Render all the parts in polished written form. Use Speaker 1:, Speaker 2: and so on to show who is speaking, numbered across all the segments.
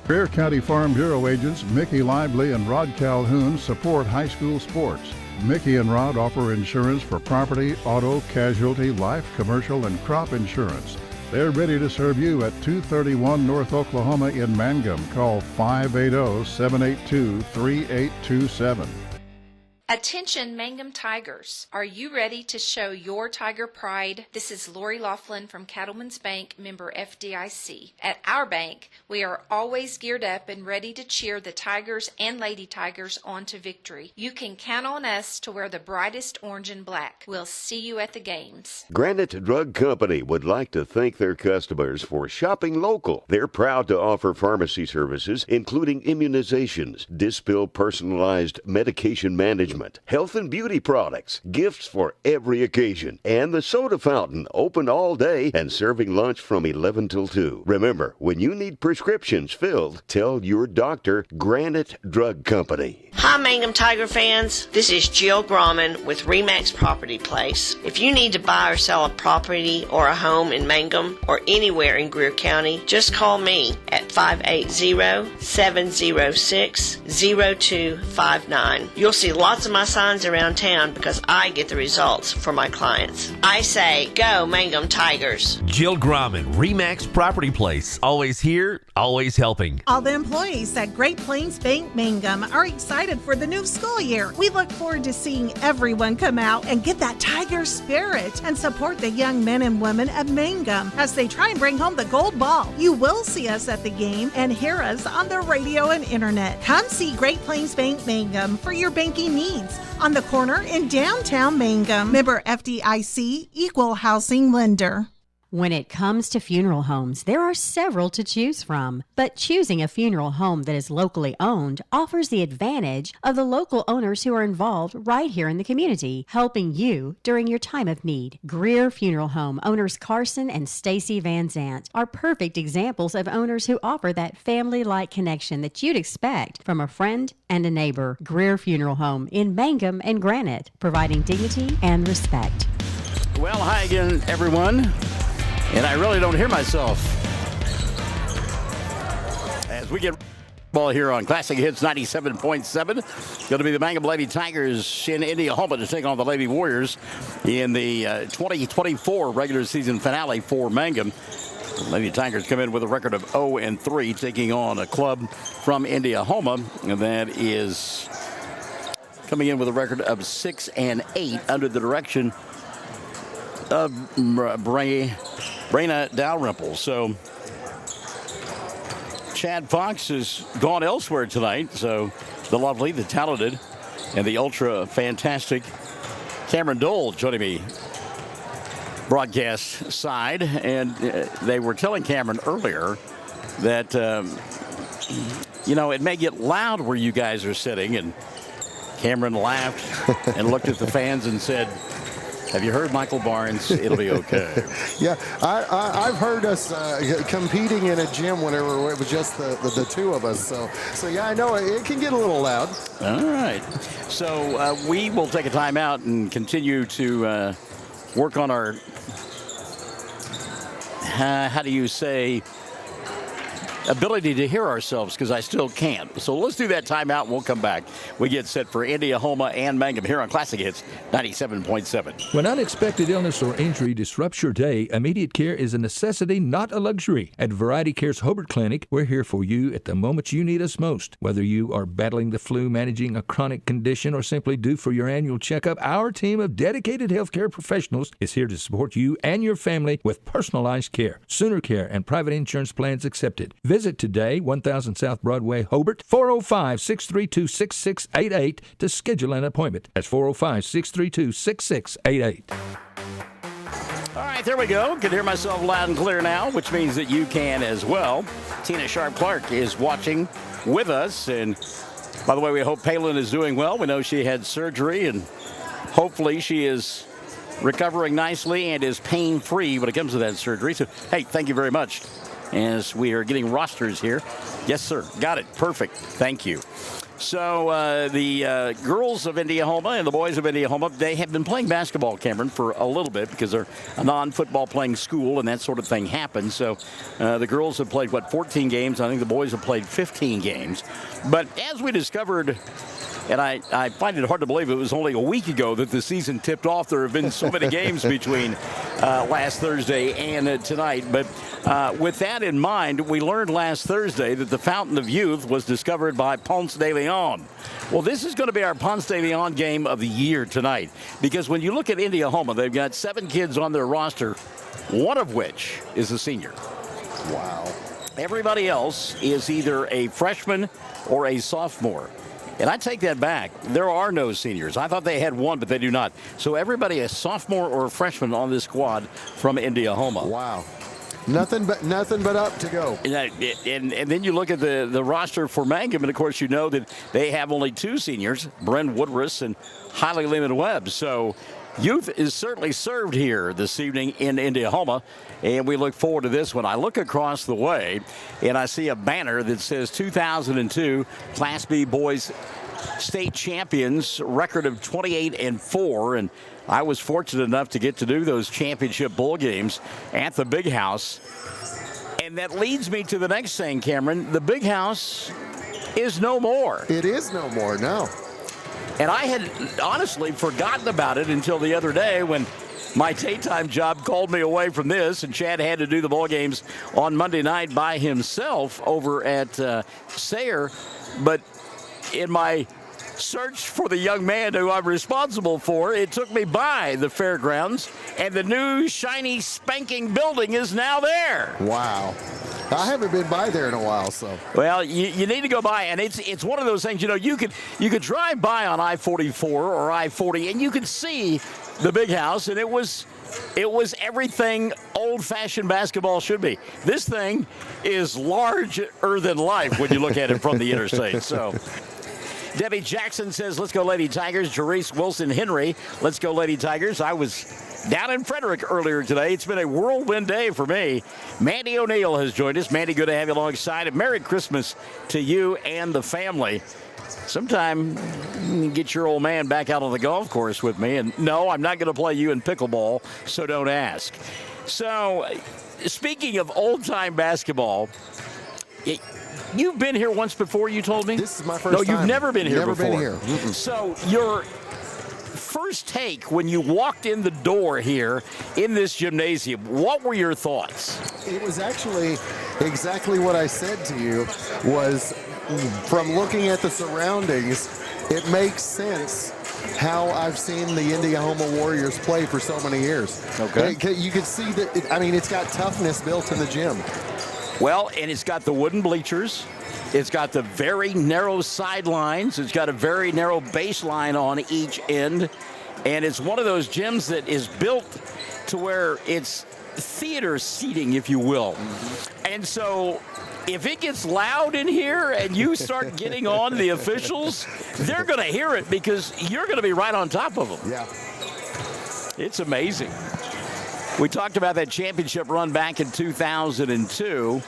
Speaker 1: Bexar County Farm Bureau agents Mickey Lively and Rod Calhoun support high school sports. Mickey and Rod offer insurance for property, auto, casualty, life, commercial, and crop insurance. They're ready to serve you at 231 North Oklahoma in Mangum. Call 580-782-3827.
Speaker 2: Attention Mangum Tigers. Are you ready to show your Tiger pride? This is Lori Laughlin from Cattlemen's Bank, member FDIC. At our bank, we are always geared up and ready to cheer the Tigers and Lady Tigers on to victory. You can count on us to wear the brightest orange and black. We'll see you at the games.
Speaker 3: Granite Drug Company would like to thank their customers for shopping local. They're proud to offer pharmacy services, including immunizations, Dispill personalized medication management, health and beauty products, gifts for every occasion, and the soda fountain open all day and serving lunch from 11 till 2. Remember, when you need prescriptions filled, tell your doctor Granite Drug Company.
Speaker 4: Hi Mangum Tiger fans, this is Jill Grauman with RE/MAX Property Place. If you need to buy or sell a property or a home in Mangum or anywhere in Greer County, just call me at 580-706-0259. You'll see lots of my signs around town because I get the results for my clients. I say, go Mangum Tigers.
Speaker 5: Jill Grauman, RE/MAX Property Place. Always here, always helping.
Speaker 6: All the employees at Great Plains Bank Mangum are excited for the new school year. We look forward to seeing everyone come out and get that Tiger spirit and support the young men and women of Mangum as they try and bring home the gold ball. You will see us at the game and hear us on the radio and internet. Come see Great Plains Bank Mangum for your banking needs on the corner in downtown Mangum. Member FDIC, Equal Housing Lender.
Speaker 7: When it comes to funeral homes, there are several to choose from, but choosing a funeral home that is locally owned offers the advantage of the local owners who are involved right here in the community, helping you during your time of need. Greer Funeral Home owners Carson and Stacy Van Zant are perfect examples of owners who offer that family-like connection that you'd expect from a friend and a neighbor. Greer Funeral Home in Mangum and Granite, providing dignity and respect.
Speaker 8: Well, hi again, everyone. And I really don't hear myself as we get ball here on Classic Hits 97.7. Going to be the Mangum Lady Tigers in Indiahoma to take on the Lady Warriors in the 2024 regular season finale for Mangum. The Lady Tigers come in with a record of 0-3, taking on a club from Indiahoma that is coming in with a record of 6-8 under the direction of Brayna Dalrymple. So Chad Fox has gone elsewhere tonight. So the lovely, the talented, and the ultra fantastic Cameron Dole joining me broadcast side. And they were telling Cameron earlier that, it may get loud where you guys are sitting. And Cameron laughed and looked at the fans and said, have you heard Michael Barnes? It'll be okay.
Speaker 9: Yeah, I've heard us competing in a gym whenever it was just the two of us. So yeah, I know it can get a little loud.
Speaker 8: All right. So we will take a timeout and continue to work on our, how do you say, ability to hear ourselves, because I still can't. So let's do that timeout and we'll come back. We get set for Indiahoma and Mangum here on Classic Hits 97.7.
Speaker 10: When unexpected illness or injury disrupts your day, immediate care is a necessity, not a luxury. At Variety Care's Hobart Clinic, we're here for you at the moment you need us most. Whether you are battling the flu, managing a chronic condition, or simply due for your annual checkup, our team of dedicated healthcare professionals is here to support you and your family with personalized care, Sooner Care, and private insurance plans accepted. Visit today, 1000 South Broadway, Hobart, 405-632-6688 to schedule an appointment. That's 405-632-6688.
Speaker 8: All right, there we go. Can hear myself loud and clear now, which means that you can as well. Tina Sharp-Clark is watching with us. And by the way, we hope Palin is doing well. We know she had surgery, and hopefully she is recovering nicely and is pain-free when it comes to that surgery. So, hey, thank you very much. As we are getting rosters here. Yes, sir. Got it. Perfect. Thank you. So the girls of Indiahoma and the boys of Indiahoma, they have been playing basketball, Cameron, for a little bit because they're a non-football playing school and that sort of thing happens. So the girls have played, 14 games. I think the boys have played 15 games. But as we discovered, and I find it hard to believe it was only a week ago that the season tipped off. There have been so many games between last Thursday and tonight. But with that in mind, we learned last Thursday that the Fountain of Youth was discovered by Ponce de Leon. Well, this is going to be our Ponce de Leon game of the year tonight. Because when you look at Indiahoma, they've got 7 kids on their roster, one of which is a senior.
Speaker 9: Wow.
Speaker 8: Everybody else is either a freshman or a sophomore. And I take that back. There are no seniors. I thought they had one, but they do not. So everybody is sophomore or a freshman on this squad from Indiahoma.
Speaker 9: Wow. Nothing but up to go.
Speaker 8: And then you look at the roster for Mangum, and of course you know that they have only 2 seniors, Bren Woodruss and Holly Lehman-Webb. So youth is certainly served here this evening in Indiahoma, and we look forward to this one. I look across the way, and I see a banner that says 2002 Class B Boys State Champions, record of 28-4, and I was fortunate enough to get to do those championship bowl games at the Big House. And that leads me to the next thing, Cameron. The Big House is no more.
Speaker 9: It is no more, no.
Speaker 8: And I had honestly forgotten about it until the other day when my daytime job called me away from this, and Chad had to do the ball games on Monday night by himself over at Sayre. But in my search for the young man who I'm responsible for, it took me by the fairgrounds, and the new shiny spanking building is now there.
Speaker 9: Wow. I haven't been by there in a while, so.
Speaker 8: Well, you need to go by, and it's one of those things, you could drive by on I-44 or I-40, and you could see the Big House, and it was everything old-fashioned basketball should be. This thing is larger than life when you look at it from the interstate. So Debbie Jackson says, let's go Lady Tigers. Jerice Wilson Henry, let's go Lady Tigers. I was down in Frederick earlier today. It's been a whirlwind day for me. Mandy O'Neill has joined us. Mandy, good to have you alongside. Merry Christmas to you and the family. Sometime get your old man back out on the golf course with me. And no, I'm not going to play you in pickleball, so don't ask. So, speaking of old-time basketball, you've been here once before, you told me?
Speaker 9: This is my first time.
Speaker 8: No, you've never been here before.
Speaker 9: Never been here.
Speaker 8: So, your first take when you walked in the door here in this gymnasium, what were your thoughts?
Speaker 9: It was actually exactly what I said to you, was from looking at the surroundings, it makes sense how I've seen the Indiahoma Warriors play for so many years.
Speaker 8: Okay.
Speaker 9: You could see that, it's got toughness built in the gym.
Speaker 8: Well, and it's got the wooden bleachers. It's got the very narrow sidelines. It's got a very narrow baseline on each end. And it's one of those gyms that is built to where it's theater seating, if you will. And so if it gets loud in here and you start getting on the officials, they're going to hear it because you're going to be right on top of them.
Speaker 9: Yeah.
Speaker 8: It's amazing. We talked about that championship run back in 2002.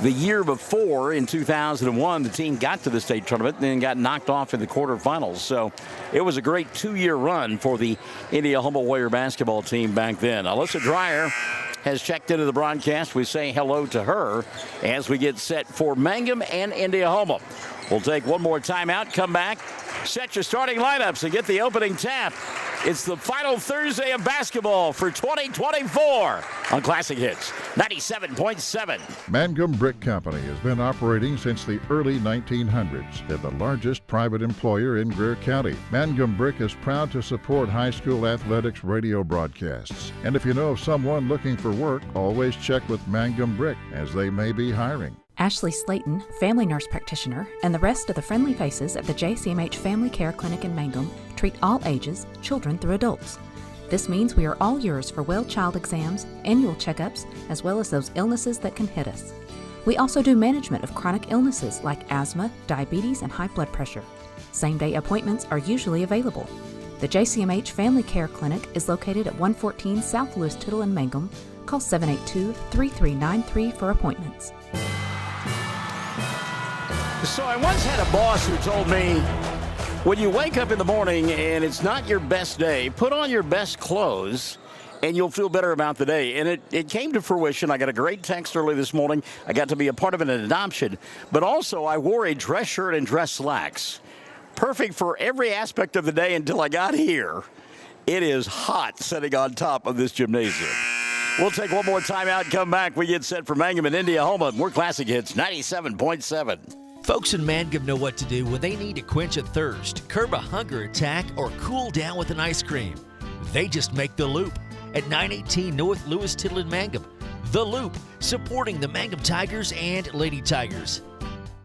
Speaker 8: The year before, in 2001, the team got to the state tournament and then got knocked off in the quarterfinals. So it was a great 2-year run for the Indiahoma Warrior basketball team back then. Alyssa Dreyer has checked into the broadcast. We say hello to her as we get set for Mangum and Indiahoma. We'll take one more timeout, come back, set your starting lineups, and get the opening tap. It's the final Thursday of basketball for 2024 on Classic Hits 97.7.
Speaker 1: Mangum Brick Company has been operating since the early 1900s. They're the largest private employer in Greer County. Mangum Brick is proud to support high school athletics radio broadcasts. And if you know of someone looking for work, always check with Mangum Brick, as they may be hiring.
Speaker 11: Ashley Slayton, family nurse practitioner, and the rest of the friendly faces at the JCMH Family Care Clinic in Mangum treat all ages, children through adults. This means we are all yours for well child exams, annual checkups, as well as those illnesses that can hit us. We also do management of chronic illnesses like asthma, diabetes, and high blood pressure. Same-day appointments are usually available. The JCMH Family Care Clinic is located at 114 South Lewis Tittle in Mangum. Call 782-3393 for appointments.
Speaker 8: So I once had a boss who told me, when you wake up in the morning and it's not your best day, put on your best clothes and you'll feel better about the day. And it came to fruition. I got a great text early this morning. I got to be a part of an adoption. But also I wore a dress shirt and dress slacks. Perfect for every aspect of the day until I got here. It is hot sitting on top of this gymnasium. We'll take one more time out and come back. We get set for Mangum in Indiahoma. More Classic Hits 97.7.
Speaker 5: Folks in Mangum know what to do when they need to quench a thirst, curb a hunger attack, or cool down with an ice cream. They just make the Loop at 918 North Lewis Tittle in Mangum. The Loop, supporting the Mangum Tigers and Lady Tigers.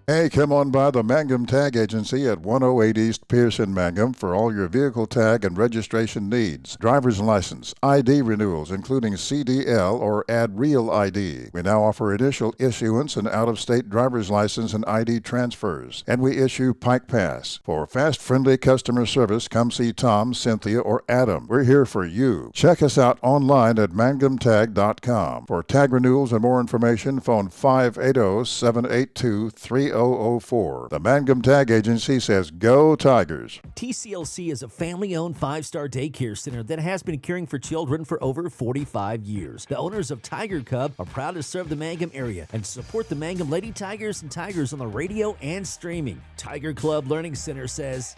Speaker 1: Hey, come on by the Mangum Tag Agency at 108 East Pierce in Mangum for all your vehicle tag and registration needs. Driver's license, ID renewals, including CDL or Add Real ID. We now offer initial issuance and out-of-state driver's license and ID transfers. And we issue Pike Pass. For fast, friendly customer service, come see Tom, Cynthia, or Adam. We're here for you. Check us out online at mangumtag.com. For tag renewals and more information, phone 580-782-3004. The Mangum Tag Agency says, Go Tigers.
Speaker 5: TCLC is a family-owned 5-star daycare center that has been caring for children for over 45 years. The owners of Tiger Cub are proud to serve the Mangum area and support the Mangum Lady Tigers and Tigers on the radio and streaming. Tiger Club Learning Center says,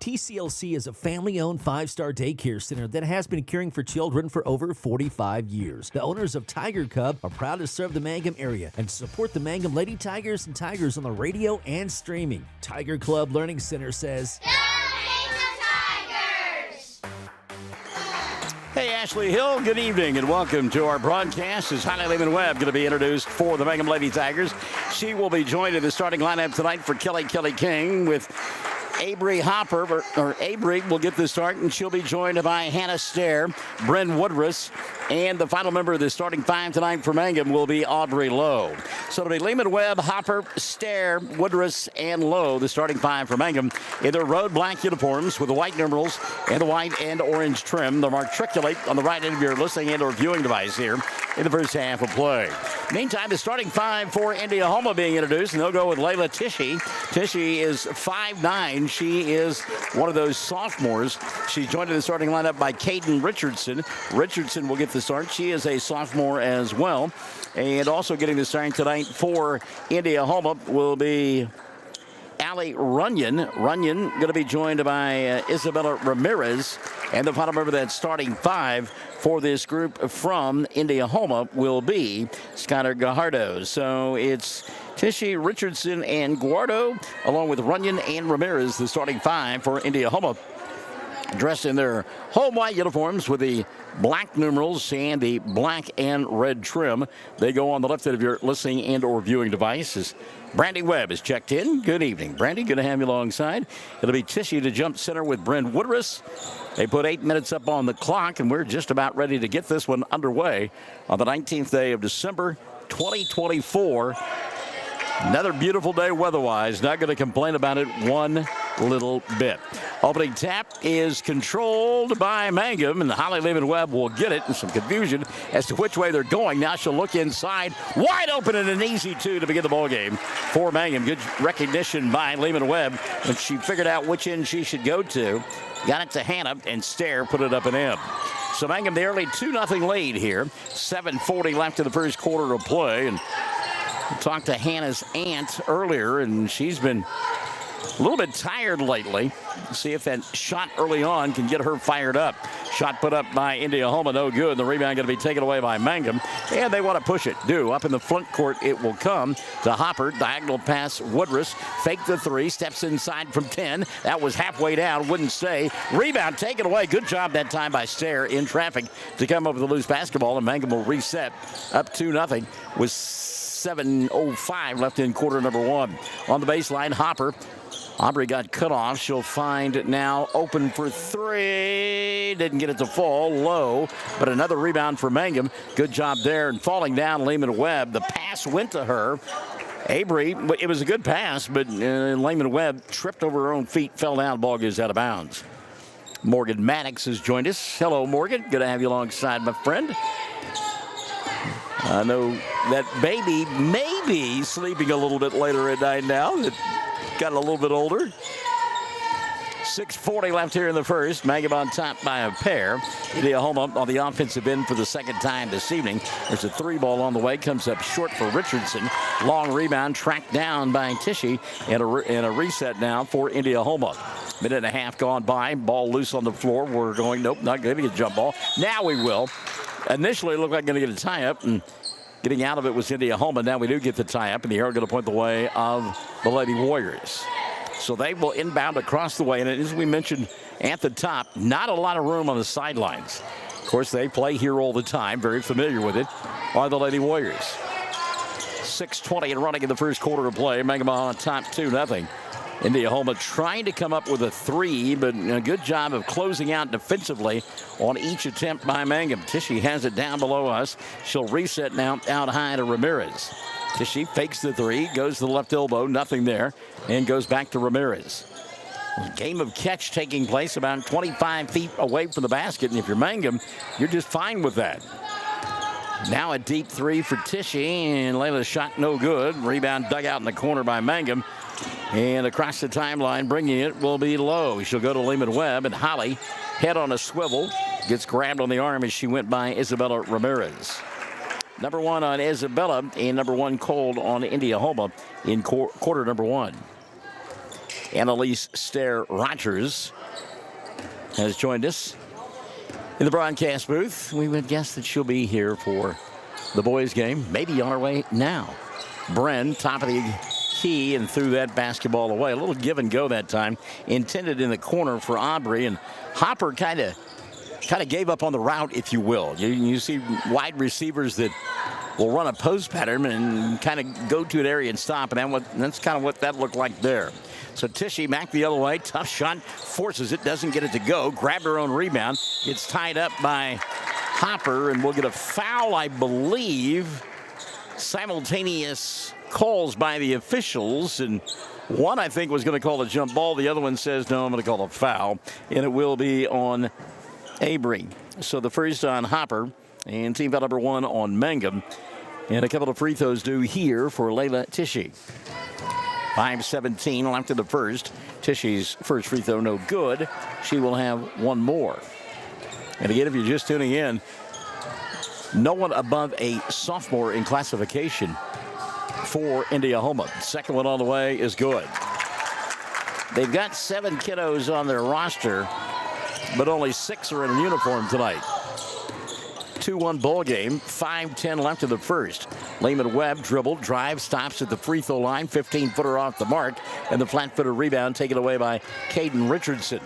Speaker 5: TCLC is a family-owned 5-star daycare center that has been caring for children for over 45 years. The owners of Tiger Cub are proud to serve the Mangum area and support the Mangum Lady Tigers and Tigers on the radio and streaming. Tiger Club Learning Center says,
Speaker 8: Hey, Ashley Hill, good evening and welcome to our broadcast. As Holly Lehman Webb going to be introduced for the Mangum Lady Tigers. She will be joined in the starting lineup tonight for Kelly King with Avery Hopper, or Avery will get the start, and she'll be joined by Hannah Stair, Bryn Woodruss, and the final member of the starting five tonight for Mangum will be Audrey Lowe. So it'll be Lehman Webb, Hopper, Stair, Woodruss, and Lowe, the starting five for Mangum, in their road black uniforms with the white numerals and the white and orange trim. They'll matriculate on the right end of your listening and or viewing device here in the first half of play. Meantime, the starting five for Indiahoma being introduced, and they'll go with Layla Tishy. Tishy is 5'9". She is one of those sophomores. She's joined in the starting lineup by Caden Richardson. Richardson will get the start. She is a sophomore as well. And also getting the start tonight for Indiahoma will be Allie Runyon. Runyon going to be joined by Isabella Ramirez. And the final member of that starting five for this group from Indiahoma will be Skylar Gajardo. So it's Tishy, Richardson, and Guardo, along with Runyon and Ramirez, the starting five for Indiahoma, dressed in their home white uniforms with the black numerals and the black and red trim. They go on the left end of your listening and or viewing devices. Brandy Webb is checked in. Good evening, Brandy. Good to have you alongside. It'll be Tishy to jump center with Bryn Woodruss. They put 8 minutes up on the clock, and we're just about ready to get this one underway on the 19th day of December, 2024. Another beautiful day weather-wise. Not going to complain about it one little bit. Opening tap is controlled by Mangum, and Holly Lehman Webb will get it in some confusion as to which way they're going. Now she'll look inside. Wide open and an easy two to begin the ball game for Mangum. Good recognition by Lehman Webb when she figured out which end she should go to. Got it to Hannah, and Stair put it up and in. So Mangum, the early 2-0 lead here. 7:40 left in the first quarter of play. And we talked to Hannah's aunt earlier, and she's been a little bit tired lately. See if that shot early on can get her fired up. Shot put up by Indiahoma, no good. The rebound going to be taken away by Mangum. And they want to push it. Up in the front court, it will come to Hopper. Diagonal pass, Woodruss. Fake the three. Steps inside from 10. That was halfway down. Wouldn't stay. Rebound taken away. Good job that time by Stair in traffic to come up with a loose basketball. And Mangum will reset up 2-0 with 7:05 left in quarter number one. On the baseline, Hopper. Aubrey got cut off. She'll find it now open for three. Didn't get it to fall. Low, but another rebound for Mangum. Good job there. And falling down, Lehman Webb. The pass went to her. Avery, it was a good pass, but Lehman Webb tripped over her own feet, fell down, ball goes out of bounds. Morgan Maddox has joined us. Hello, Morgan. Good to have you alongside, my friend. I know that baby may be sleeping a little bit later at night now. It got a little bit older. 6:40 left here in the first. Mangum on top by a pair. Indiahoma on the offensive end for the second time this evening. There's a 3-ball on the way. Comes up short for Richardson. Long rebound tracked down by Tishy. And a reset now for Indiahoma. Minute and a half gone by. Ball loose on the floor. We're going, nope, not going to get a jump ball. Now we will. Initially, it looked like going to get a tie-up. And getting out of it was Indiahoma. Now we do get the tie-up. And the arrow going to point the way of the Lady Warriors. So they will inbound across the way. And as we mentioned at the top, not a lot of room on the sidelines. Of course, they play here all the time. Very familiar with it are the Lady Warriors. 6:20 and running in the first quarter of play. Mangum on top 2-0. Indiahoma trying to come up with a 3, but a good job of closing out defensively on each attempt by Mangum. Tishy has it down below us. She'll reset now out high to Ramirez. Tishy fakes the 3, goes to the left elbow, nothing there, and goes back to Ramirez. Game of catch taking place about 25 feet away from the basket, and if you're Mangum, you're just fine with that. Now a deep 3 for Tishy, and Layla's shot no good. Rebound dug out in the corner by Mangum. And across the timeline, bringing it will be Lowe. She'll go to Lehman Webb, and Holly, head on a swivel, gets grabbed on the arm as she went by Isabella Ramirez. Number 1 on Isabella, and number 1 called on Indiahoma in quarter number 1. Annalise Stair-Rogers has joined us in the broadcast booth. We would guess that she'll be here for the boys' game, maybe on her way now. Bren, top of the key, and threw that basketball away. A little give and go that time. Intended in the corner for Aubrey, and Hopper kind of gave up on the route, if you will. You see wide receivers that will run a post pattern and kind of go to an area and stop, and that's kind of what that looked like there. So Tishy back the other way. Tough shot. Forces it. Doesn't get it to go. Grabbed her own rebound. Gets tied up by Hopper, and we'll get a foul, I believe. Simultaneous calls by the officials, and one I think was going to call a jump ball. The other one says, no, I'm going to call a foul, and it will be on Avery. So the first on Hopper, and team foul number 1 on Mangum. And a couple of free throws due here for Layla Tishy. 5:17 left in the first. Tishy's first free throw no good. She will have one more. And again, if you're just tuning in, no one above a sophomore in classification for Indiahoma. Second one on the way is good. They've got 7 kiddos on their roster, but only 6 are in uniform tonight. 2-1 ball game. 5:10 left in the first. Lehman Webb dribble, drive, stops at the free throw line. 15-footer off the mark, and the flat-footer rebound taken away by Caden Richardson.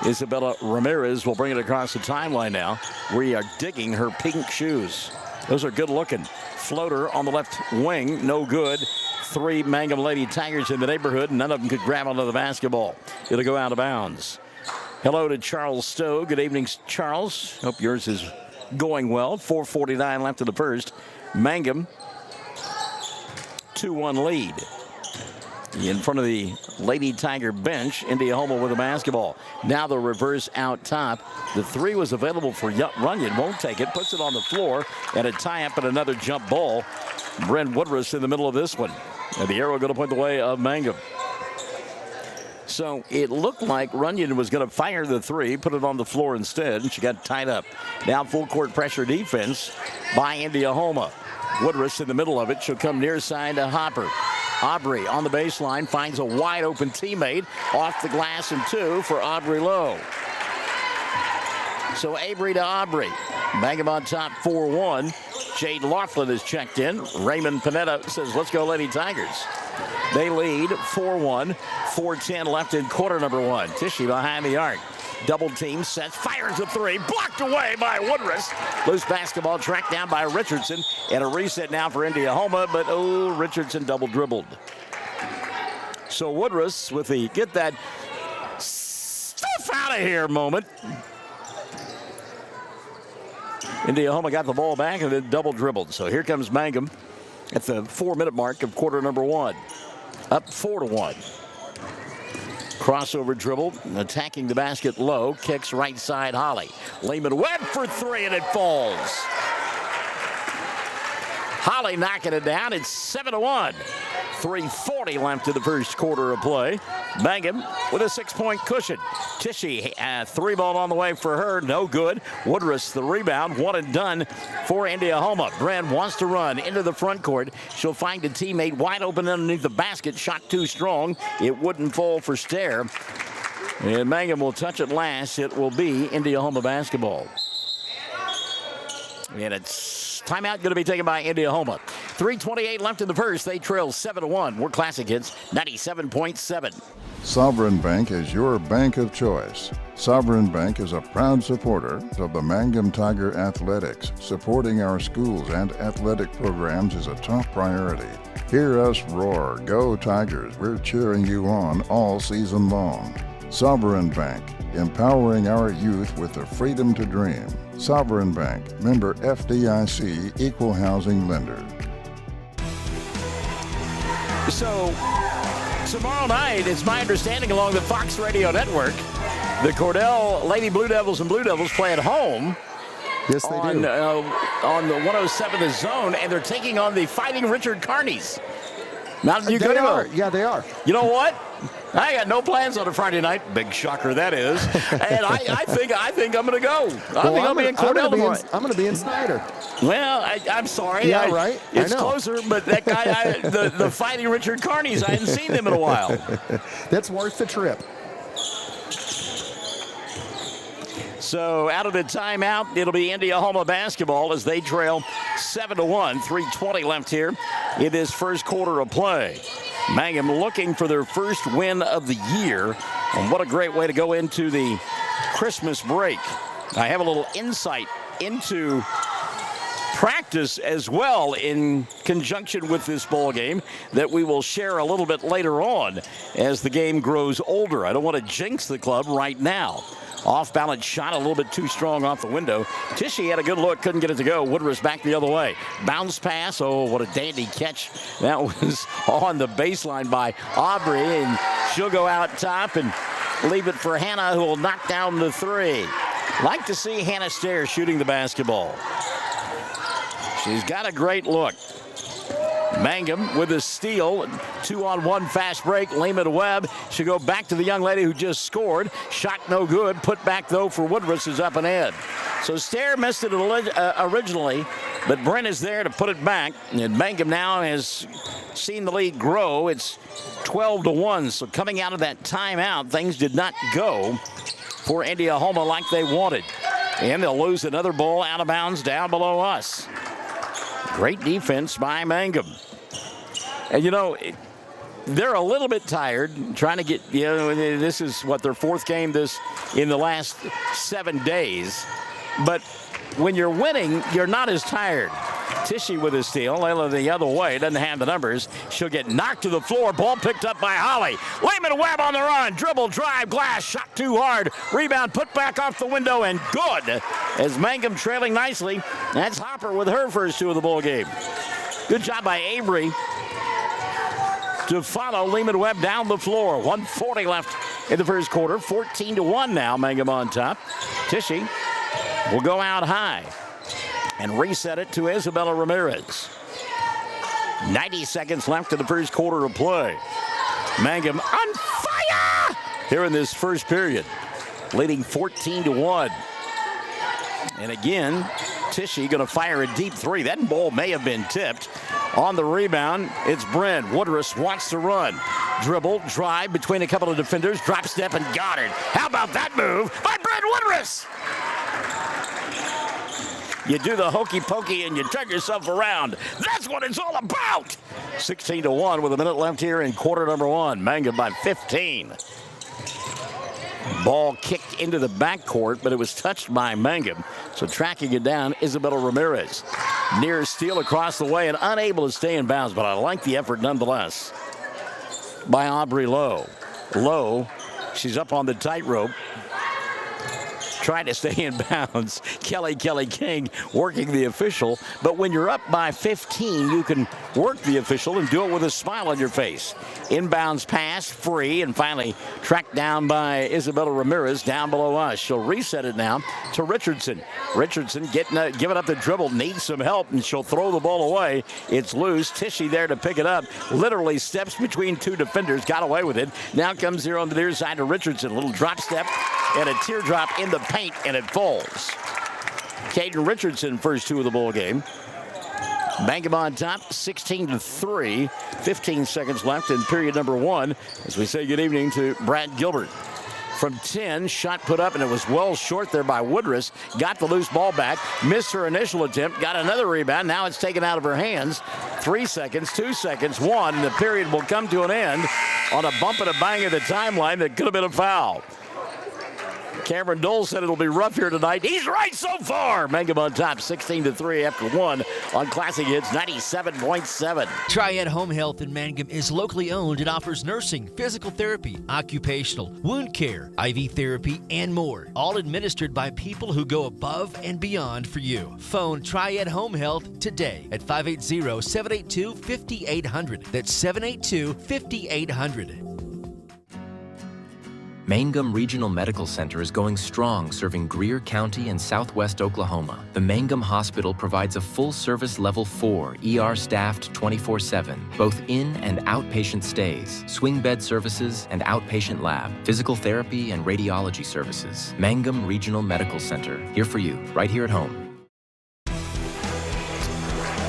Speaker 8: Isabella Ramirez will bring it across the timeline now. We are digging her pink shoes. Those are good looking. Floater on the left wing, no good. 3 Mangum Lady Tigers in the neighborhood. None of them could grab onto the basketball. It'll go out of bounds. Hello to Charles Stowe. Good evening, Charles. Hope yours is going well. 4:49 left in the first. Mangum, 2-1 lead. In front of the Lady Tiger bench, Indiahoma with the basketball. Now the reverse out top. The 3 was available for Runyon. Won't take it. Puts it on the floor. And a tie-up and another jump ball. Brent Woodruss in the middle of this one. And the arrow going to point the way of Mangum. So it looked like Runyon was going to fire the 3, put it on the floor instead, and she got tied up. Now full court pressure defense by Indiahoma. Woodruss in the middle of it. She'll come near side to Hopper. Aubrey on the baseline finds a wide open teammate. Off the glass and 2 for Aubrey Lowe. So Avery to Aubrey. Mangum on top 4-1. Jade Laughlin is checked in. Raymond Panetta says, let's go Lady Tigers. They lead 4-1. 4:10 left in quarter number 1. Tishy behind the arc. Double team sets, fires a 3, blocked away by Woodruss. Loose basketball tracked down by Richardson, and a reset now for Indiahoma, but Richardson double dribbled. So Woodruss with the get that stuff out of here moment. Indiahoma got the ball back and then double dribbled. So here comes Mangum at the 4-minute mark of quarter number 1. Up 4-1. Crossover dribble, attacking the basket low, kicks right side Holly. Lehman Webb for three, and it falls. Holly knocking it down. It's 7-1. 3:40 left in the first quarter of play. Mangum with a 6-point cushion. Tishy, three ball on the way for her. No good. Woodruss the rebound. One and done for Indiahoma. Brand wants to run into the front court. She'll find a teammate wide open underneath the basket. Shot too strong. It wouldn't fall for Stair. And Mangum will touch it last. It will be Indiahoma basketball. And it's timeout going to be taken by Indiahoma. 3:28 left in the first. They trail 7-1. We're Classic Hits 97.7.
Speaker 1: Sovereign Bank is your bank of choice. Sovereign Bank is a proud supporter of the Mangum Tiger Athletics. Supporting our schools and athletic programs is a top priority. Hear us roar, go Tigers. We're cheering you on all season long. Sovereign Bank, empowering our youth with the freedom to dream. Sovereign Bank, member FDIC, equal housing lender.
Speaker 8: So tomorrow night, it's my understanding along the Fox Radio Network, the Cordell Lady Blue Devils and Blue Devils play at home.
Speaker 9: Yes, they do.
Speaker 8: On the 107 The Zone, and they're taking on the Fighting Richard Carneys. Mountain View
Speaker 9: They are.
Speaker 8: Goodwill.
Speaker 9: Yeah, they are.
Speaker 8: You know what? I got no plans on a Friday night. Big shocker that is. And I think I'm going to go. I think I'll be in Cordell tomorrow.
Speaker 9: I'm going to be in Snyder.
Speaker 8: Well, I'm sorry.
Speaker 9: Yeah, right.
Speaker 8: It's closer, but that guy, the Fighting Richard Carneys, I hadn't seen them in a while.
Speaker 9: That's worth the trip.
Speaker 8: So out of the timeout, it'll be Indiahoma basketball as they trail 7-1. 3:20 left here in this first quarter of play. Mangum looking for their first win of the year. And what a great way to go into the Christmas break. I have a little insight into practice as well in conjunction with this ball game that we will share a little bit later on as the game grows older. I don't want to jinx the club right now. Off-balance shot, a little bit too strong off the window. Tishy had a good look, couldn't get it to go. Woodruss back the other way. Bounce pass, oh, what a dandy catch. That was on the baseline by Aubrey, and she'll go out top and leave it for Hannah, who will knock down the three. Like to see Hannah Stair shooting the basketball. She's got a great look. Mangum with a steal, 2-on-1 fast break. Lehman Webb should go back to the young lady who just scored. Shot no good. Put back though for Woodruss is up and in. So Stair missed it originally, but Brent is there to put it back. And Mangum now has seen the lead grow. It's 12-1. So coming out of that timeout, things did not go for Indiahoma like they wanted. And they'll lose another ball out of bounds down below us. Great defense by Mangum. And, you know, they're a little bit tired trying to get, you know, this is what, their fourth game in the last 7 days. But when you're winning, you're not as tired. Tishy with a steal. Layla the other way. Doesn't have the numbers. She'll get knocked to the floor. Ball picked up by Holly. Lehman Webb on the run. Dribble, drive, glass. Shot too hard. Rebound put back off the window and good. As Mangum trailing nicely. That's Hopper with her first two of the ball game. Good job by Avery to follow Lehman Webb down the floor. 1:40 left in the first quarter. 14-1 now. Mangum on top. Tishy will go out high and reset it to Isabella Ramirez. 90 seconds left in the first quarter of play. Mangum on fire here in this first period, leading 14-1. And again, Tishy going to fire a deep three. That ball may have been tipped. On the rebound, it's Bryn. Woodruss wants to run. Dribble, drive between a couple of defenders, drop step and got it. How about that move by Bryn Woodruss? You do the hokey pokey and you turn yourself around. That's what it's all about. 16-1 with a minute left here in quarter number one. Mangum by 15. Ball kicked into the backcourt, but it was touched by Mangum. So tracking it down, Isabella Ramirez. Near steal across the way and unable to stay in bounds, but I like the effort nonetheless by Aubrey Lowe. Lowe, she's up on the tightrope. trying to stay in bounds. Kelly King working the official. But when you're up by 15, you can work the official and do it with a smile on your face. Inbounds pass, free, and finally tracked down by Isabella Ramirez down below us. She'll reset it now to Richardson. Richardson giving up the dribble, needs some help, and she'll throw the ball away. It's loose. Tishy there to pick it up. Literally steps between two defenders, got away with it. Now comes here on the near side to Richardson. A little drop step and a teardrop in the paint, and it falls. Caden Richardson, first two of the ball game. Mangum on top, 16-3. 15 seconds left in period number one as we say good evening to Brad Gilbert. From 10, shot put up, and it was well short there by Woodruss. Got the loose ball back, missed her initial attempt, got another rebound. Now it's taken out of her hands. 3 seconds, 2 seconds, 1, and the period will come to an end on a bump and a bang of the timeline that could have been a foul. Cameron Dole said it'll be rough here tonight. He's right so far. Mangum on top, 16-3 after one on Classic Hits 97.7.
Speaker 5: Triad Home Health in Mangum is locally owned and offers nursing, physical therapy, occupational, wound care, IV therapy, and more. All administered by people who go above and beyond for you. Phone Triad Home Health today at 580-782-5800. That's 782-5800.
Speaker 12: Mangum Regional Medical Center is going strong, serving Greer County and southwest Oklahoma. The Mangum Hospital provides a full-service Level 4 ER staffed 24/7, both in and outpatient stays, swing bed services and outpatient lab, physical therapy and radiology services. Mangum Regional Medical Center, here for you, right here at home.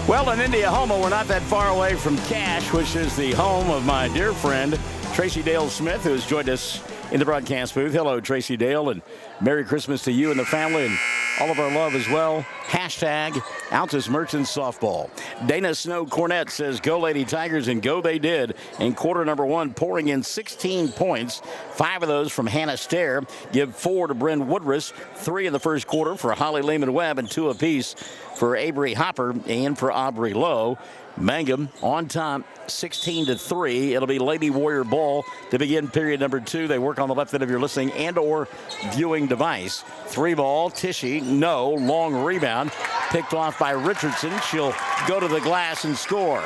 Speaker 8: Well, in Indiahoma, we're not that far away from Cache, which is the home of my dear friend, Tracy Dale Smith, who has joined us in the broadcast booth. Hello, Tracy Dale, and Merry Christmas to you and the family and all of our love as well. Hashtag Altus Merchants Softball. Dana Snow Cornett says, go Lady Tigers, and go they did. In quarter number one, pouring in 16 points. 5 of those from Hannah Stair. Give 4 to Bryn Woodruss. 3 in the first quarter for Holly Lehman-Webb, and 2 apiece for Avery Hopper and for Aubrey Lowe. Mangum on top, 16-3. It'll be Lady Warrior ball to begin period number 2. They work on the left end of your listening and or viewing device. 3 ball, Tishy, no. Long rebound, picked off by Richardson. She'll go to the glass and score.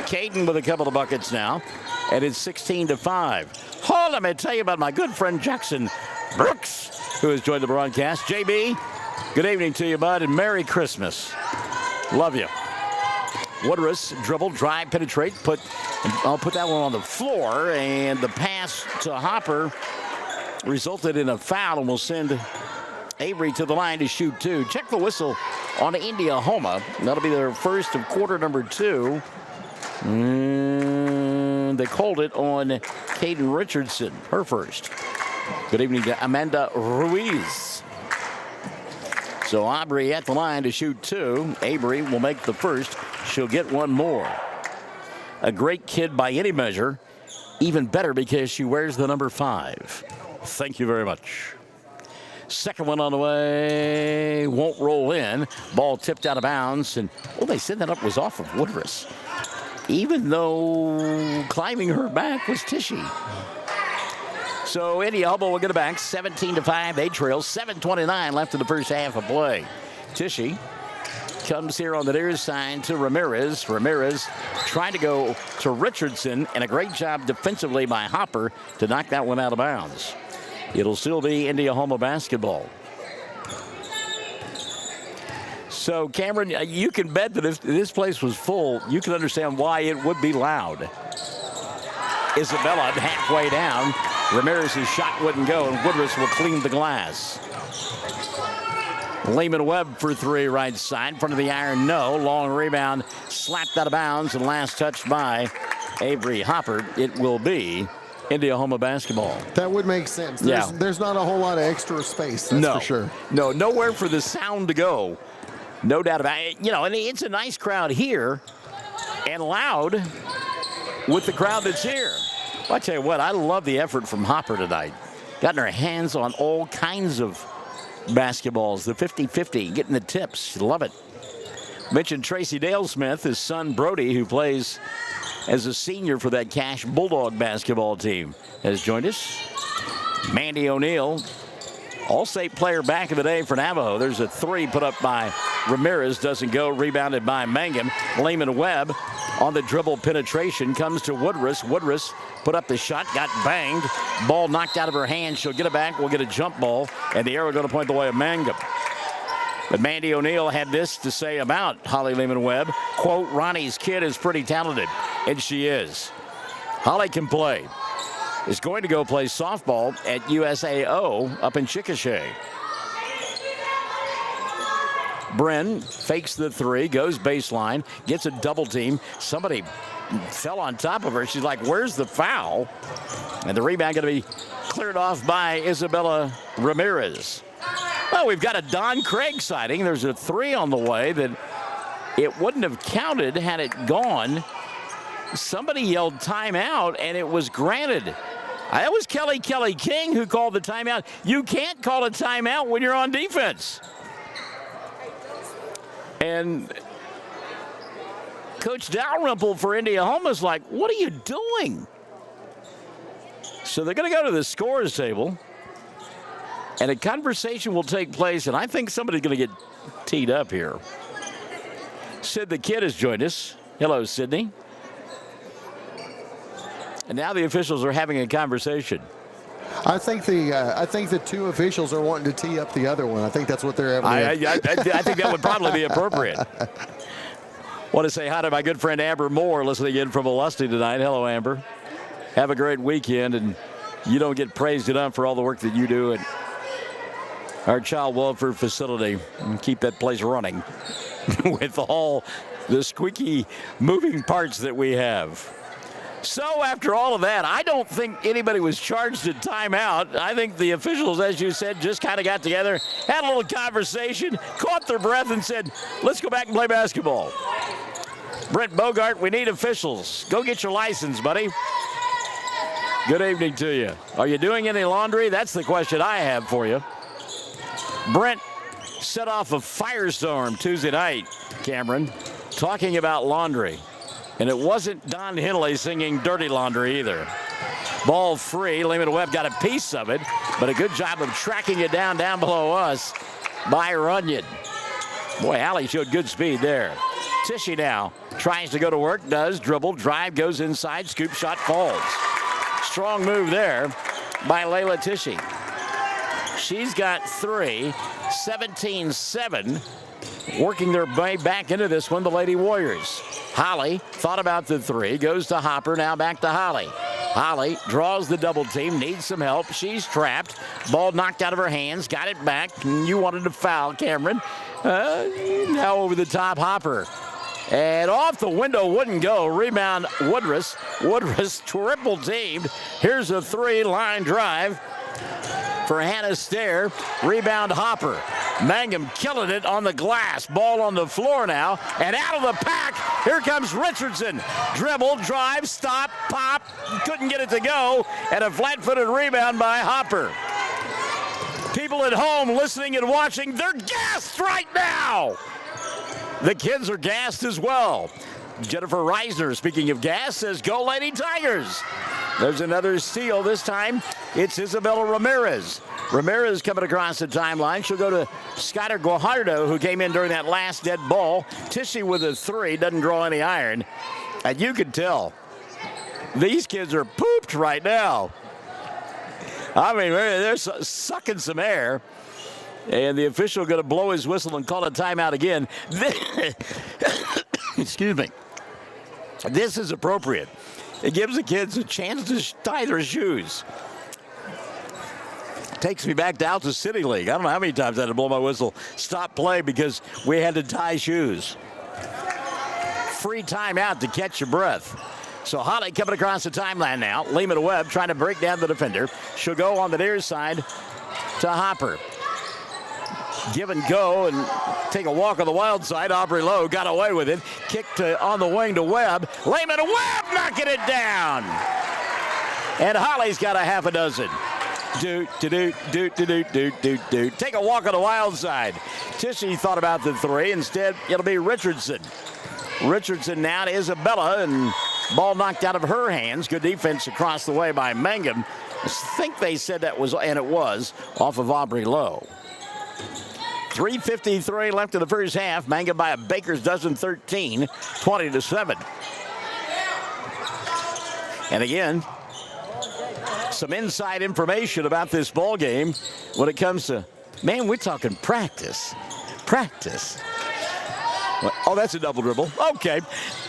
Speaker 8: Caden with a couple of buckets now, and it's 16-5. Oh, let me tell you about my good friend Jackson Brooks, who has joined the broadcast. JB, good evening to you, bud, and Merry Christmas. Love you. Woodruss dribble, drive, penetrate. I'll put that one on the floor, and the pass to Hopper resulted in a foul, and will send Avery to the line to shoot 2. Check the whistle on Indiahoma. That'll be their first of quarter number 2. They called it on Caden Richardson, her first. Good evening to Amanda Ruiz. So Aubrey at the line to shoot 2. Avery will make the first. She'll get one more. A great kid by any measure. Even better because she wears the number 5. Thank you very much. Second one on the way. Won't roll in. Ball tipped out of bounds. And, they said that up was off of Woodruss. Even though climbing her back was Tishy. So Indiahoma will get it back. 17-5. They trail. 7:29 left in the first half of play. Tishy comes here on the near side to Ramirez. Ramirez trying to go to Richardson, and a great job defensively by Hopper to knock that one out of bounds. It'll still be Indiahoma basketball. So, Cameron, you can bet that if this place was full, you can understand why it would be loud. Isabella halfway down. Ramirez's shot wouldn't go, and Woodruss will clean the glass. Lehman-Webb for 3 right side. In front of the iron, no. Long rebound, slapped out of bounds, and last touch by Avery Hopper. It will be Indiahoma basketball.
Speaker 9: That would make sense. There's not a whole lot of extra space, that's for sure.
Speaker 8: No, nowhere for the sound to go. No doubt about it. And it's a nice crowd here and loud with the crowd that's here. Well, I tell you what, I love the effort from Hopper tonight. Gotten her hands on all kinds of basketballs, the 50-50, getting the tips. Love it. Mentioned Tracy Dale Smith, his son Brody, who plays as a senior for that Cache Bulldog basketball team, has joined us. Mandy O'Neill All-state player back in the day for Navajo. There's a three put up by Ramirez. Doesn't go. Rebounded by Mangum. Lehman Webb on the dribble penetration. Comes to Woodruss. Woodruss put up the shot. Got banged. Ball knocked out of her hand. She'll get it back. We'll get a jump ball. And the arrow going to point the way of Mangum. But Mandy O'Neill had this to say about Holly Lehman Webb. Quote, Ronnie's kid is pretty talented. And she is. Holly can play. Is going to go play softball at USAO up in Chickasha. Bren fakes the three, goes baseline, gets a double team. Somebody fell on top of her. She's like, where's the foul? And the rebound going to be cleared off by Isabella Ramirez. Well, we've got a Don Craig sighting. There's a three on the way that it wouldn't have counted had it gone. Somebody yelled timeout, and it was granted. That was Kelly King who called the timeout. You can't call a timeout when you're on defense. And Coach Dalrymple for Indiahoma is like, what are you doing? So they're going to go to the scores table, and a conversation will take place, and I think somebody's going to get teed up here. Sid the Kid has joined us. Hello, Sydney. And now the officials are having a conversation.
Speaker 9: I think the two officials are wanting to tee up the other one. I think that's what they're having.
Speaker 8: I think that would probably be appropriate. Want to say hi to my good friend Amber Moore, listening in from Olustee tonight. Hello, Amber. Have a great weekend, and you don't get praised enough for all the work that you do at our child welfare facility and keep that place running with all the squeaky moving parts that we have. So after all of that, I don't think anybody was charged at timeout. I think the officials, as you said, just kind of got together, had a little conversation, caught their breath, and said, let's go back and play basketball. Brent Bogart, we need officials. Go get your license, buddy. Good evening to you. Are you doing any laundry? That's the question I have for you. Brent set off a firestorm Tuesday night, Cameron, talking about laundry. And it wasn't Don Henley singing Dirty Laundry either. Ball free. Lehman Webb got a piece of it, but a good job of tracking it down below us by Runyon. Boy, Allie showed good speed there. Tishy now tries to go to work, does, dribble, drive, goes inside, scoop shot, falls. Strong move there by Layla Tishy. She's got three, 17-7, working their way back into this one, the Lady Warriors. Holly thought about the three, goes to Hopper, now back to Holly. Holly draws the double team, needs some help. She's trapped. Ball knocked out of her hands, got it back. You wanted to foul, Cameron. Now over the top, Hopper. And off the window, wouldn't go. Rebound, Woodruss. Woodruss triple teamed. Here's a three-line drive for Hannah Stair. Rebound, Hopper. Mangum killing it on the glass. Ball on the floor now. And out of the pack, here comes Richardson. Dribble, drive, stop, pop. Couldn't get it to go. And a flat-footed rebound by Hopper. People at home listening and watching, they're gassed right now. The kids are gassed as well. Jennifer Reisner, speaking of gas, says, go Lady Tigers. There's another steal. This time, it's Isabella Ramirez. Ramirez coming across the timeline. She'll go to Skylar Guajardo, who came in during that last dead ball. Tishy with a three, doesn't draw any iron. And you can tell, these kids are pooped right now. I mean, they're sucking some air. And the official going to blow his whistle and call a timeout again. Excuse me. This is appropriate. It gives the kids a chance to tie their shoes. Takes me back to Alta City League. I don't know how many times I had to blow my whistle, stop play because we had to tie shoes. Free timeout to catch your breath. So Holly coming across the timeline now. Lehman Webb trying to break down the defender. She'll go on the near side to Hopper. Give and go and take a walk on the wild side. Aubrey Lowe got away with it. Kicked on the wing to Webb. Lehman Webb knocking it down. And Holly's got a half a dozen. Take a walk on the wild side. Tishy thought about the three. Instead, it'll be Richardson. Richardson now to Isabella, and ball knocked out of her hands. Good defense across the way by Mangum. I think they said that was, and it was, off of Aubrey Lowe. 3:53 left in the first half. Mangum by a baker's dozen, 13, 20-7. And again, some inside information about this ball game when it comes to, man, we're talking practice. Practice. Oh, that's a double dribble. Okay.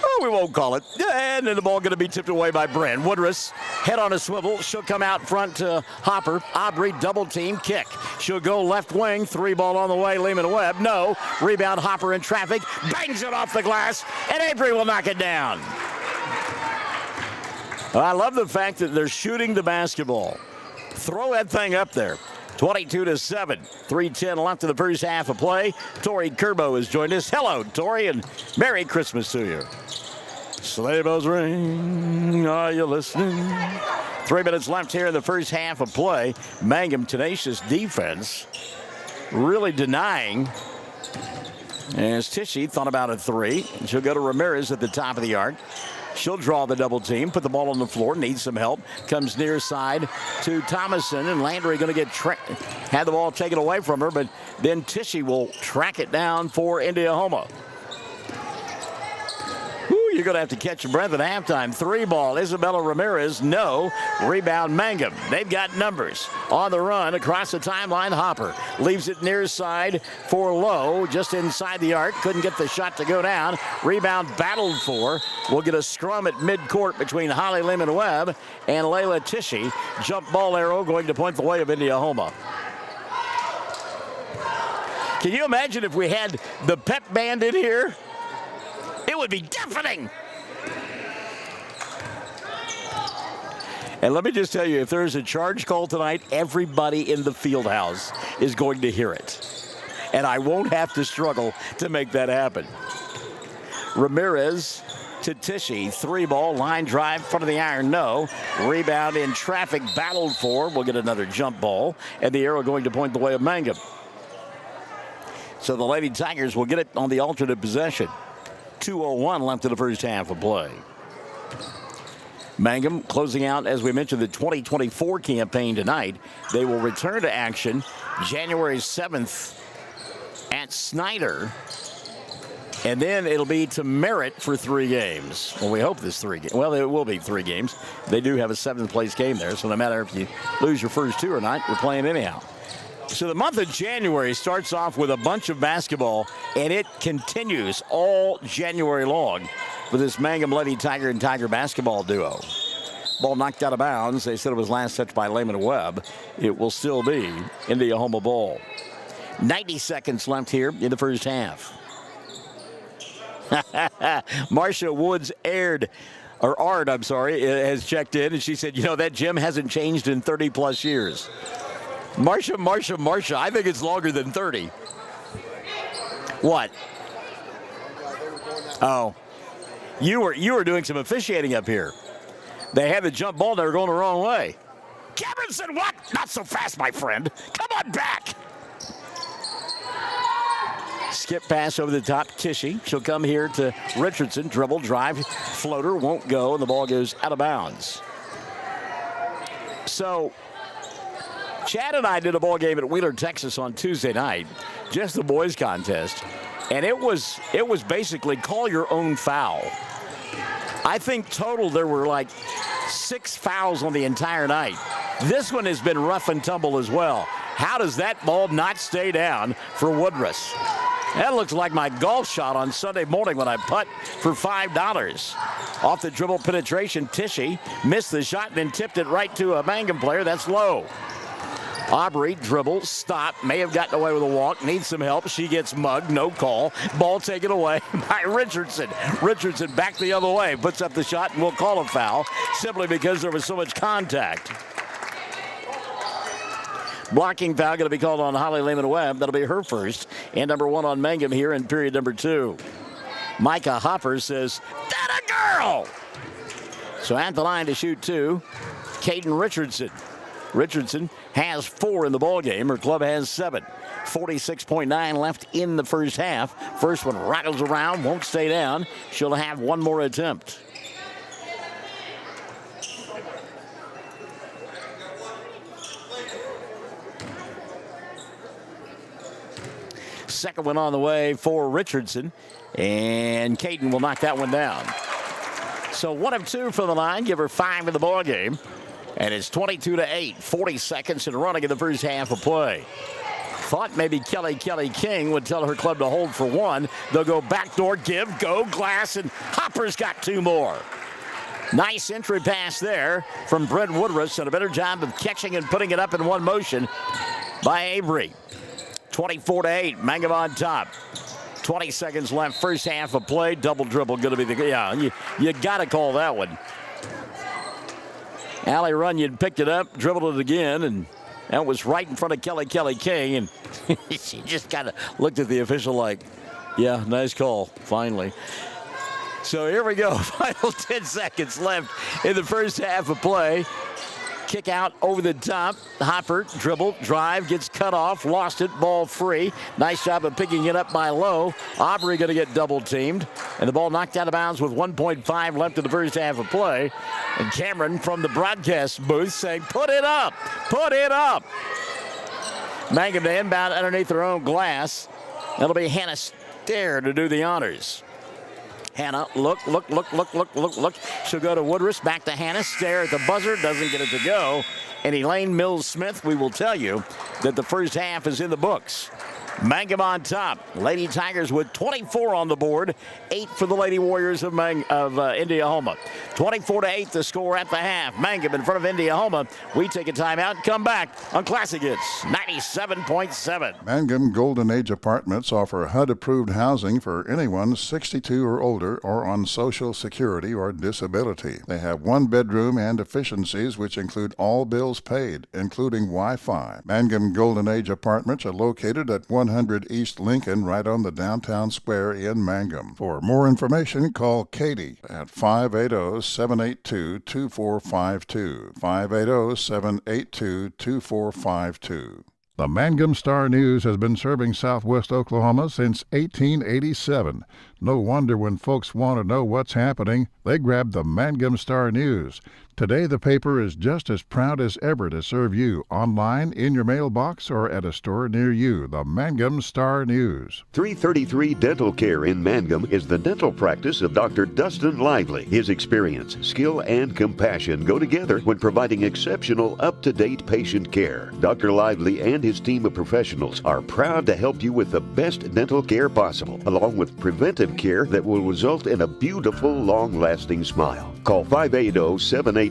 Speaker 8: Oh, we won't call it. And then the ball going to be tipped away by Brent. Woodruss, head on a swivel. She'll come out front to Hopper. Aubrey, double team, kick. She'll go left wing. 3-ball on the way. Lehman Webb. No. Rebound, Hopper in traffic. Bangs it off the glass. And Avery will knock it down. I love the fact that they're shooting the basketball. Throw that thing up there. 22-7. 3:10 left in the first half of play. Tori Kerbo has joined us. Hello, Tori, and Merry Christmas to you. Sleigh bells ring. Are you listening? 3 minutes left here in the first half of play. Mangum, tenacious defense, really denying. As Tishy thought about a three. She'll go to Ramirez at the top of the arc. She'll draw the double team, put the ball on the floor, needs some help. Comes near side to Thomason, and Landry going to get had the ball taken away from her, but then Tishy will track it down for Indiahoma. You're going to have to catch your breath at halftime. 3-ball, Isabella Ramirez, no. Rebound, Mangum. They've got numbers. On the run, across the timeline, Hopper leaves it near side for Lowe, just inside the arc. Couldn't get the shot to go down. Rebound battled for. We'll get a scrum at midcourt between Holly Lehman-Webb and Layla Tishy. Jump ball arrow going to point the way of Indiahoma. Can you imagine if we had the pep band in here? It would be deafening. And let me just tell you, if there's a charge call tonight, everybody in the field house is going to hear it. And I won't have to struggle to make that happen. Ramirez to Tishy. 3-ball, line drive, front of the iron, no. Rebound in traffic, battled for. We'll get another jump ball. And the arrow going to point the way of Mangum. So the Lady Tigers will get it on the alternate possession. 2:01 left in the first half of play. Mangum closing out, as we mentioned, the 2024 campaign tonight. They will return to action January 7th at Snyder. And then it'll be to Merritt for 3 games. Well, we hope this 3 games. Well, it will be 3 games. They do have a 7th place game there, so no matter if you lose your first 2 or not, you're playing anyhow. So the month of January starts off with a bunch of basketball, and it continues all January long for this Mangum Lady Tiger and Tiger basketball duo. Ball knocked out of bounds. They said it was last touched by Lehman Webb. It will still be Indiahoma ball. 90 seconds left here in the first half. Marcia Woods Ard, has checked in, and she said, you know, that gym hasn't changed in 30-plus years. Marcia, I think it's longer than 30. What? Oh. You were doing some officiating up here. They had the jump ball. They were going the wrong way. Cameronson, what? Not so fast, my friend. Come on back. Skip pass over the top. Tishy. She'll come here to Richardson. Dribble, drive, floater. Won't go, and the ball goes out of bounds. So Chad and I did a ball game at Wheeler, Texas on Tuesday night, just the boys contest, and it was basically call your own foul. I think total there were like 6 fouls on the entire night. This one has been rough and tumble as well. How does that ball not stay down for Woodruss? That looks like my golf shot on Sunday morning when I putt for $5. Off the dribble penetration, Tishy missed the shot and then tipped it right to a Mangum player. That's low. Aubrey, dribble, stop, may have gotten away with a walk, needs some help. She gets mugged, no call. Ball taken away by Richardson. Richardson back the other way, puts up the shot, and we'll call a foul simply because there was so much contact. Blocking foul going to be called on Holly Lehman-Webb. That'll be her first, and number 1 on Mangum here in period number 2. Micah Hopper says, that a girl! So at the line to shoot 2, Caden Richardson. Richardson has 4 in the ball game. Her club has 7. 46.9 left in the first half. First one rattles around, won't stay down. She'll have 1 more attempt. Second one on the way for Richardson. And Caden will knock that one down. So 1 of 2 for the line. Give her 5 in the ball game. And it's 22-8. 40 seconds and running in the first half of play. Thought maybe Kelly King would tell her club to hold for 1. They'll go backdoor, give, go, glass, and Hopper's got 2 more. Nice entry pass there from Brent Woodruss, and a better job of catching and putting it up in one motion by Avery. 24-8, Mangum on top. 20 seconds left, first half of play. Double dribble going to be you got to call that one. Allie Runyon picked it up, dribbled it again, and that was right in front of Kelly King, and she just kind of looked at the official like, yeah, nice call, finally. So here we go, final 10 seconds left in the first half of play. Kick out over the top. Hopper, dribble, drive, gets cut off, lost it, ball free. Nice job of picking it up by Lowe. Aubrey going to get double teamed. And the ball knocked out of bounds with 1.5 left in the first half of play. And Cameron from the broadcast booth saying, put it up, put it up. Mangum to inbound underneath their own glass. That'll be Hannah Stair to do the honors. Hannah, look. She'll go to Woodruss, back to Hannah. Stare at the buzzer, doesn't get it to go. And Elaine Mills-Smith, we will tell you that the first half is in the books. Mangum on top. Lady Tigers with 24 on the board. 8 for the Lady Warriors of Indiahoma. 24-8 the score at the half. Mangum in front of Indiahoma. We take a timeout, come back on Classic Hits 97.7.
Speaker 1: Mangum Golden Age Apartments offer HUD-approved housing for anyone 62 or older or on Social Security or disability. They have 1 bedroom and efficiencies which include all bills paid, including Wi-Fi. Mangum Golden Age Apartments are located at 100 East Lincoln, right on the downtown square in Mangum. For more information, call Katie at 580-782-2452. 580-782-2452. The Mangum Star News has been serving southwest Oklahoma since 1887. No wonder when folks want to know what's happening, they grab the Mangum Star News. Today, the paper is just as proud as ever to serve you online, in your mailbox, or at a store near you. The Mangum Star News.
Speaker 3: 333 Dental Care in Mangum is the dental practice of Dr. Dustin Lively. His experience, skill, and compassion go together when providing exceptional, up-to-date patient care. Dr. Lively and his team of professionals are proud to help you with the best dental care possible, along with preventive care that will result in a beautiful, long-lasting smile. Call 580-782-2552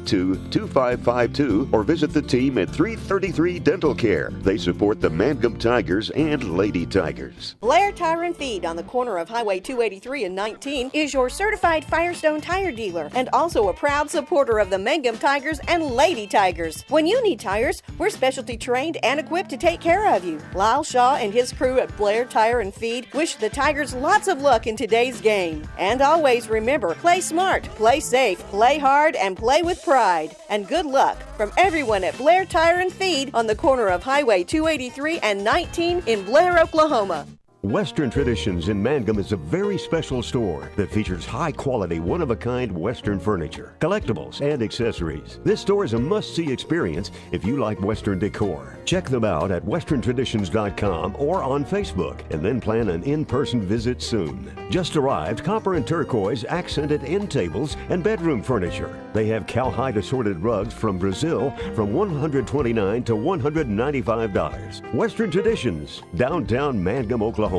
Speaker 3: or visit the team at 333 Dental Care. They support the Mangum Tigers and Lady Tigers.
Speaker 13: Blair Tire and Feed on the corner of Highway 283 and 19 is your certified Firestone tire dealer and also a proud supporter of the Mangum Tigers and Lady Tigers. When you need tires, we're specialty trained and equipped to take care of you. Lyle Shaw and his crew at Blair Tire and Feed wish the Tigers lots of luck in today's game. And always remember, play smart, play safe, play hard, and play with pride. And good luck from everyone at Blair Tire and Feed on the corner of Highway 283 and 19 in Blair, Oklahoma.
Speaker 3: Western Traditions in Mangum is a very special store that features high-quality, one-of-a-kind Western furniture, collectibles, and accessories. This store is a must-see experience if you like Western decor. Check them out at westerntraditions.com or on Facebook, and then plan an in-person visit soon. Just arrived copper and turquoise accented end tables and bedroom furniture. They have cowhide assorted rugs from Brazil from $129 to $195. Western Traditions, downtown Mangum, Oklahoma.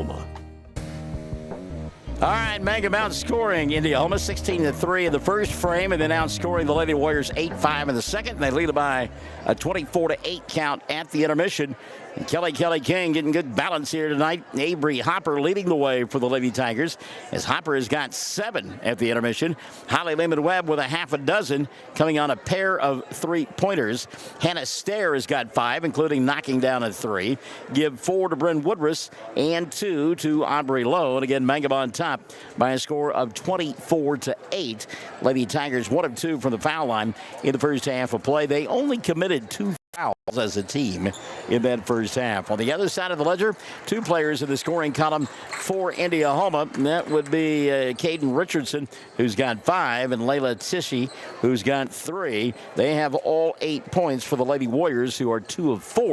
Speaker 8: All right, Mangum outscoring Indiahoma 16-3 in the first frame, and then outscoring the Lady Warriors 8-5 in the second. And they lead it by a 24-8 count at the intermission. And Kelly King getting good balance here tonight. Avery Hopper leading the way for the Lady Tigers, as Hopper has got 7 at the intermission. Holly Lehman-Webb with a half a dozen, coming on a pair of 3-pointers. Hannah Stair has got 5, including knocking down a 3. Give 4 to Bryn Woodruss and 2 to Aubrey Lowe. And again, Mangum on top by a score of 24-8. Lady Tigers 1 of 2 from the foul line in the first half of play. They only committed 2 fouls as a team in that first half. On the other side of the ledger, 2 players in the scoring column for Indiahoma. And that would be Caden Richardson, who's got 5, and Layla Tishy, who's got 3. They have all 8 points for the Lady Warriors, who are 2 of 4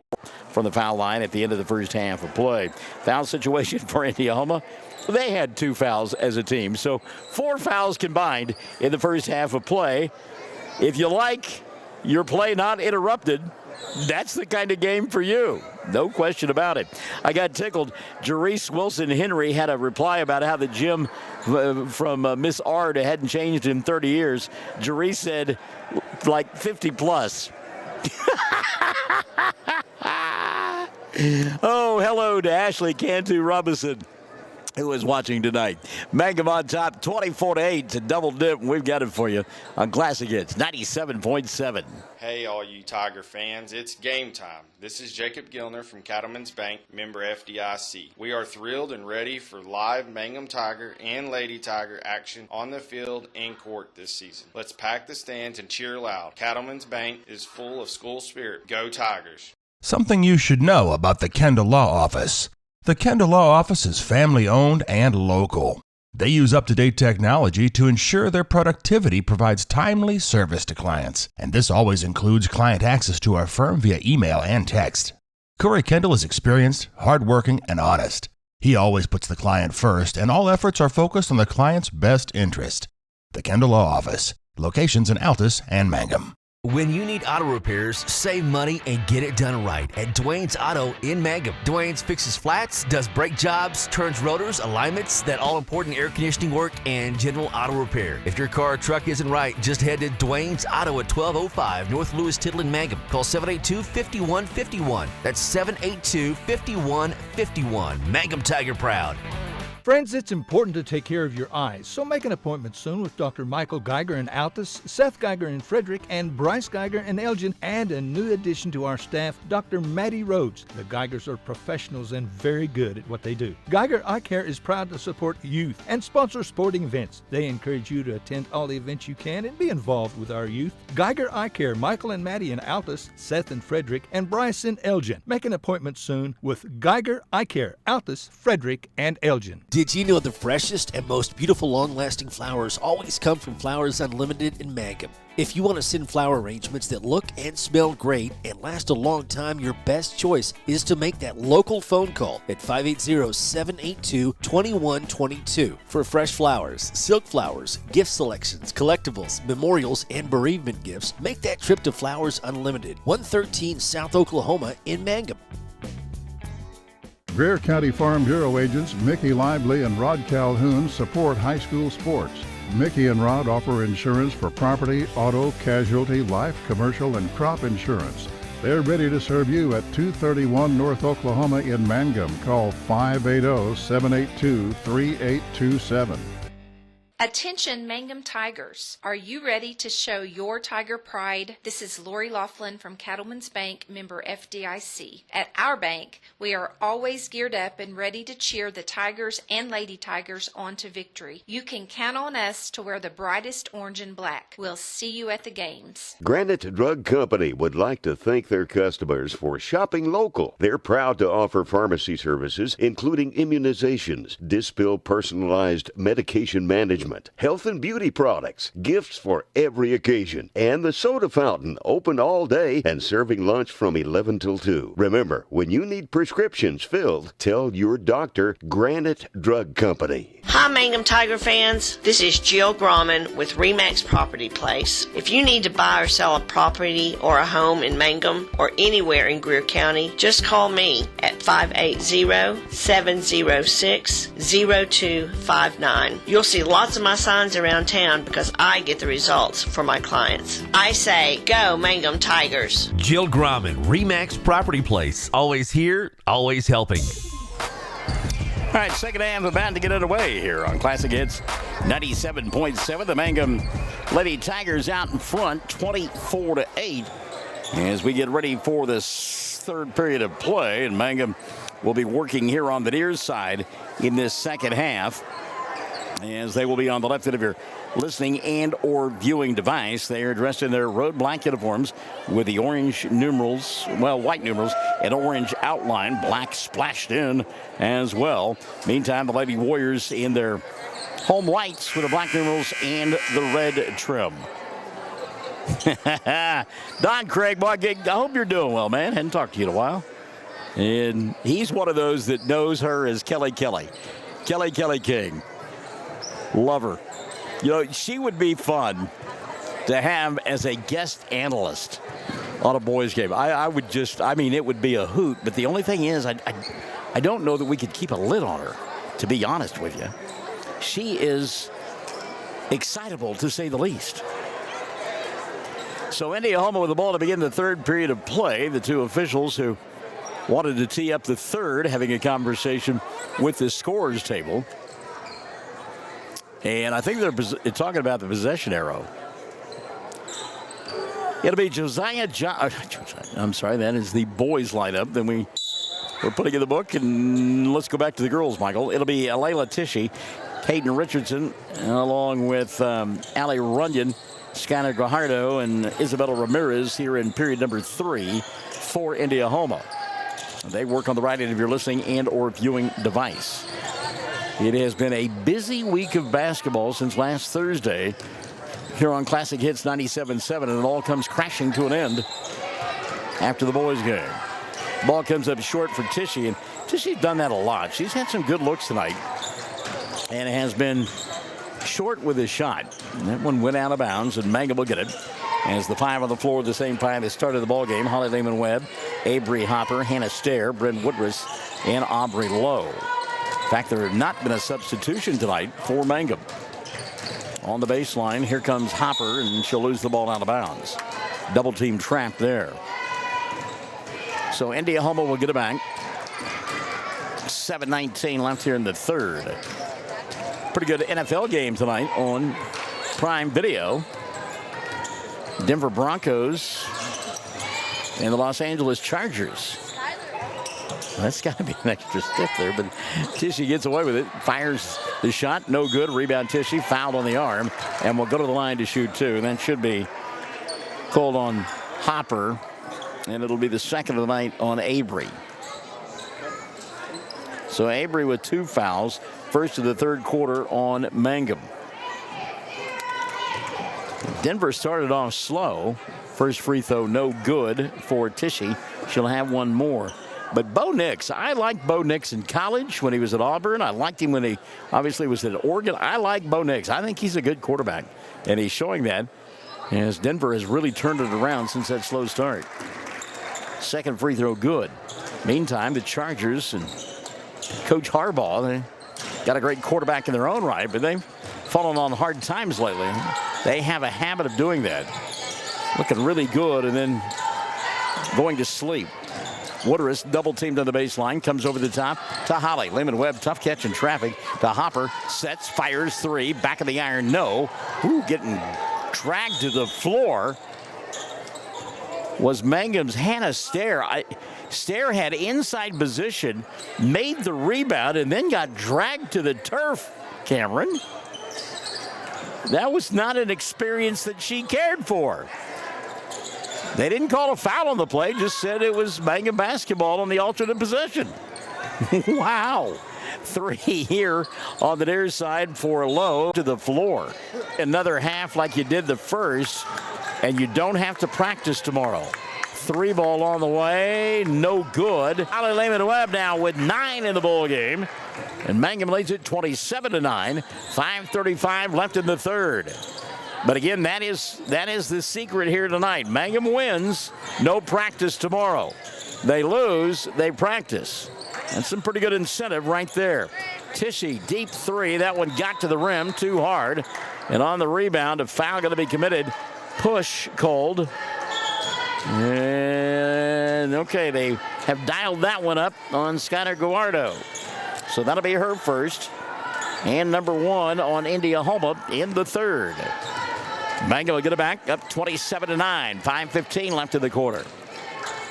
Speaker 8: from the foul line at the end of the first half of play. Foul situation for Indiahoma. They had 2 fouls as a team, so 4 fouls combined in the first half of play. If you like your play not interrupted, that's the kind of game for you. No question about it. I got tickled. Jerice Wilson-Henry had a reply about how the gym from Miss Ard hadn't changed in 30 years. Jerice said, like 50 plus. Oh, hello to Ashley Cantu Robinson, who is watching tonight. Mangum on top, 24-8 to double dip. We've got it for you on Classic Hits 97.7.
Speaker 14: Hey, all you Tiger fans, it's game time. This is Jacob Gilner from Cattlemen's Bank, member FDIC. We are thrilled and ready for live Mangum Tiger and Lady Tiger action on the field and court this season. Let's pack the stands and cheer loud. Cattlemen's Bank is full of school spirit. Go Tigers.
Speaker 15: Something you should know about the Kendall Law Office. The Kendall Law Office is family-owned and local. They use up-to-date technology to ensure their productivity provides timely service to clients, and this always includes client access to our firm via email and text. Corey Kendall is experienced, hardworking, and honest. He always puts the client first, and all efforts are focused on the client's best interest. The Kendall Law Office, locations in Altus and Mangum.
Speaker 5: When you need auto repairs, save money and get it done right at Dwayne's Auto in Mangum. Dwayne's fixes flats, does brake jobs, turns rotors, alignments, that all-important air conditioning work, and general auto repair. If your car or truck isn't right, just head to Dwayne's Auto at 1205 North Lewis Tittle in Mangum. Call 782-5151. That's 782-5151. Mangum Tiger proud.
Speaker 10: Friends, it's important to take care of your eyes, so make an appointment soon with Dr. Michael Geiger in Altus, Seth Geiger in Frederick, and Bryce Geiger in Elgin, and a new addition to our staff, Dr. Maddie Rhodes. The Geigers are professionals and very good at what they do. Geiger Eye Care is proud to support youth and sponsor sporting events. They encourage you to attend all the events you can and be involved with our youth. Geiger Eye Care, Michael and Maddie in Altus, Seth in Frederick, and Bryce in Elgin. Make an appointment soon with Geiger Eye Care, Altus, Frederick, and Elgin.
Speaker 5: Did you know the freshest and most beautiful long-lasting flowers always come from Flowers Unlimited in Mangum? If you want to send flower arrangements that look and smell great and last a long time, your best choice is to make that local phone call at 580-782-2122 for fresh flowers, silk flowers, gift selections, collectibles, memorials, and bereavement gifts. Make that trip to Flowers Unlimited, 113 South Oklahoma in Mangum.
Speaker 1: Greer County Farm Bureau agents Mickey Lively and Rod Calhoun support high school sports. Mickey and Rod offer insurance for property, auto, casualty, life, commercial, and crop insurance. They're ready to serve you at 231 North Oklahoma in Mangum. Call 580-782-3827.
Speaker 2: Attention Mangum Tigers. Are you ready to show your Tiger pride? This is Lori Laughlin from Cattlemen's Bank, member FDIC. At our bank, we are always geared up and ready to cheer the Tigers and Lady Tigers on to victory. You can count on us to wear the brightest orange and black. We'll see you at the games.
Speaker 3: Granite Drug Company would like to thank their customers for shopping local. They're proud to offer pharmacy services, including immunizations, Dispill personalized medication management, health and beauty products, gifts for every occasion, and the soda fountain, open all day and serving lunch from 11 till 2. Remember, when you need prescriptions filled, tell your doctor Granite Drug Company.
Speaker 4: Hi, Mangum Tiger fans. This is Jill Grauman with RE/MAX Property Place. If you need to buy or sell a property or a home in Mangum or anywhere in Greer County, just call me at 580-706-0259. You'll see lots of my signs around town because I get the results for my clients. I say, go Mangum Tigers.
Speaker 5: Jill Grauman, RE/MAX Property Place. Always here, always helping.
Speaker 8: All right, second half about to get underway here on Classic Hits 97.7. The Mangum Lady Tigers out in front, 24-8. As we get ready for this third period of play, and Mangum will be working here on the near side in this second half. as they will be on the left end of your listening and or viewing device. They are dressed in their road black uniforms with the orange numerals, well, white numerals, and orange outline, black splashed in as well. Meantime, the Lady Warriors in their home whites with the black numerals and the red trim. Don Craig, boy, I hope you're doing well, man. Hadn't talked to you in a while. And he's one of those that knows her as Kelly King. Love her. You know, she would be fun to have as a guest analyst on a boys game. I mean, it would be a hoot. But the only thing is, I don't know that we could keep a lid on her, to be honest with you. She is excitable, to say the least. So Indiahoma with the ball to begin the third period of play. The two officials who wanted to tee up the third having a conversation with the scorers table. And I think they're talking about the possession arrow. It'll be Josiah I'm sorry, that is the boys lineup. Then we're putting in the book, and let's go back to the girls, Michael. It'll be Layla Tishy, Hayden Richardson, along with Allie Runyon, Skylar Guajardo, and Isabella Ramirez here in period number 3 for Indiahoma. They work on the right end of your listening and or viewing device. It has been a busy week of basketball since last Thursday here on Classic Hits 97.7, and it all comes crashing to an end after the boys' game. Ball comes up short for Tishy, and Tishy's done that a lot. She's had some good looks tonight and has been short with his shot. And that one went out of bounds, and Mangum will get it. As the 5 on the floor at the same time they started the ball game. Holly Lehman-Webb, Avery Hopper, Hannah Stair, Bryn Woodruss, and Aubrey Lowe. In fact, there had not been a substitution tonight for Mangum. On the baseline, here comes Hopper, and she'll lose the ball out of bounds. Double team trap there. So Indiahoma will get it back. 7:19 left here in the third. Pretty good NFL game tonight on Prime Video. Denver Broncos and the Los Angeles Chargers. That's got to be an extra stiff there, but Tishy gets away with it. Fires the shot, no good. Rebound Tishy, fouled on the arm, and will go to the line to shoot 2. And that should be called on Hopper, and it'll be the second of the night on Avery. So Avery with 2 fouls, first of the third quarter on Mangum. Denver started off slow. First free throw, no good for Tishy. She'll have one more. But Bo Nix, I liked Bo Nix in college when he was at Auburn. I liked him when he obviously was at Oregon. I like Bo Nix. I think he's a good quarterback, and he's showing that as Denver has really turned it around since that slow start. Second free throw, good. Meantime, the Chargers and Coach Harbaugh, they got a great quarterback in their own right, but they've fallen on hard times lately. They have a habit of doing that. Looking really good and then going to sleep. Woodruss double teamed on the baseline, comes over the top to Holly. Lehman-Webb, tough catch in traffic to Hopper, sets, fires 3, back of the iron, no. Ooh, getting dragged to the floor was Mangum's Hannah Stair. Stair had inside position, made the rebound, and then got dragged to the turf, Cameron. That was not an experience that she cared for. They didn't call a foul on the play, just said it was Mangum basketball on the alternate possession. Wow. 3 here on the near side for Lowe to the floor. Another half like you did the first, and you don't have to practice tomorrow. 3 ball on the way, no good. Holly Lehman-Webb now with 9 in the ball game, and Mangum leads it 27-9. 5:35 left in the third. But again, that is the secret here tonight. Mangum wins, no practice tomorrow. They lose, they practice. That's some pretty good incentive right there. Tishy, deep 3. That one got to the rim too hard. And on the rebound, a foul going to be committed. Push called. And okay, they have dialed that one up on Skylar Guajardo. So that'll be her first. And number 1 on Indiahoma in the third. Mangum will get it back up 27-9. 5:15 left in the quarter.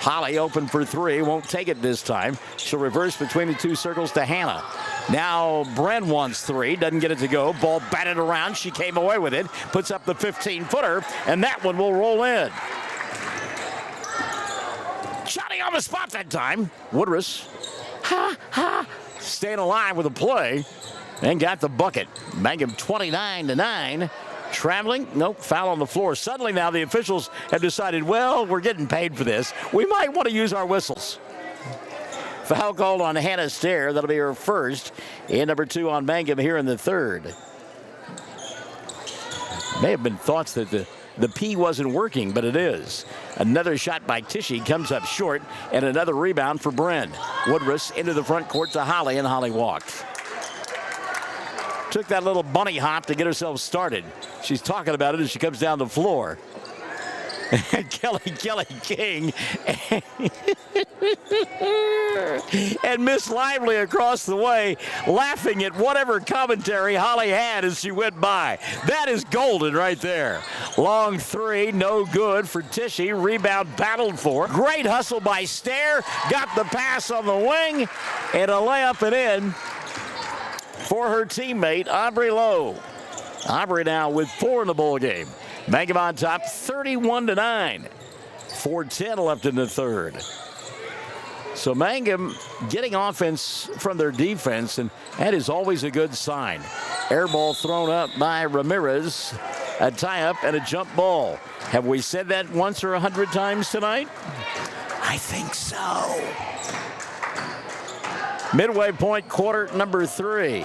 Speaker 8: Holly open for 3. Won't take it this time. She'll reverse between the 2 circles to Hannah. Now Bren wants three, doesn't get it to go. Ball batted around. She came away with it, puts up the 15-footer, and that one will roll in. Shotty on the spot that time. Woodruss, staying alive with a play and got the bucket. Mangum 29-9. Traveling, nope, foul on the floor. Suddenly now the officials have decided, well, we're getting paid for this. We might want to use our whistles. Foul called on Hannah Stair. That'll be her first. And number 2 on Mangum here in the third. May have been thoughts that the P wasn't working, but it is. Another shot by Tishy comes up short, and another rebound for Bren. Woodruss into the front court to Holly, and Holly walked. Took that little bunny hop to get herself started. She's talking about it as she comes down the floor. And Kelly King and Miss Lively across the way, laughing at whatever commentary Holly had as she went by. That is golden right there. Long three, no good for Tishy. Rebound battled for. Great hustle by Stair. Got the pass on the wing, and a layup and in for her teammate, Aubrey Lowe. Aubrey now with 4 in the ball game. Mangum on top, 31-9. 4:10 left in the third. So Mangum getting offense from their defense, and that is always a good sign. Air ball thrown up by Ramirez. A tie-up and a jump ball. Have we said that once or 100 times tonight? I think so. Midway point, quarter number 3.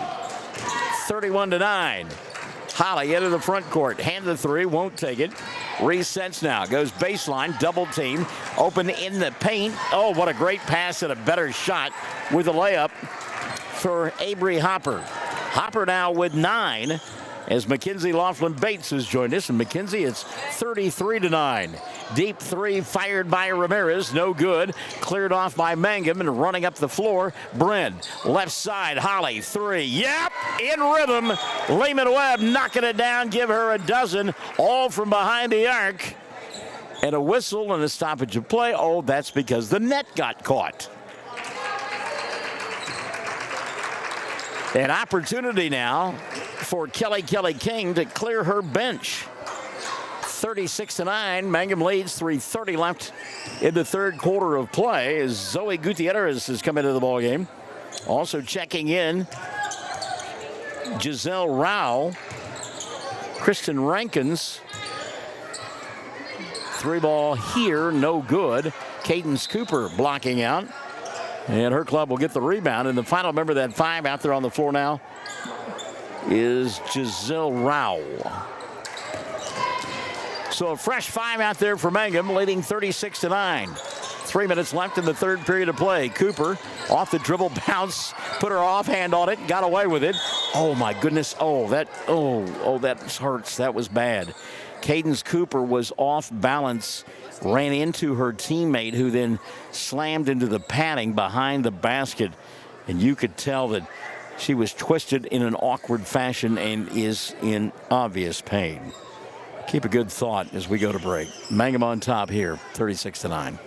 Speaker 8: 31-9. Holly into the front court. Hand the three, won't take it. Resets now. Goes baseline, double team. Open in the paint. Oh, what a great pass and a better shot with a layup for Avery Hopper. Hopper now with 9 as Mackenzie Laughlin Bates has joined us. And Mackenzie, it's 33-9. Deep three fired by Ramirez. No good. Cleared off by Mangum and running up the floor. Bren. Left side. Holly. 3. Yep. In rhythm. Lehman Webb knocking it down. Give her a dozen. All from behind the arc. And a whistle and a stoppage of play. Oh, that's because the net got caught. An opportunity now for Kelly King to clear her bench. 36-9. Mangum leads. 3:30 left in the third quarter of play as Zoe Gutierrez has come into the ball game. Also checking in, Giselle Rao, Kristen Rankins. 3-ball here, no good. Cadence Cooper blocking out. And her club will get the rebound. And the final member of that 5 out there on the floor now is Giselle Rao. So a fresh 5 out there for Mangum, leading 36-9. 3 minutes left in the third period of play. Cooper off the dribble bounce, put her offhand on it, got away with it. Oh my goodness! That hurts. That was bad. Cadence Cooper was off balance, ran into her teammate, who then slammed into the padding behind the basket, and you could tell that she was twisted in an awkward fashion and is in obvious pain. Keep a good thought as we go to break. Mangum on top here, 36-9.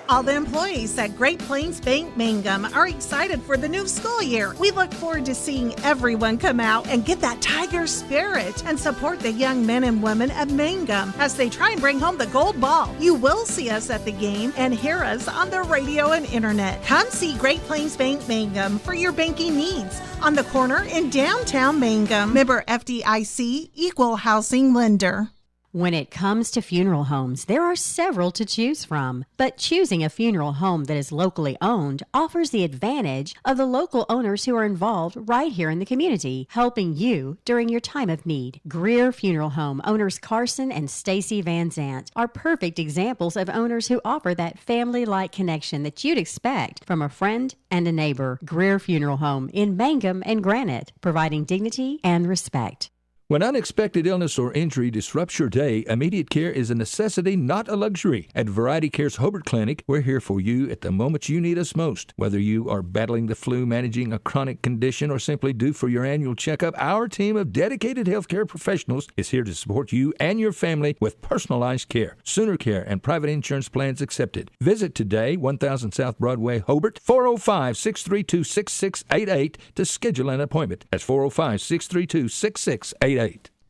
Speaker 6: All the employees at Great Plains Bank Mangum are excited for the new school year. We look forward to seeing everyone come out and get that Tiger spirit and support the young men and women of Mangum as they try and bring home the gold ball. You will see us at the game and hear us on the radio and internet. Come see Great Plains Bank Mangum for your banking needs on the corner in downtown Mangum. Member FDIC, Equal Housing Lender.
Speaker 7: When it comes to funeral homes, there are several to choose from, but choosing a funeral home that is locally owned offers the advantage of the local owners who are involved right here in the community, helping you during your time of need. Greer Funeral Home owners Carson and Stacy Van Zant are perfect examples of owners who offer that family-like connection that you'd expect from a friend and a neighbor. Greer Funeral Home in Mangum and Granite, providing dignity and respect.
Speaker 10: When unexpected illness or injury disrupts your day, immediate care is a necessity, not a luxury. At Variety Care's Hobart Clinic, we're here for you at the moment you need us most. Whether you are battling the flu, managing a chronic condition, or simply due for your annual checkup, our team of dedicated healthcare professionals is here to support you and your family with personalized care, Sooner Care, and private insurance plans accepted. Visit today, 1000 South Broadway, Hobart, 405-632-6688 to schedule an appointment. That's 405-632-6688.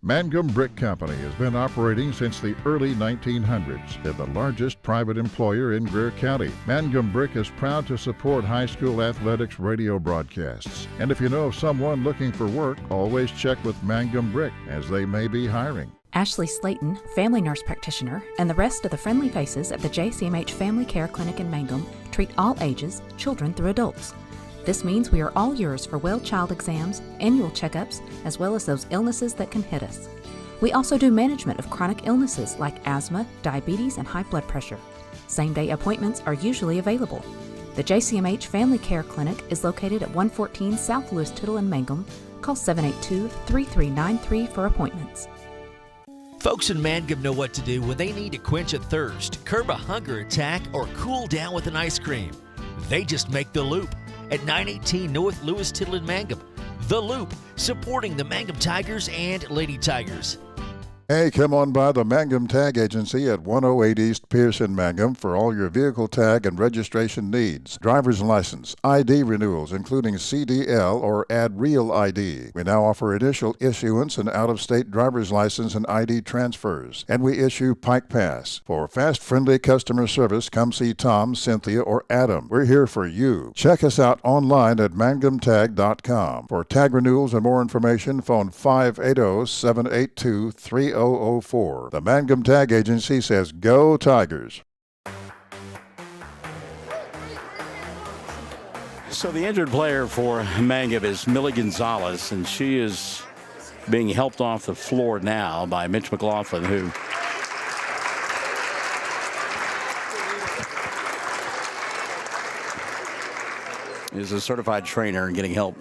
Speaker 1: Mangum Brick Company has been operating since the early 1900s. They're the largest private employer in Greer County. Mangum Brick is proud to support high school athletics radio broadcasts. And if you know of someone looking for work, always check with Mangum Brick, as they may be hiring.
Speaker 11: Ashley Slayton, family nurse practitioner, and the rest of the friendly faces at the JCMH Family Care Clinic in Mangum treat all ages, children through adults. This means we are all yours for well child exams, annual checkups, as well as those illnesses that can hit us. We also do management of chronic illnesses like asthma, diabetes, and high blood pressure. Same-day appointments are usually available. The JCMH Family Care Clinic is located at 114 South Lewis Tittle in Mangum. Call 782-3393 for appointments.
Speaker 5: Folks in Mangum know what to do when they need to quench a thirst, curb a hunger attack, or cool down with an ice cream. They just make the Loop at 918 North Lewis Tittle in Mangum. The Loop, supporting the Mangum Tigers and Lady Tigers.
Speaker 1: Hey, come on by the Mangum Tag Agency at 108 East Pierce in Mangum for all your vehicle tag and registration needs. Driver's license, ID renewals, including CDL or Add Real ID. We now offer initial issuance and out-of-state driver's license and ID transfers. And we issue Pike Pass. For fast, friendly customer service, come see Tom, Cynthia, or Adam. We're here for you. Check us out online at mangumtag.com. For tag renewals and more information, phone 580-782-3004. The Mangum Tag Agency says, Go Tigers.
Speaker 8: So the injured player for Mangum is Millie Gonzalez, and she is being helped off the floor now by Mitch McLaughlin, who is a certified trainer and getting help.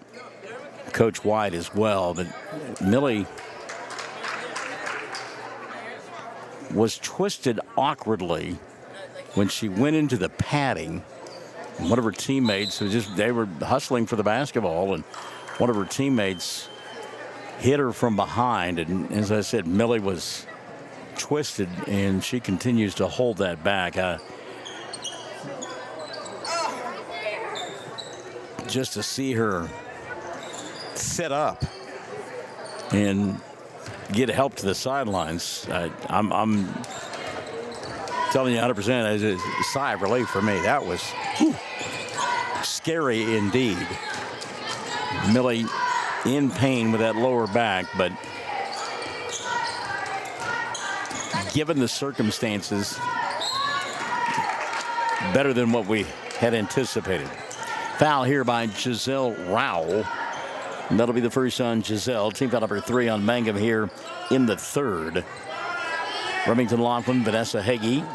Speaker 8: Coach White as well. But Millie was twisted awkwardly when she went into the padding. One of her teammates, they were hustling for the basketball, and one of her teammates hit her from behind. And as I said, Millie was twisted, and she continues to hold that back. Just to see her sit up and get help to the sidelines, I'm telling you 100%, it's a sigh of relief for me. That was scary indeed. Millie in pain with that lower back, but given the circumstances, better than what we had anticipated. Foul here by Giselle Rowell. And that'll be the first on Giselle. Team foul number 3 on Mangum here in the third. Remington Laughlin, Vanessa Hagee,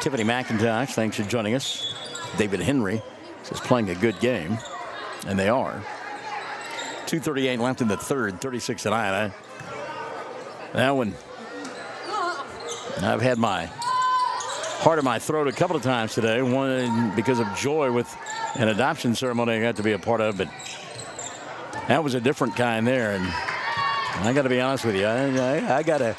Speaker 8: Tiffany McIntosh, thanks for joining us. David Henry is playing a good game, and they are. 2:38 left in the third, 36-9. That one, I've had my heart in my throat a couple of times today. One because of joy with an adoption ceremony I got to be a part of, but that was a different kind there, and I got to be honest with you. I got to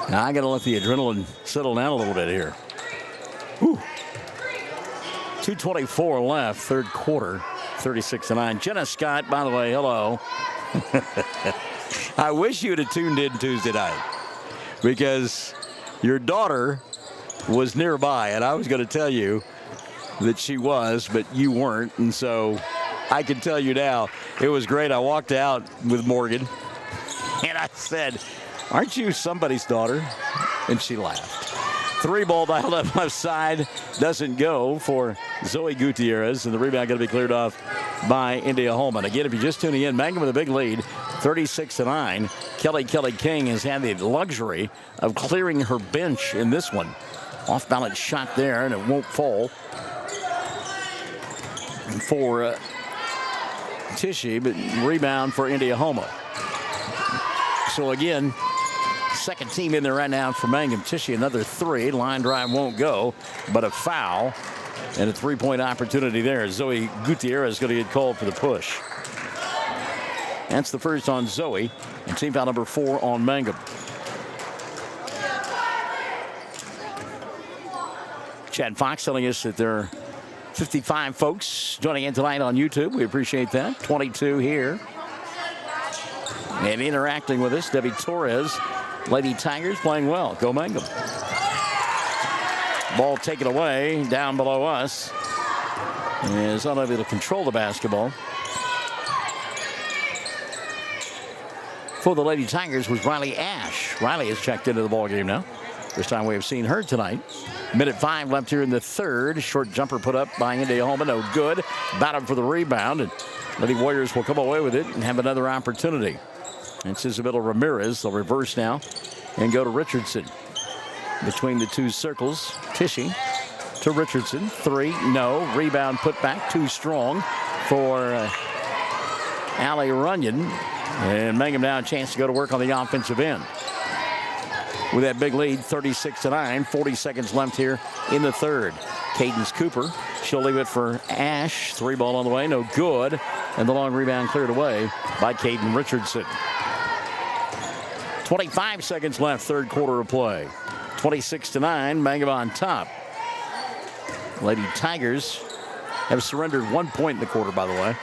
Speaker 8: let the adrenaline settle down a little bit here. Whew. 2:24 left, third quarter, 36-9. Jenna Scott, by the way, hello. I wish you would have tuned in Tuesday night, because your daughter was nearby, and I was going to tell you that she was, but you weren't, and so I can tell you now, it was great. I walked out with Morgan, and I said, "Aren't you somebody's daughter?" And she laughed. 3 ball dialed up left side, doesn't go for Zoe Gutierrez, and the rebound going to be cleared off by Indiahoma. And again, if you're just tuning in, Mangum with a big lead, 36-9. Kelly King has had the luxury of clearing her bench in this one. Off balance shot there, and it won't fall for Tishy, but rebound for Indiahoma. So again, second team in there right now for Mangum. Tishy, another three. Line drive won't go, but a foul. And a three-point opportunity there. Zoe Gutierrez is going to get called for the push. That's the first on Zoe. And team foul number 4 on Mangum. Chad Fox telling us that there are 55 folks joining in tonight on YouTube. We appreciate that. 22 here. And interacting with us, Debbie Torres. Lady Tigers playing well. Go Mangum. Ball taken away down below us. Is unable to control the basketball. For the Lady Tigers was Riley Ash. Riley has checked into the ball game now. First time we have seen her tonight. Minute 5 left here in the third. Short jumper put up by Indiahoma. No good. Battle for the rebound. And Lady Warriors will come away with it and have another opportunity. It's Isabella Ramirez. They'll reverse now and go to Richardson. Between the two circles, Tishy to Richardson. 3, no. Rebound put back, too strong for Allie Runyon. And Mangum now a chance to go to work on the offensive end. With that big lead, 36-9, 40 seconds left here in the third. Cadence Cooper, she'll leave it for Ash. 3 ball on the way, no good. And the long rebound cleared away by Caden Richardson. 25 seconds left, third quarter of play. 26-9, Mangum on top. Lady Tigers have surrendered 1 point in the quarter, by the way.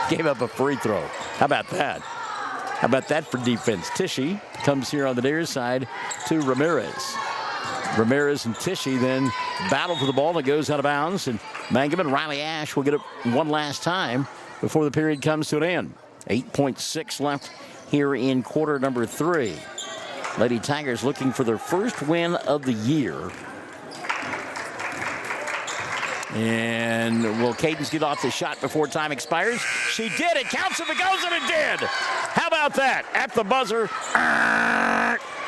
Speaker 8: Gave up a free throw. How about that? How about that for defense? Tishy comes here on the near side to Ramirez. Ramirez and Tishy then battle for the ball that goes out of bounds. And Mangum and Riley Ash will get it one last time before the period comes to an end. 8.6 left here in quarter number 3. Lady Tigers looking for their first win of the year. And will Cadence get off the shot before time expires? She did. It counts if it goes, and it did. How about that? At the buzzer,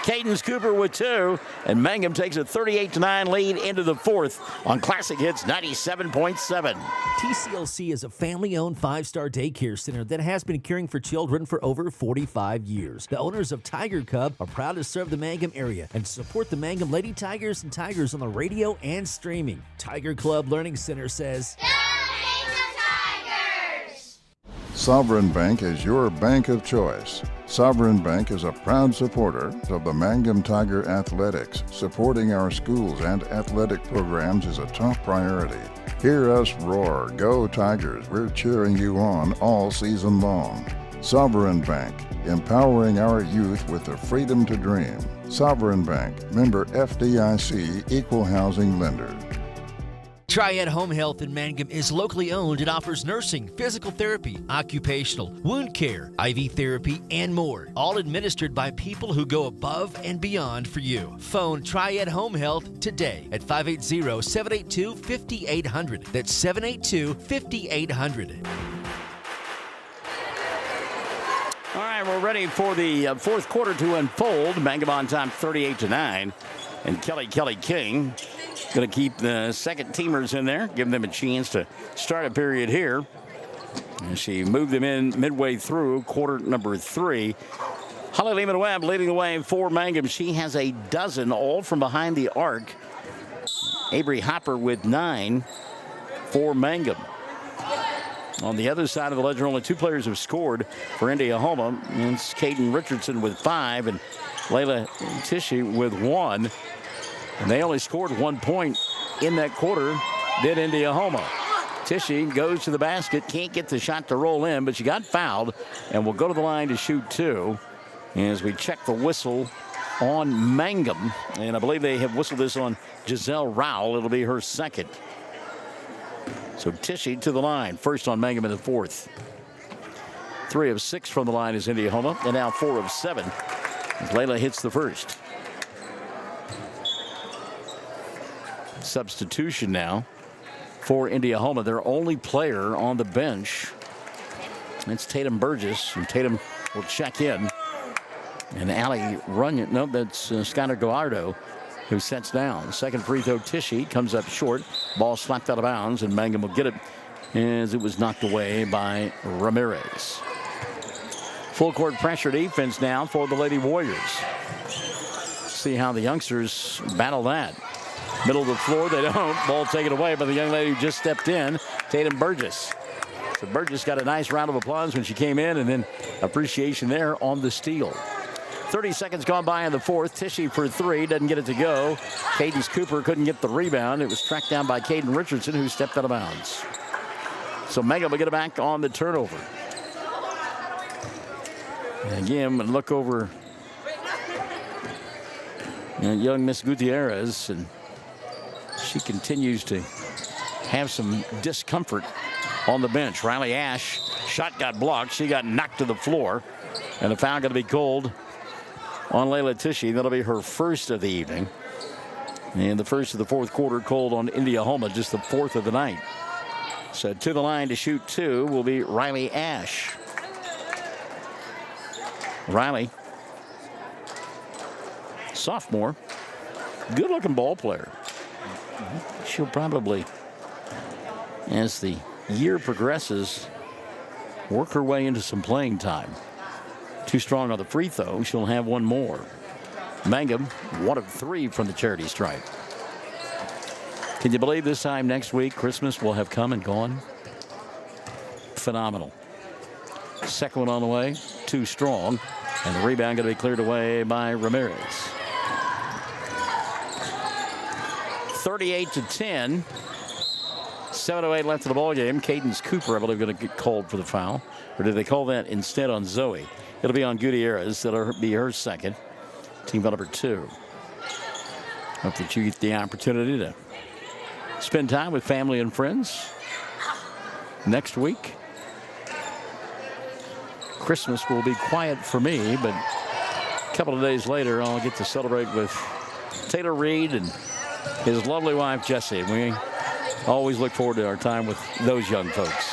Speaker 8: Cadence Cooper with 2, and Mangum takes a 38-9 lead into the fourth on Classic Hits 97.7.
Speaker 5: TCLC is a family-owned 5-star daycare center that has been caring for children for over 45 years. The owners of Tiger Cub are proud to serve the Mangum area and support the Mangum Lady Tigers and Tigers on the radio and streaming. Tiger Club Learning Center says,
Speaker 1: Sovereign Bank is your bank of choice. Sovereign Bank is a proud supporter of the Mangum Tiger Athletics. Supporting our schools and athletic programs is a top priority. Hear us roar, go Tigers. We're cheering you on all season long. Sovereign Bank, empowering our youth with the freedom to dream. Sovereign Bank, member FDIC, equal housing lender.
Speaker 5: Triad Home Health in Mangum is locally owned and offers nursing, physical therapy, occupational, wound care, IV therapy, and more. All administered by people who go above and beyond for you. Phone Triad Home Health today at 580-782-5800. That's 782-5800.
Speaker 8: All right, we're ready for the fourth quarter to unfold. Mangum on top 38-9. And Kelly King going to keep the second teamers in there, give them a chance to start a period here. And she moved them in midway through quarter number 3. Holly Lehman-Webb leading the way for Mangum. She has a dozen, all from behind the arc. Avery Hopper with 9 for Mangum. On the other side of the ledger, only 2 players have scored for Indiahoma. It's Caden Richardson with 5 and Layla Tishy with 1. And they only scored 1 point in that quarter, did Indiahoma. Tishy goes to the basket, can't get the shot to roll in, but she got fouled and will go to the line to shoot 2. As we check the whistle on Mangum, and I believe they have whistled this on Giselle Rowell. It'll be her second. So Tishy to the line, first on Mangum in the fourth. 3 of 6 from the line is Indiahoma, and now 4 of 7. As Layla hits the first. Substitution now for Indiahoma. Their only player on the bench. It's Tatum Burgess, and Tatum will check in. And Allie Runyon, no, that's Skylar Gallardo who sets down. Second free throw, Tishy comes up short. Ball slapped out of bounds, and Mangum will get it as it was knocked away by Ramirez. Full court pressure defense now for the Lady Warriors. See how the youngsters battle that. Middle of the floor, they don't. Ball taken away by the young lady who just stepped in, Tatum Burgess. So Burgess got a nice round of applause when she came in, and then appreciation there on the steal. 30 seconds gone by in the fourth. Tishy for three, doesn't get it to go. Cadence Cooper couldn't get the rebound. It was tracked down by Caden Richardson, who stepped out of bounds. So Mangum will get it back on the turnover. And again, look over young Miss Gutierrez, and she continues to have some discomfort on the bench. Riley Ash, shot got blocked. She got knocked to the floor, and a foul going to be called on Layla Tishy. That'll be her first of the evening. And the first of the fourth quarter called on Indiahoma, just the fourth of the night. So to the line to shoot two will be Riley Ash. Riley, sophomore, good looking ball player. She'll probably, as the year progresses, work her way into some playing time. Too strong on the free throw. She'll have one more. Mangum, 1 of 3 from the charity stripe. Can you believe this time next week Christmas will have come and gone? Phenomenal. Second one on the way, too strong. And the rebound going to be cleared away by Ramirez. 38-10. 7:08 left in the ball game. Cadence Cooper, I believe, going to get called for the foul. Or did they call that instead on Zoe? It'll be on Gutierrez. That'll be her second. Team foul number 2. Hope that you get the opportunity to spend time with family and friends next week. Christmas will be quiet for me, but a couple of days later, I'll get to celebrate with Taylor Reed and his lovely wife, Jessie. We always look forward to our time with those young folks.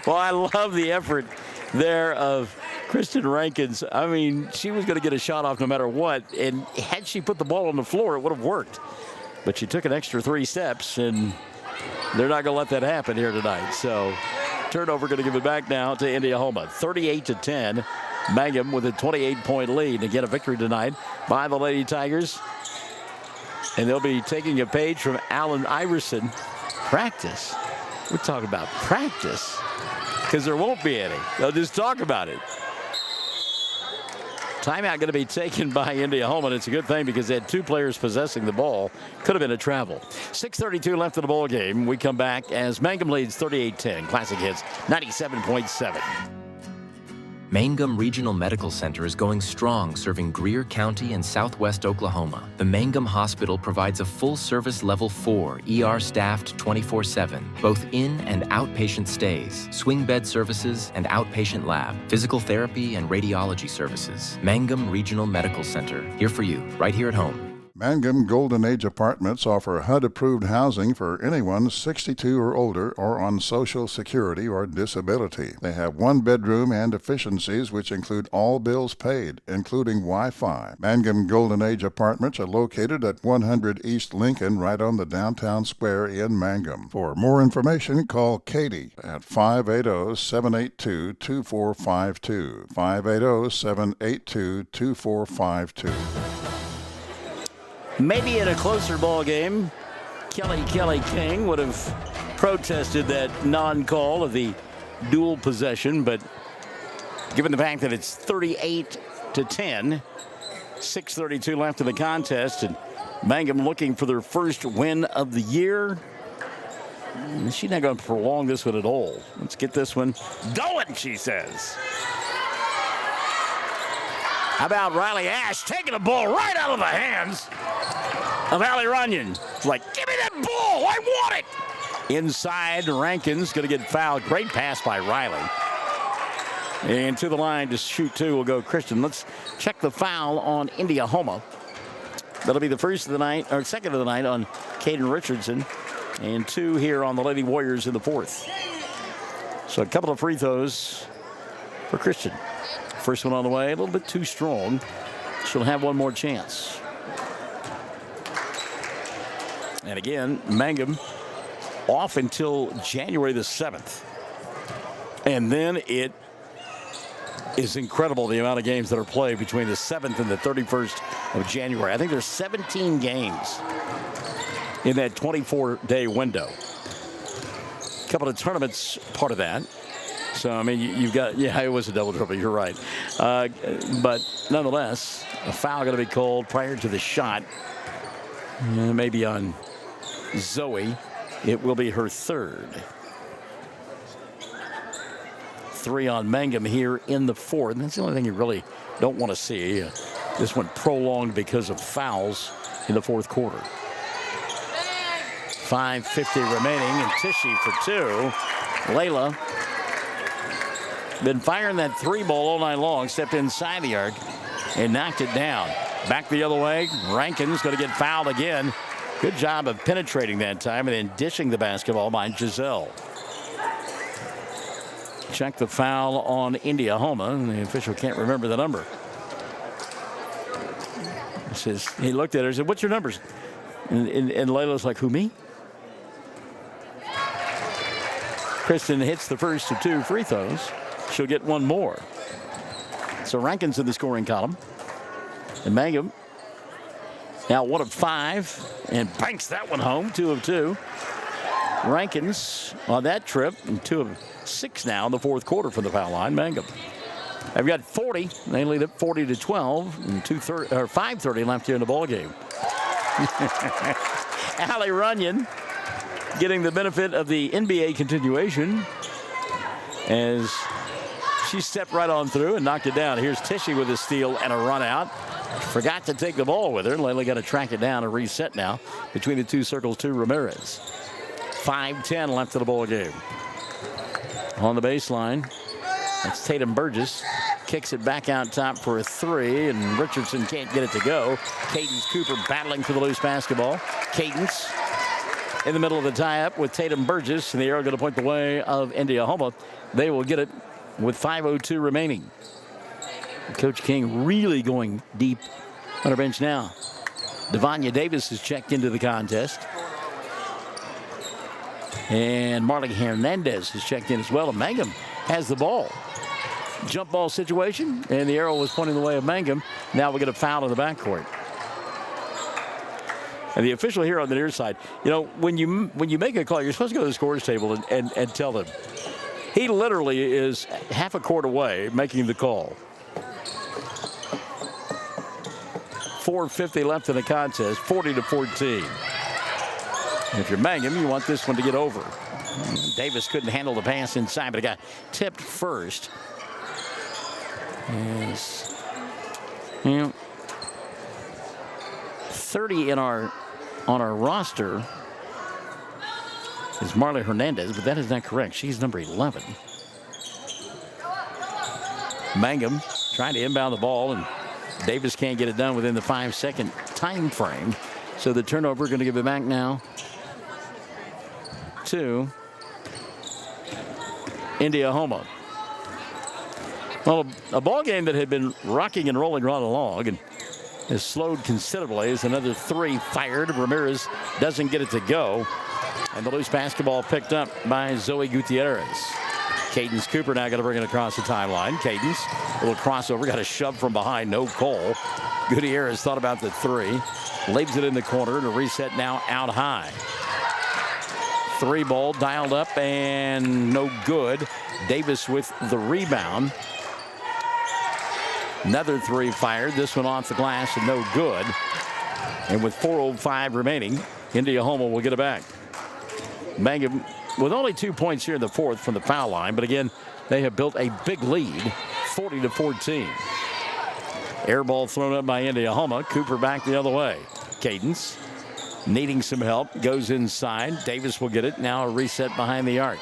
Speaker 8: Well, I love the effort there of Kristen Rankins. I mean, she was going to get a shot off no matter what, and had she put the ball on the floor, it would have worked. But she took an extra 3 steps, and they're not going to let that happen here tonight. So turnover going to give it back now to Indiahoma. 38-10. Mangum with a 28-point lead to get a victory tonight by the Lady Tigers. And they'll be taking a page from Allen Iverson. Practice. We're talking about practice because there won't be any. They'll just talk about it. Timeout going to be taken by Indiahoma, and it's a good thing because they had 2 players possessing the ball. Could have been a travel. 6:32 left in the ball game. We come back as Mangum leads 38-10. Classic Hits 97.7.
Speaker 12: Mangum Regional Medical Center is going strong, serving Greer County and southwest Oklahoma. The Mangum Hospital provides a full-service Level 4, ER-staffed 24/7, both in and outpatient stays, swing bed services, and outpatient lab, physical therapy, and radiology services. Mangum Regional Medical Center, here for you, right here at home.
Speaker 1: Mangum Golden Age Apartments offer HUD-approved housing for anyone 62 or older or on Social Security or disability. They have 1 bedroom and efficiencies which include all bills paid, including Wi-Fi. Mangum Golden Age Apartments are located at 100 East Lincoln, right on the downtown square in Mangum. For more information, call Katie at 580-782-2452. 580-782-2452.
Speaker 8: Maybe in a closer ball game, Kelly King would have protested that non-call of the dual possession, but given the fact that it's 38-10, 6:32 left in the contest, and Mangum looking for their first win of the year, she's not going to prolong this one at all. Let's get this one going, she says. How about Riley Ash taking the ball right out of the hands of Allie Runyon? It's like, give me that ball, I want it. Inside, Rankin's going to get fouled. Great pass by Riley. And to the line to shoot 2 will go Christian. Let's check the foul on Indiahoma. That'll be the first of the night, or second of the night on Caden Richardson. And 2 here on the Lady Warriors in the fourth. So a couple of free throws for Christian. First one on the way, a little bit too strong. She'll have one more chance. And again, Mangum off until January the 7th. And then it is incredible the amount of games that are played between the 7th and the 31st of January. I think there's 17 games in that 24-day window. A couple of tournaments part of that. So, I mean, you've got, yeah, it was a double triple. You're right. But nonetheless, a foul going to be called prior to the shot. Maybe on Zoe. It will be her third. 3 on Mangum here in the fourth. And that's the only thing you really don't want to see. This one prolonged because of fouls in the fourth quarter. 5:50 remaining, and Tishy for 2. Layla been firing that 3 ball all night long, stepped inside the arc and knocked it down. Back the other way, Rankin's going to get fouled again. Good job of penetrating that time and then dishing the basketball by Giselle. Check the foul on Indiahoma, and the official can't remember the number. He looked at her and said, "What's your numbers?" And Layla's like, "Who, me?" Kristen hits the first of 2 free throws. She'll get 1 more. So Rankin's in the scoring column. And Mangum now 1 of 5 and banks that one home. 2 of 2. Rankins on that trip, and 2 of 6 now in the fourth quarter from the foul line. Mangum. They've got 40. They lead it 40-12 and 5:30 left here in the ball game. Allie Runyon getting the benefit of the NBA continuation as she stepped right on through and knocked it down. Here's Tishy with a steal and a run out. Forgot to take the ball with her. Layla got to track it down and reset now between the 2 circles to Ramirez. 5:10 left of the ball game. On the baseline, that's Tatum Burgess. Kicks it back out top for a 3, and Richardson can't get it to go. Cadence Cooper battling for the loose basketball. Cadence in the middle of the tie-up with Tatum Burgess, and the arrow going to point the way of Indiahoma. They will get it with 5:02 remaining. Coach King really going deep on her bench now. Devanya Davis has checked into the contest. And Marley Hernandez has checked in as well. And Mangum has the ball. Jump ball situation, and the arrow was pointing the way of Mangum. Now we get a foul in the backcourt. And the official here on the near side, you know, when you make a call, you're supposed to go to the scores table and tell them. He literally is half a court away making the call. 4:50 left in the contest, 40-14. And if you're Mangum, you want this one to get over. Davis couldn't handle the pass inside, but it got tipped first. Yes. You know, 30 on our roster is Marley Hernandez, but that is not correct. She's number 11. Mangum trying to inbound the ball, and Davis can't get it done within the 5-second time frame. So the turnover going to give it back now to Indiahoma. Well, a ball game that had been rocking and rolling right along and has slowed considerably as another 3 fired. Ramirez doesn't get it to go. And the loose basketball picked up by Zoe Gutierrez. Cadence Cooper now got to bring it across the timeline. Cadence, a little crossover, got a shove from behind, no call. Gutierrez thought about the 3. Leaves it in the corner to reset now out high. 3 ball dialed up and no good. Davis with the rebound. Another 3 fired. This one off the glass and no good. And with 4:05 remaining, Indiahoma will get it back. Mangum with only 2 points here in the fourth from the foul line. But again, they have built a big lead, 40-14. Air ball thrown up by Indiahoma. Cooper back the other way. Cadence needing some help. Goes inside. Davis will get it. Now a reset behind the arc.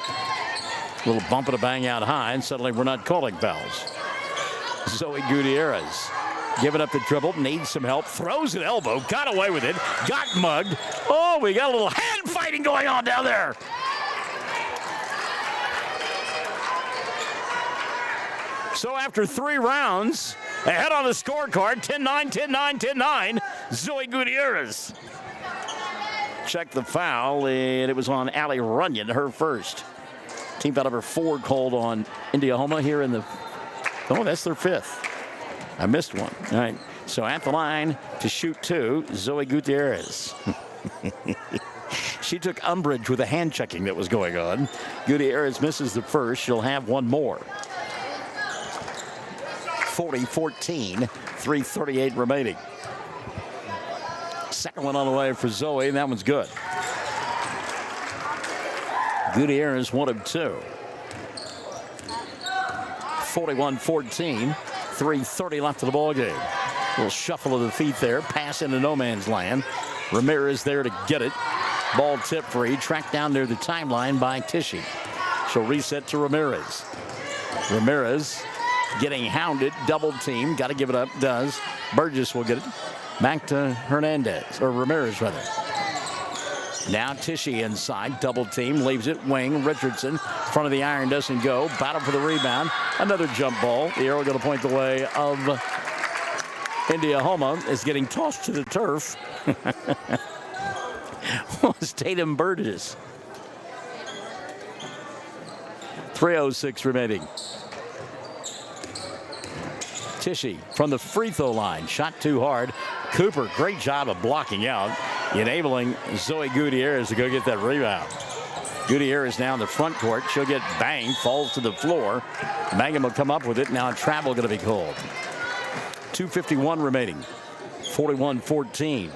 Speaker 8: A little bump and a bang out high, and suddenly we're not calling fouls. Zoe Gutierrez giving up the dribble, needs some help, throws an elbow, got away with it, got mugged. Oh, we got a little hand fighting going on down there. So after 3 rounds, ahead on the scorecard, 10-9, 10-9, 10-9, Zoe Gutierrez. Check the foul, and it was on Allie Runyon, her first. Team foul number 4 called on Indiahoma here in the... Oh, that's their 5th. I missed one. All right. So at the line to shoot 2, Zoe Gutierrez. She took umbrage with the hand checking that was going on. Gutierrez misses the first. She'll have one more. 40-14, 3:38 remaining. Second one on the way for Zoe, and that one's good. Gutierrez 1 of 2. 41-14, 3:30 left of the ball game. A little shuffle of the feet there. Pass into no man's land. Ramirez there to get it. Ball tip free. Tracked down near the timeline by Tishy. She'll reset to Ramirez. Ramirez getting hounded. Double team. Got to give it up. Does. Burgess will get it. Back to Hernandez. Or Ramirez, rather. Now Tishy inside. Double team. Leaves it. Wing. Richardson. Front of the iron. Doesn't go. Battle for the rebound. Another jump ball. The arrow going to point the way of Indiahoma. Is getting tossed to the turf. Was Tatum Burgess. 3:06 remaining. Tishy from the free throw line. Shot too hard. Cooper, great job of blocking out, enabling Zoe Gutierrez to go get that rebound. Gutierrez now in the front court. She'll get banged, falls to the floor. Mangum will come up with it. Now travel going to be called. 2:51 remaining. 41-14.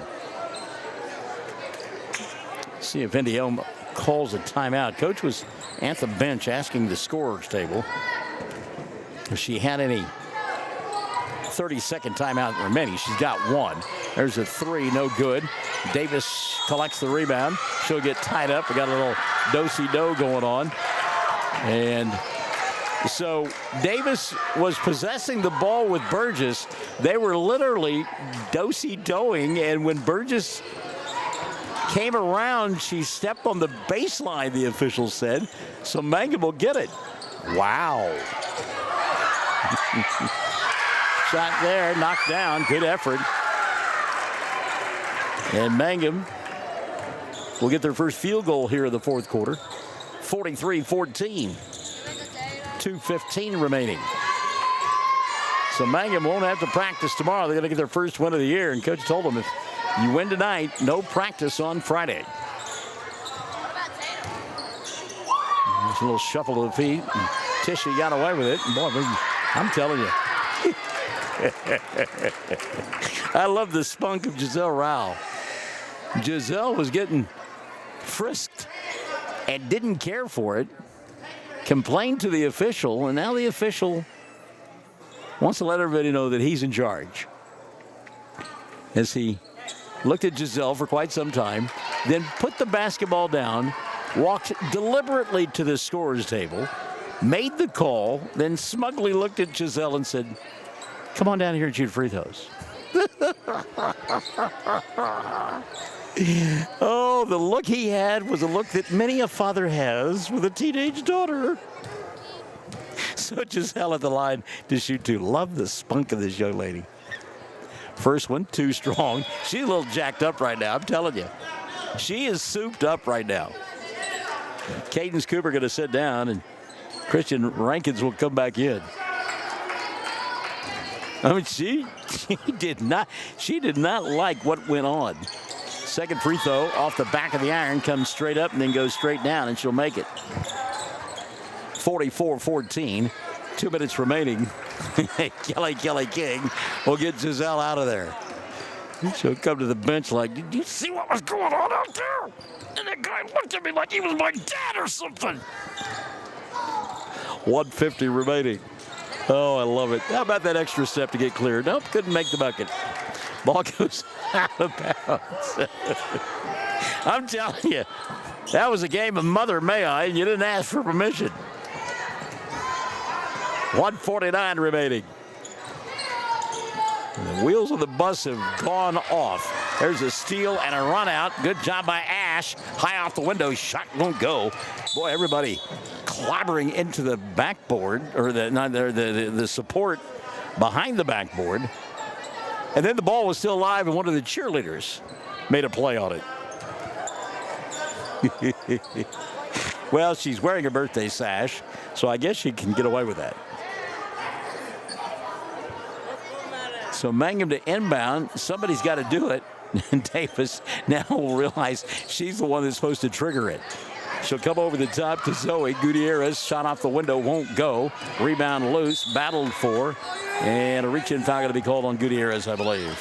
Speaker 8: See if Indiahoma calls a timeout. Coach was at the bench asking the scorer's table if she had any 30-second timeout remaining. She's got one. There's a 3, no good. Davis collects the rebound. She'll get tied up. We got a little do-si-do going on. And so Davis was possessing the ball with Burgess. They were literally do-si-doing, and when Burgess came around, she stepped on the baseline, the official said. So Mangum will get it. Wow. Shot there, knocked down. Good effort. And Mangum will get their first field goal here in the fourth quarter. 43-14. 2:15 remaining. So Mangum won't have to practice tomorrow. They're going to get their first win of the year. And Coach told them, if you win tonight, no practice on Friday. There's a little shuffle of the feet. Tishy got away with it. And boy, I'm telling you. I love the spunk of Giselle Rao. Giselle was getting frisked and didn't care for it. Complained to the official, and now the official wants to let everybody know that he's in charge. As he looked at Giselle for quite some time, then put the basketball down, walked deliberately to the scorer's table, made the call, then smugly looked at Giselle and said, "Come on down here and shoot free throws." Oh, the look he had was a look that many a father has with a teenage daughter. So Giselle at the line to shoot 2. Love the spunk of this young lady. First one, too strong. She's a little jacked up right now, I'm telling you. She is souped up right now. Cadence Cooper going to sit down, and Christian Rankins will come back in. I mean, she did not like what went on. Second free throw off the back of the iron, comes straight up and then goes straight down, and she'll make it. 44-14, 2 minutes remaining. Kelly King will get Giselle out of there. She'll come to the bench like, "Did you see what was going on out there?" And that guy looked at me like he was my dad or something. 1:50 remaining. Oh, I love it. How about that extra step to get cleared? Nope, couldn't make the bucket. Ball goes out of bounds. I'm telling you, that was a game of Mother May I, and you didn't ask for permission. 1:49 remaining. And the wheels of the bus have gone off. There's a steal and a run out. Good job by Ash. High off the window. Shot won't go. Boy, everybody clobbering into the backboard, or the support behind the backboard. And then the ball was still alive, and one of the cheerleaders made a play on it. Well, she's wearing a birthday sash, so I guess she can get away with that. So Mangum to inbound. Somebody's got to do it. And Davis now will realize she's the one that's supposed to trigger it. She'll come over the top to Zoe. Gutierrez, shot off the window, won't go. Rebound loose, battled for. And a reach-in foul going to be called on Gutierrez, I believe.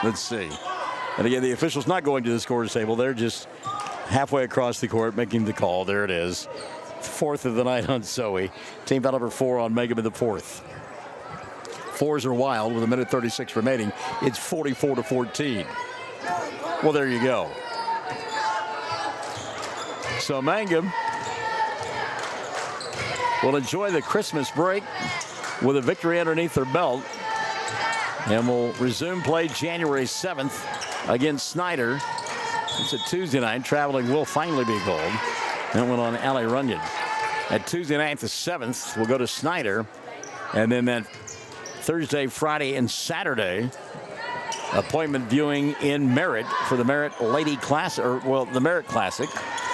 Speaker 8: Let's see. And again, the official's not going to the scorer's table. They're just halfway across the court making the call. There it is. Fourth of the night on Zoe. Team foul number 4 on Mangum in the fourth. Fours are wild with 1:36 remaining. It's 44-14. Well, there you go. So Mangum will enjoy the Christmas break with a victory underneath their belt. And will resume play January 7th against Snyder. It's a Tuesday night. Traveling will finally be called. That went on Allie Runyon. At Tuesday night, the 7th, we'll go to Snyder. And then that Thursday, Friday, and Saturday, appointment viewing in Merritt for the Merritt Lady Classic, or well, the Merritt Classic.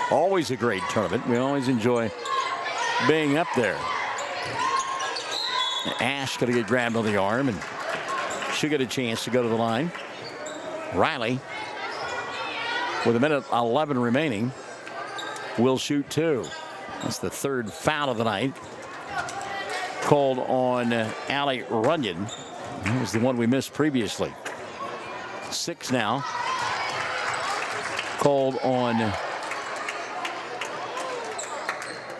Speaker 8: Always a great tournament. We always enjoy being up there. Ash going to get grabbed on the arm, and she'll get a chance to go to the line. Riley, with 1:11 remaining, will shoot 2. That's the third foul of the night. Called on Allie Runyon. That was the one we missed previously. 6 now. Called on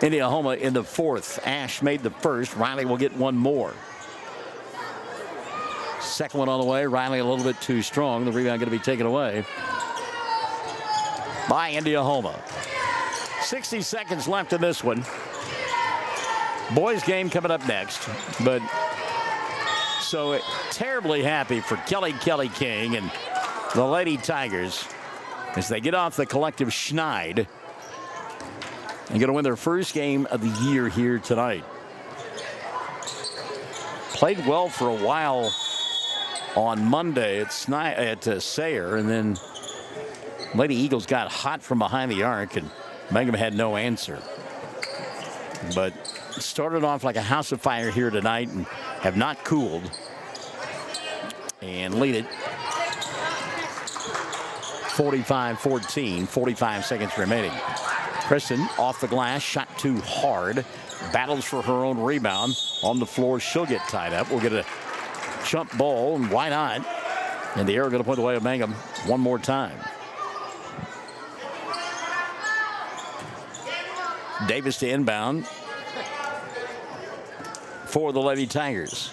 Speaker 8: Indiahoma in the fourth. Ash made the first. Riley will get one more. Second one on the way. Riley a little bit too strong. The rebound going to be taken away by Indiahoma. 60 seconds left in this one. Boys game coming up next, but so terribly happy for Kelly King and the Lady Tigers as they get off the collective schneid and going to win their first game of the year here tonight. Played well for a while on Monday at Sayre, and then Lady Eagles got hot from behind the arc, and Mangum had no answer. But started off like a house of fire here tonight and have not cooled. And lead it 45-14, 45 seconds remaining. Kristen off the glass, shot too hard, battles for her own rebound. On the floor, she'll get tied up. We'll get a jump ball, and why not? And the arrow going to point the way of Mangum one more time. Davis to inbound for the Lady Tigers.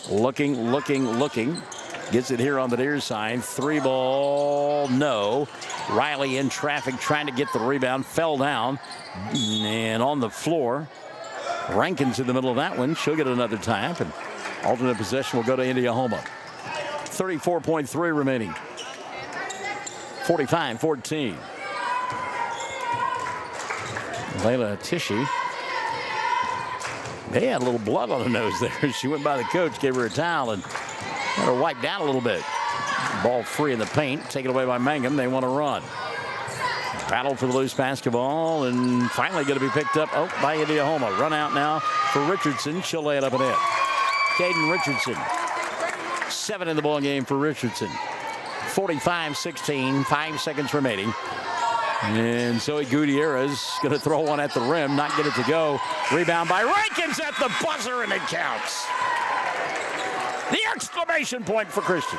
Speaker 8: Looking. Gets it here on the near side. 3 ball, no. Riley in traffic trying to get the rebound. Fell down. And on the floor. Rankins in the middle of that one. She'll get another tap. And alternate possession will go to Indiahoma. 34.3 remaining. 45-14. Layla Tishy. They had a little blood on her nose there. She went by the coach, gave her a towel, and had her wiped down a little bit. Ball free in the paint, taken away by Mangum. They want to run. Battle for the loose basketball, and finally going to be picked up by Indiahoma. Run out now for Richardson. She'll lay it up and in. Caden Richardson. 7 in the ball game for Richardson. 45-16, 5 seconds remaining. And Zoe Gutierrez going to throw one at the rim, not get it to go. Rebound by Rankins at the buzzer, and it counts. The exclamation point for Christian.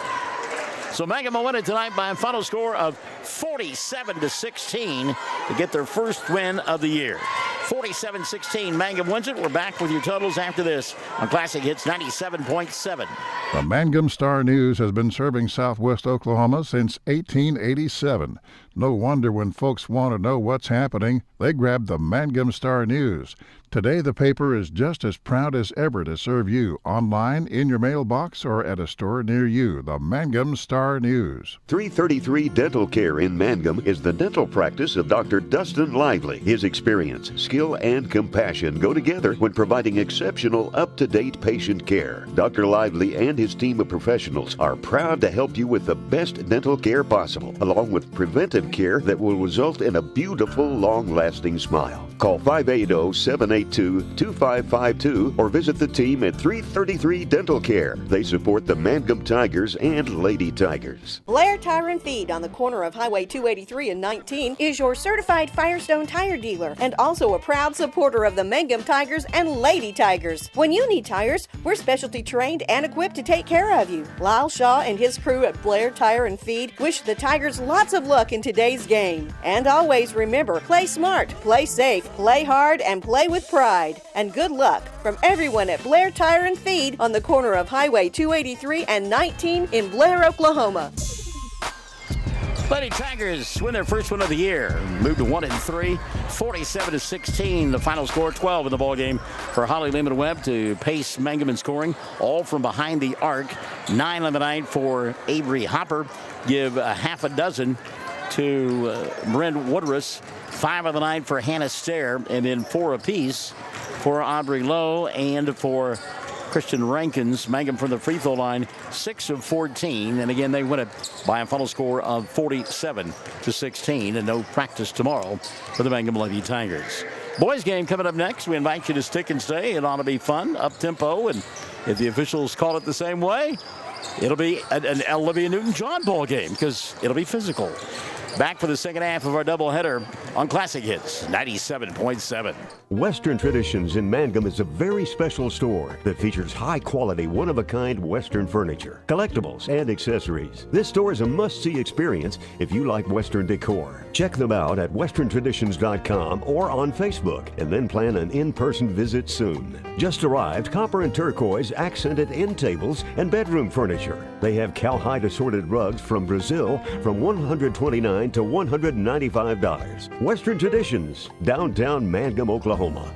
Speaker 8: So Mangum will win it tonight by a final score of 47-16 to get their first win of the year. 47-16, Mangum wins it. We're back with your totals after this on Classic Hits 97.7.
Speaker 1: The Mangum Star News has been serving southwest Oklahoma since 1887. No wonder when folks want to know what's happening, they grab the Mangum Star News. Today, the paper is just as proud as ever to serve you online, in your mailbox, or at a store near you. The Mangum Star News.
Speaker 3: 333 Dental Care in Mangum is the dental practice of Dr. Dustin Lively. His experience, skill, and compassion go together when providing exceptional, up-to-date patient care. Dr. Lively and his team of professionals are proud to help you with the best dental care possible, along with preventive preventative care that will result in a beautiful, long-lasting smile. Call 580-782-2552 or visit the team at 333 Dental Care. They support the Mangum Tigers and Lady Tigers.
Speaker 13: Blair Tire and Feed on the corner of Highway 283 and 19 is your certified Firestone tire dealer and also a proud supporter of the Mangum Tigers and Lady Tigers. When you need tires, we're specialty trained and equipped to take care of you. Lyle Shaw and his crew at Blair Tire and Feed wish the Tigers lots of luck in today's game. And always remember, play smart, play safe, play hard, and play with pride. And good luck from everyone at Blair Tire and Feed on the corner of Highway 283 and 19 in Blair, Oklahoma.
Speaker 8: Lady Tigers win their first win of the year. Moved to 1-3, 47-16. The final score, 12 in the ball game for Holly Lehman-Webb to pace Mangum in scoring, all from behind the arc. 9 on the night for Avery Hopper. Give a half a dozen to Bryn Woodruss. 5 on the night for Hannah Stair, and then 4 apiece for Aubrey Lowe and for Christian Rankins. Mangum from the free throw line, 6 of 14. And again, they win it by a final score of 47-16. And no practice tomorrow for the Mangum Lady Tigers. Boys game coming up next. We invite you to stick and stay. It ought to be fun, up tempo. And if the officials call it the same way, it'll be an Olivia Newton-John ball game because it'll be physical. Back for the second half of our doubleheader on Classic Hits 97.7.
Speaker 3: Western Traditions in Mangum is a very special store that features high-quality, one-of-a-kind Western furniture, collectibles, and accessories. This store is a must-see experience if you like Western decor. Check them out at westerntraditions.com or on Facebook, and then plan an in-person visit soon. Just arrived copper and turquoise accented end tables and bedroom furniture. They have cowhide assorted rugs from Brazil from $129 to $195. Western Traditions, downtown Mangum, Oklahoma.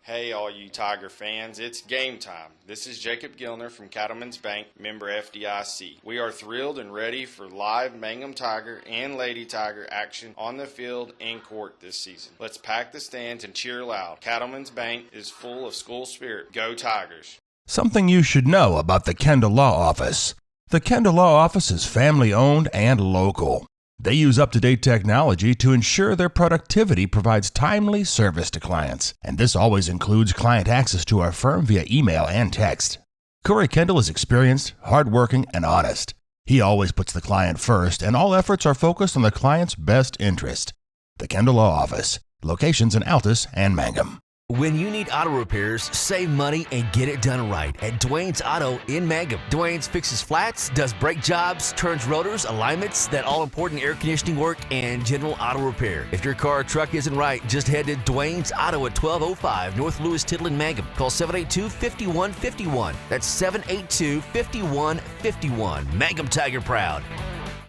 Speaker 14: Hey, all you Tiger fans, it's game time. This is Jacob Gilner from Cattlemen's Bank, member FDIC. We are thrilled and ready for live Mangum Tiger and Lady Tiger action on the field and court this season. Let's pack the stands and cheer loud. Cattlemen's Bank is full of school spirit. Go Tigers!
Speaker 15: Something you should know about the Kendall Law Office. The Kendall Law Office is family-owned and local. They use up-to-date technology to ensure their productivity provides timely service to clients, and this always includes client access to our firm via email and text. Corey Kendall is experienced, hardworking, and honest. He always puts the client first, and all efforts are focused on the client's best interest. The Kendall Law Office, locations in Altus and Mangum.
Speaker 5: When you need auto repairs, save money and get it done right at Dwayne's Auto in Mangum. Dwayne's fixes flats, does brake jobs, turns rotors, alignments, that all-important air conditioning work, and general auto repair. If your car or truck isn't right, just head to Dwayne's Auto at 1205 North Lewis Tittle in Mangum. Call 782-5151. That's 782-5151. Mangum Tiger proud.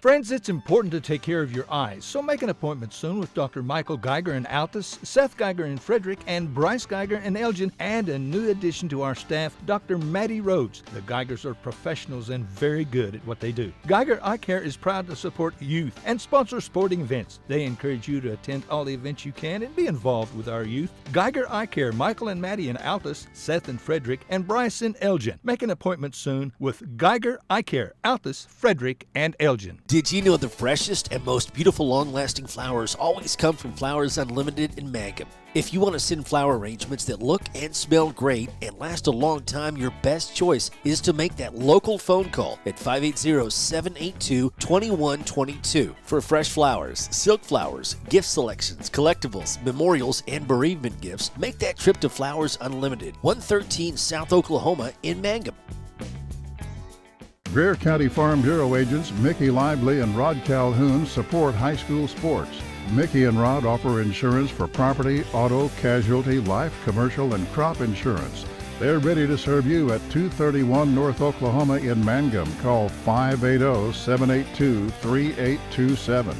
Speaker 10: Friends, it's important to take care of your eyes, so make an appointment soon with Dr. Michael Geiger in Altus, Seth Geiger in Frederick, and Bryce Geiger in Elgin, and a new addition to our staff, Dr. Maddie Rhodes. The Geigers are professionals and very good at what they do. Geiger Eye Care is proud to support youth and sponsor sporting events. They encourage you to attend all the events you can and be involved with our youth. Geiger Eye Care, Michael and Maddie in Altus, Seth in Frederick, and Bryce in Elgin. Make an appointment soon with Geiger Eye Care, Altus, Frederick, and Elgin.
Speaker 5: Did you know the freshest and most beautiful long-lasting flowers always come from Flowers Unlimited in Mangum? If you want to send flower arrangements that look and smell great and last a long time, your best choice is to make that local phone call at 580-782-2122 for fresh flowers, silk flowers, gift selections, collectibles, memorials, and bereavement gifts. Make that trip to Flowers Unlimited, 113 South Oklahoma in Mangum.
Speaker 1: Greer County Farm Bureau agents Mickey Lively and Rod Calhoun support high school sports. Mickey and Rod offer insurance for property, auto, casualty, life, commercial, and crop insurance. They're ready to serve you at 231 North Oklahoma in Mangum. Call 580-782-3827.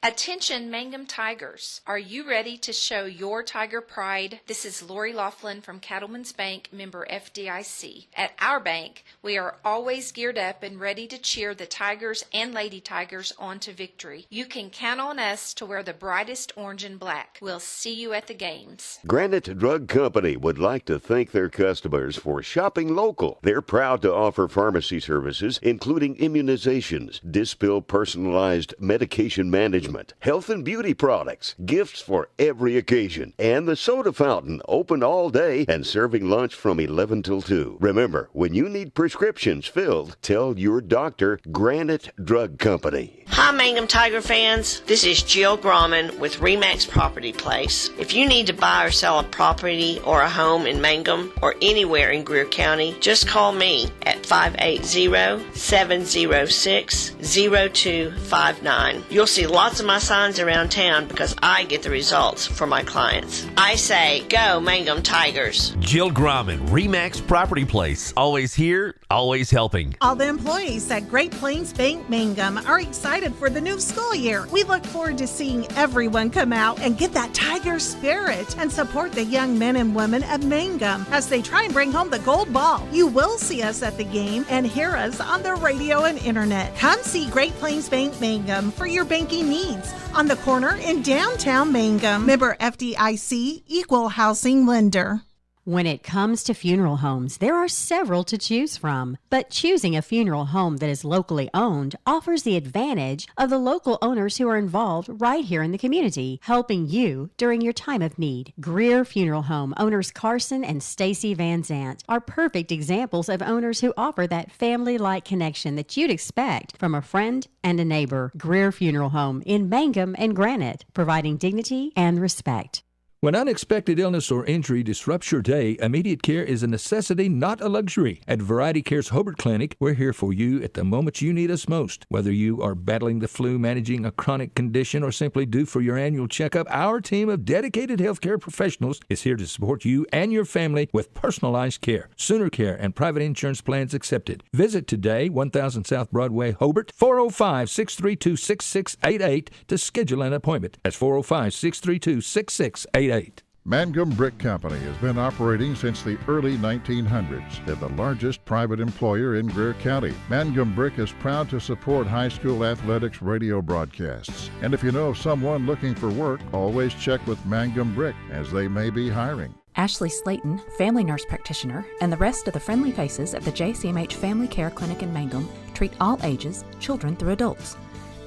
Speaker 2: Attention Mangum Tigers. Are you ready to show your Tiger pride? This is Lori Laughlin from Cattlemen's Bank, member FDIC. At our bank, we are always geared up and ready to cheer the Tigers and Lady Tigers on to victory. You can count on us to wear the brightest orange and black. We'll see you at the games.
Speaker 3: Granite Drug Company would like to thank their customers for shopping local. They're proud to offer pharmacy services, including immunizations, dispill personalized medication management, health and beauty products, gifts for every occasion, and the soda fountain open all day and serving lunch from 11 till 2. Remember, when you need prescriptions filled, tell your doctor Granite Drug Company.
Speaker 4: Hi, Mangum Tiger fans. This is Jill Grauman with RE/MAX Property Place. If you need to buy or sell a property or a home in Mangum or anywhere in Greer County, just call me at 580-706-0259. You'll see lots of my signs around town because I get the results for my clients. I say, go Mangum Tigers.
Speaker 5: Jill Grauman, RE/MAX Property Place. Always here, always helping.
Speaker 6: All the employees at Great Plains Bank Mangum are excited for the new school year. We look forward to seeing everyone come out and get that Tiger spirit and support the young men and women of Mangum as they try and bring home the gold ball. You will see us at the game and hear us on the radio and internet. Come see Great Plains Bank Mangum for your banking needs on the corner in downtown Mangum. Member FDIC, Equal Housing Lender.
Speaker 7: When it comes to funeral homes, there are several to choose from, but choosing a funeral home that is locally owned offers the advantage of the local owners who are involved right here in the community, helping you during your time of need. Greer Funeral Home owners Carson and Stacy Van Zant are perfect examples of owners who offer that family-like connection that you'd expect from a friend and a neighbor. Greer Funeral Home in Mangum and Granite, providing dignity and respect.
Speaker 10: When unexpected illness or injury disrupts your day, immediate care is a necessity, not a luxury. At Variety Care's Hobart Clinic, we're here for you at the moment you need us most. Whether you are battling the flu, managing a chronic condition, or simply due for your annual checkup, our team of dedicated healthcare professionals is here to support you and your family with personalized care, Sooner Care, and private insurance plans accepted. Visit today, 1000 South Broadway, Hobart, 405-632-6688 to schedule an appointment. That's 405-632-6688.
Speaker 1: Mangum Brick Company has been operating since the early 1900s. They're the largest private employer in Greer County. Mangum Brick is proud to support high school athletics radio broadcasts. And if you know of someone looking for work, always check with Mangum Brick, as they may be hiring.
Speaker 11: Ashley Slayton, family nurse practitioner, and the rest of the friendly faces at the JCMH Family Care Clinic in Mangum treat all ages, children through adults.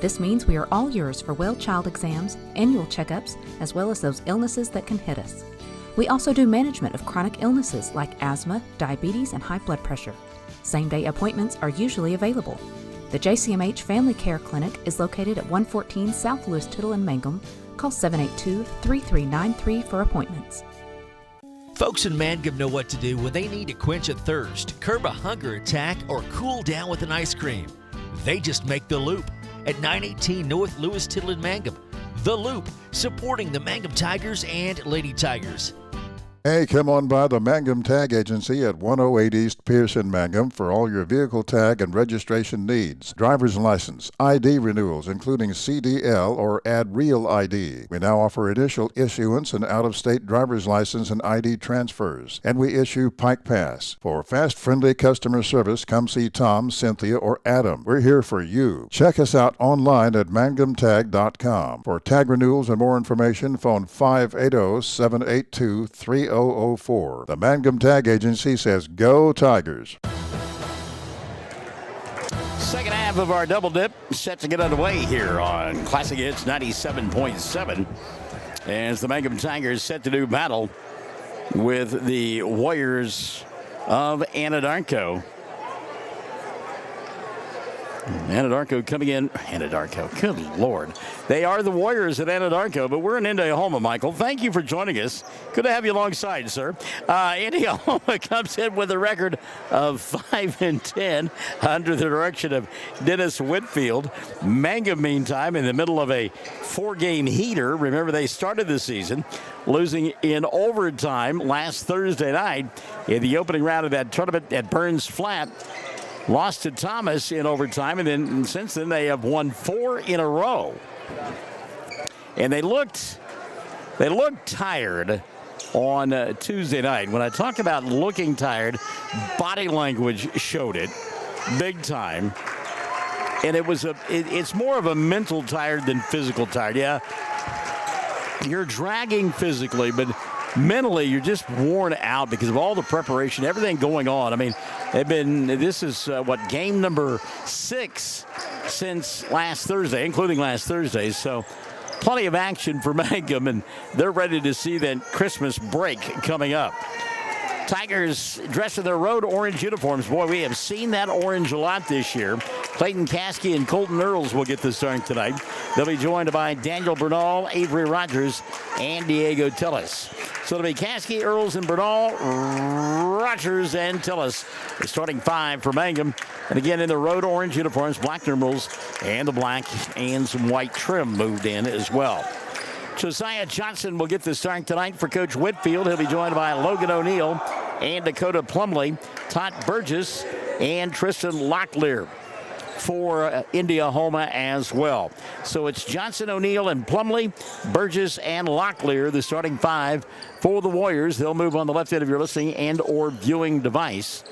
Speaker 11: This means we are all yours for well child exams, annual checkups, as well as those illnesses that can hit us. We also do management of chronic illnesses like asthma, diabetes, and high blood pressure. Same-day appointments are usually available. The JCMH Family Care Clinic is located at 114 South Lewis Tittle in Mangum. Call 782-3393 for appointments.
Speaker 5: Folks in Mangum know what to do when they need to quench a thirst, curb a hunger attack, or cool down with an ice cream. They just make the Loop at 918 North Lewis Tittle in Mangum. The Loop, supporting the Mangum Tigers and Lady Tigers.
Speaker 1: Hey, come on by the Mangum Tag Agency at 108 East Pierce in Mangum for all your vehicle tag and registration needs. Driver's license, ID renewals, including CDL or Add Real ID. We now offer initial issuance and out-of-state driver's license and ID transfers. And we issue Pike Pass. For fast, friendly customer service, come see Tom, Cynthia, or Adam. We're here for you. Check us out online at mangumtag.com. For tag renewals and more information, phone 580-782-3004. The Mangum Tag Agency says, go Tigers.
Speaker 8: Second half of our double dip set to get underway here on Classic Hits 97.7 as the Mangum Tigers set to do battle with the Warriors of Anadarko. Anadarko coming in. Anadarko, good Lord. They are the Warriors at Anadarko, but we're in Indiahoma, Michael. Thank you for joining us. Good to have you alongside, sir. Indiahoma comes in with a record of 5-10 under the direction of Dennis Whitfield. Mangum, meantime, in the middle of a 4-game heater. Remember, they started the season losing in overtime last Thursday night in the opening round of that tournament at Burns Flat. Lost to Thomas in overtime, and then since then they have won 4 in a row. And they looked tired on Tuesday night. When I talk about looking tired, body language showed it big time. And it's more of a mental tired than physical tired. Yeah, you're dragging physically, but mentally you're just worn out because of all the preparation, everything going on. I mean, this is game number 6 since last Thursday, including last Thursday. So plenty of action for Mangum, and they're ready to see that Christmas break coming up. Tigers dressed in their road orange uniforms. Boy, we have seen that orange a lot this year. Clayton Caskey and Colton Earls will get the start tonight. They'll be joined by Daniel Bernal, Avery Rogers, and Diego Tillis. So it'll be Caskey, Earls, and Bernal, Rogers, and Tillis. The starting 5 for Mangum. And again, in the road orange uniforms, black numerals, and the black and some white trim moved in as well. Josiah Johnson will get the start tonight for Coach Whitfield. He'll be joined by Logan O'Neill and Dakota Plumley, Todd Burgess, and Tristan Locklear for Indiahoma as well. So it's Johnson, O'Neill, and Plumley, Burgess, and Locklear, the starting 5 for the Warriors. They'll move on the left end of your listening and or viewing device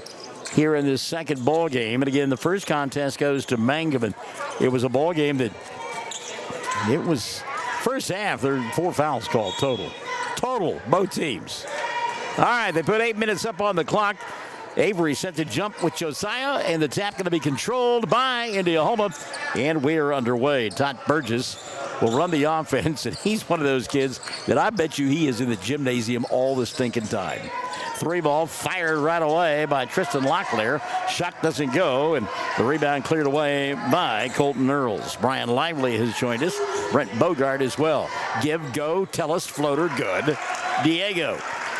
Speaker 8: here in this second ball game. And again, the first contest goes to Mangum, and it was a ball game that it was first half. There were 4 fouls called total, both teams. All right, they put 8 minutes up on the clock. Avery set to jump with Josiah, and the tap going to be controlled by Indiahoma, and we're underway. Todd Burgess will run the offense, and he's one of those kids that I bet you he is in the gymnasium all the stinking time. 3 ball fired right away by Tristan Locklear. Shot doesn't go, and the rebound cleared away by Colton Earls. Brian Lively has joined us. Brent Bogart as well. Give, go, tell us, floater, good. Diego,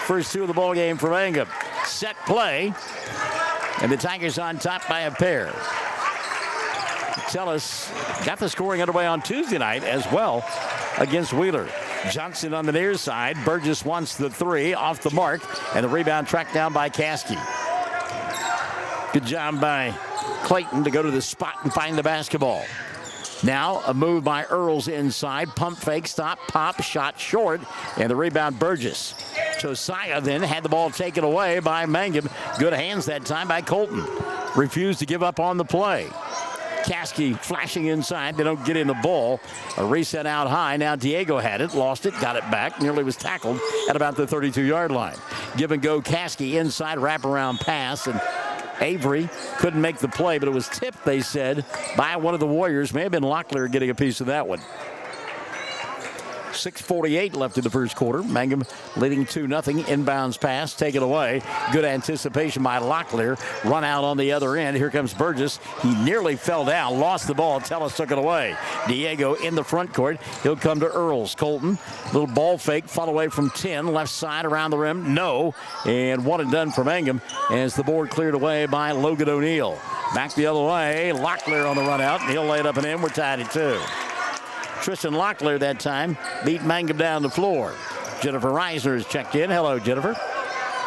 Speaker 8: first 2 of the ball game for Mangum. Set play, and the Tigers on top by a pair. Tellis got the scoring underway on Tuesday night as well against Wheeler. Johnson on the near side. Burgess wants the 3 off the mark, and the rebound tracked down by Caskey. Good job by Clayton to go to the spot and find the basketball. Now a move by Earls inside. Pump fake, stop, pop, shot short, and the rebound Burgess. Josiah then had the ball taken away by Mangum. Good hands that time by Colton. Refused to give up on the play. Caskey flashing inside. They don't get in the ball. A reset out high. Now Diego had it, lost it, got it back. Nearly was tackled at about the 32-yard line. Give and go Caskey inside, wraparound pass, and Avery couldn't make the play, but it was tipped, they said, by one of the Warriors. May have been Locklear getting a piece of that one. 6:48 left in the first quarter. Mangum leading 2-0. Inbounds pass taken away. Good anticipation by Locklear. Run out on the other end. Here comes Burgess. He nearly fell down. Lost the ball. Tellis took it away. Diego in the front court. He'll come to Earls. Colton. Little ball fake. Fall away from 10. Left side around the rim. No. And one and done for Mangum as the board cleared away by Logan O'Neill. Back the other way. Locklear on the run out. And he'll lay it up and in. We're tied at 2. Tristan Locklear that time beat Mangum down the floor. Jennifer Reisner has checked in. Hello, Jennifer.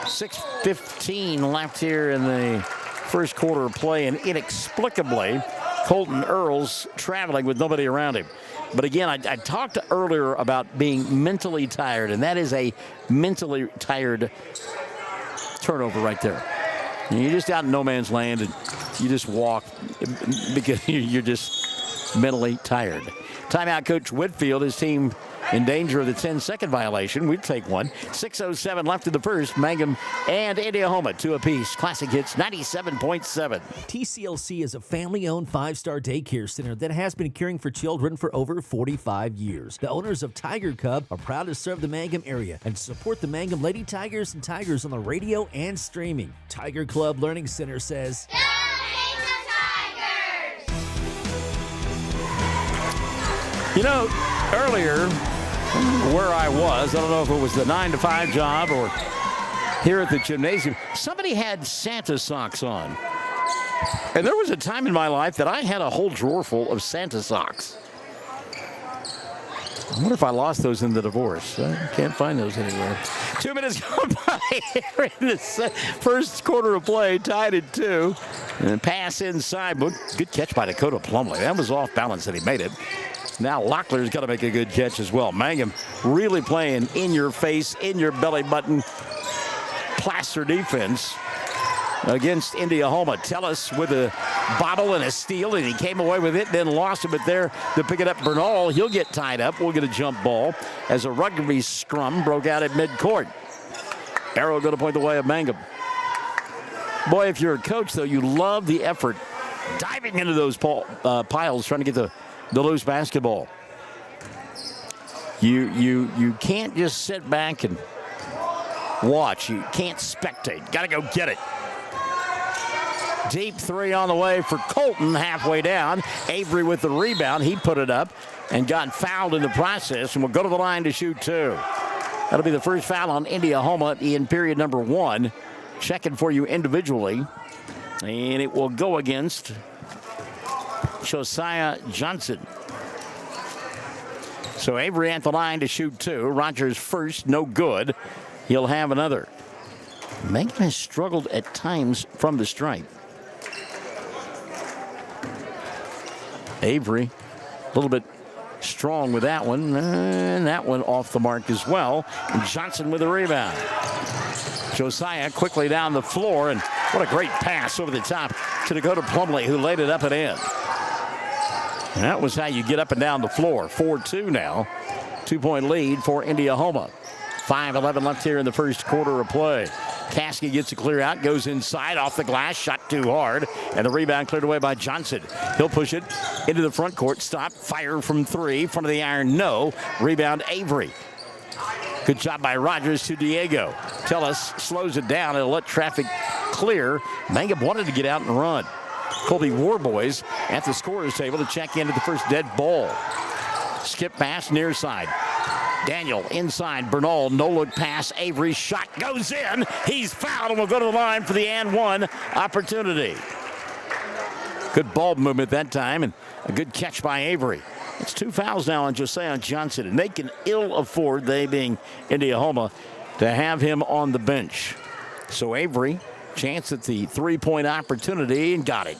Speaker 8: 6:15 left here in the first quarter of play, and inexplicably, Colton Earls traveling with nobody around him. But again, I talked earlier about being mentally tired, and that is a mentally tired turnover right there. And you're just out in no man's land, and you just walk because you're just mentally tired. Timeout, Coach Whitfield. His team in danger of the 10-second violation. We'd take one. 6:07 left in the first. Mangum and Indiahoma 2 apiece. Classic Hits 97.7.
Speaker 5: TCLC is a family-owned 5-star daycare center that has been caring for children for over 45 years. The owners of Tiger Cub are proud to serve the Mangum area and support the Mangum Lady Tigers and Tigers on the radio and streaming. Tiger Club Learning Center says,
Speaker 8: you know, earlier where I was, I don't know if it was the 9-to-5 job or here at the gymnasium, somebody had Santa socks on. And there was a time in my life that I had a whole drawer full of Santa socks. I wonder if I lost those in the divorce. I can't find those anywhere. 2 minutes go by here in the first quarter of play, tied at 2. And pass inside. Good catch by Dakota Plumley. That was off balance and he made it. Now Locklear's got to make a good catch as well. Mangum really playing in your face, in your belly button, plaster defense against Indiahoma. Tellis with a bobble and a steal, and he came away with it, then lost it, but there to pick it up, Bernal. He'll get tied up. We'll get a jump ball as a rugby scrum broke out at midcourt. Arrow going to point the way of Mangum. Boy, if you're a coach, though, you love the effort diving into those piles, trying to get the loose basketball. You can't just sit back and watch. You can't spectate. Got to go get it. Deep three on the way for Colton, halfway down. Avery with the rebound. He put it up and got fouled in the process, and will go to the line to shoot two. That'll be the first foul on Indiahoma in period number 1. Checking for you individually, and it will go against Josiah Johnson. So Avery at the line to shoot two. Rogers first, no good. He'll have another. Mangum has struggled at times from the stripe. Avery, a little bit strong with that one, and that one off the mark as well. And Johnson with the rebound. Josiah quickly down the floor, and what a great pass over the top to Dakota Plumley, who laid it up and in. And that was how you get up and down the floor. 4-2 now. 2-point lead for Indiahoma. 5:11 left here in the first quarter of play. Caskey gets a clear out, goes inside, off the glass, shot too hard, and the rebound cleared away by Johnson. He'll push it into the front court, stop, fire from three, front of the iron, no. Rebound Avery. Good job by Rogers to Diego. Tellis slows it down and let traffic clear. Mangum wanted to get out and run. Colby Warboys at the scorer's table to check into the first dead ball. Skip pass near side. Daniel inside. Bernal, no look pass. Avery shot goes in. He's fouled and will go to the line for the and one opportunity. Good ball movement that time and a good catch by Avery. It's 2 fouls now on Josiah Johnson, and they can ill afford, they being Indiahoma, to have him on the bench. So Avery, chance at the 3-point opportunity, and got it.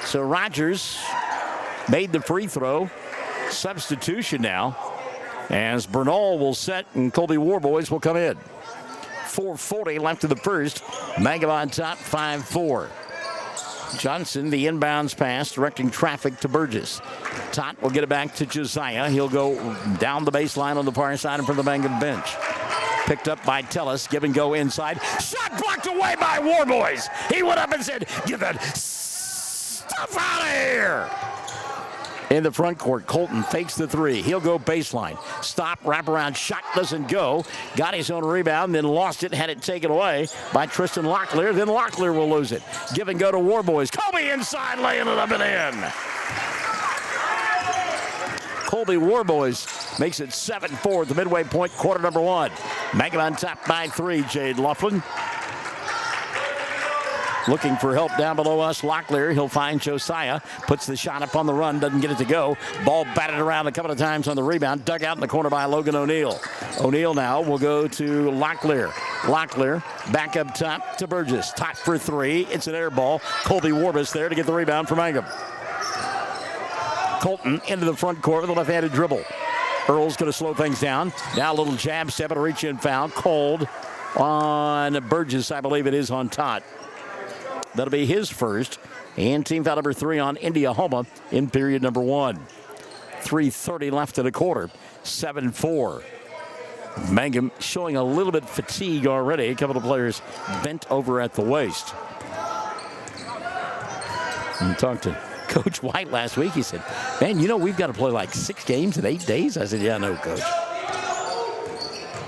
Speaker 8: So Rogers made the free throw. Substitution now, as Bernal will set and Colby Warboys will come in. 4:40 left in the first. Mangum on top, 5-4. Johnson, the inbounds pass, directing traffic to Burgess. Tot will get it back to Josiah. He'll go down the baseline on the far side in front of the Mangum bench. Picked up by Tellis. Give and go inside. Shot blocked away by Warboys. He went up and said, "Get that stuff out of here." In the front court, Colton fakes the three. He'll go baseline. Stop, wraparound shot doesn't go. Got his own rebound, then lost it, had it taken away by Tristan Locklear. Then Locklear will lose it. Give and go to Warboys. Colby inside, laying it up and in. Colby Warboys makes it 7-4 at the midway point, quarter number 1. Mangum on top by 3, Jade Laughlin. Looking for help down below us. Locklear, he'll find Josiah. Puts the shot up on the run, doesn't get it to go. Ball batted around a couple of times on the rebound. Dug out in the corner by Logan O'Neal. O'Neal now will go to Locklear. Locklear back up top to Burgess. Top for 3. It's an air ball. Colby Warboys there to get the rebound for Mangum. Colton into the front court with a left-handed dribble. Earl's going to slow things down. Now a little jab step and a reach-in foul. Cold on Burgess. I believe it is on Tot. That'll be his first. And team foul number 3 on Indiahoma in period number 1. 3:30 left in the quarter. 7-4. Mangum showing a little bit fatigue already. A couple of players bent over at the waist. And talked to Coach White last week. He said, "Man, you know we've got to play like 6 games in 8 days." I said, "Yeah, no, Coach."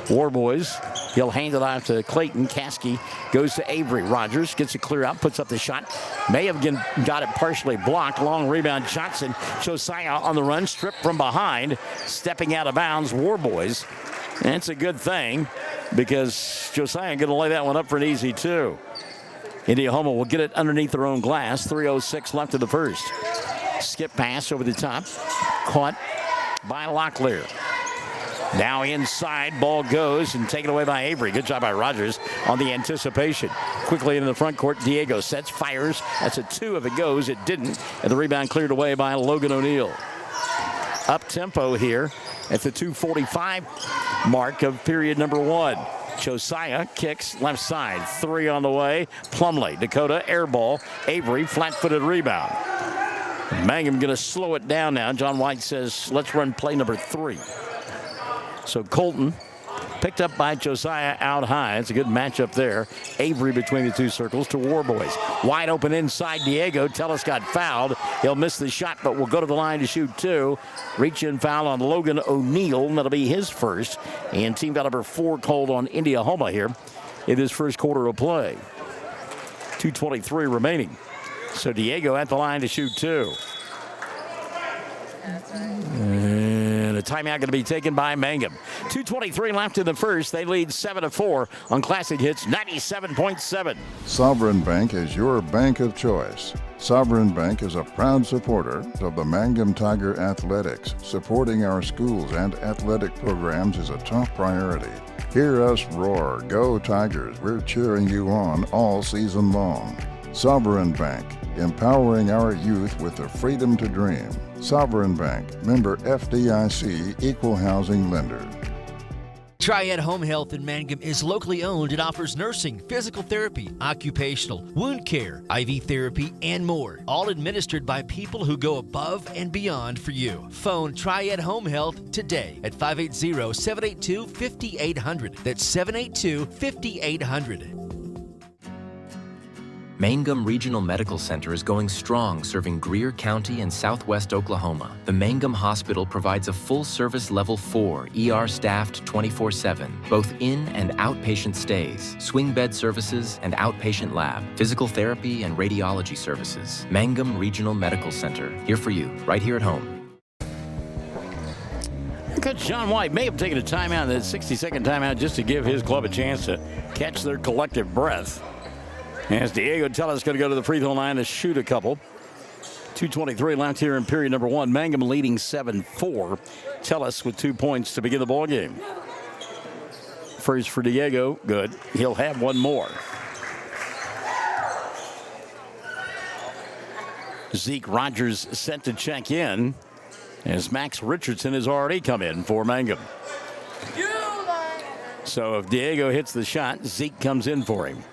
Speaker 8: Warboys, he'll hand it off to Clayton. Caskey goes to Avery. Rogers gets a clear out, puts up the shot. May have got it partially blocked. Long rebound. Johnson. Josiah on the run, stripped from behind. Stepping out of bounds, Warboys. And it's a good thing because Josiah going to lay that one up for an easy 2. Indiahoma will get it underneath their own glass. 3:06 left in the first. Skip pass over the top. Caught by Locklear. Now inside, ball goes and taken away by Avery. Good job by Rogers on the anticipation. Quickly into the front court, Diego sets, fires. That's a 2 if it goes. It didn't. And the rebound cleared away by Logan O'Neal. up-tempo here at the 2:45 mark of period number 1. Josiah kicks left side. 3 on the way. Plumlee, Dakota, air ball. Avery, flat-footed rebound. Mangum going to slow it down now. John White says, let's run play number 3. So Colton picked up by Josiah out high. It's a good matchup there. Avery between the two circles to Warboys. Wide open inside Diego. Tellis got fouled. He'll miss the shot, but will go to the line to shoot 2. Reach-in foul on Logan O'Neal. That'll be his first. And team foul number 4 called on Indiahoma here in this first quarter of play. 2:23 remaining. So Diego at the line to shoot 2. And a timeout going to be taken by Mangum. 2:23 left in the first. They lead 7-4 on Classic Hits 97.7.
Speaker 1: Sovereign Bank is your bank of choice. Sovereign Bank is a proud supporter of the Mangum Tiger Athletics. Supporting our schools and athletic programs is a top priority. Hear us roar, go Tigers. We're cheering you on all season long. Sovereign Bank, empowering our youth with the freedom to dream. Sovereign Bank, member FDIC, equal housing lender.
Speaker 5: Triad Home Health in Mangum is locally owned and offers nursing, physical therapy, occupational, wound care, IV therapy, and more. All administered by people who go above and beyond for you. Phone Triad Home Health today at 580-782-5800. That's 782-5800.
Speaker 12: Mangum Regional Medical Center is going strong, serving Greer County and southwest Oklahoma. The Mangum Hospital provides a full-service Level 4, ER staffed 24/7, both in and outpatient stays, swing bed services and outpatient lab, physical therapy and radiology services. Mangum Regional Medical Center, here for you, right here at home.
Speaker 8: Coach John White may have taken a timeout, that 60-second timeout, just to give his club a chance to catch their collective breath. As Diego Tellis is going to go to the free throw line to shoot a couple. 2:23 left here in period number 1. Mangum leading 7-4. Tellis with 2 points to begin the ball game. First for Diego, good. He'll have one more. Zeke Rogers set to check in as Max Richardson has already come in for Mangum. So if Diego hits the shot, Zeke comes in for him.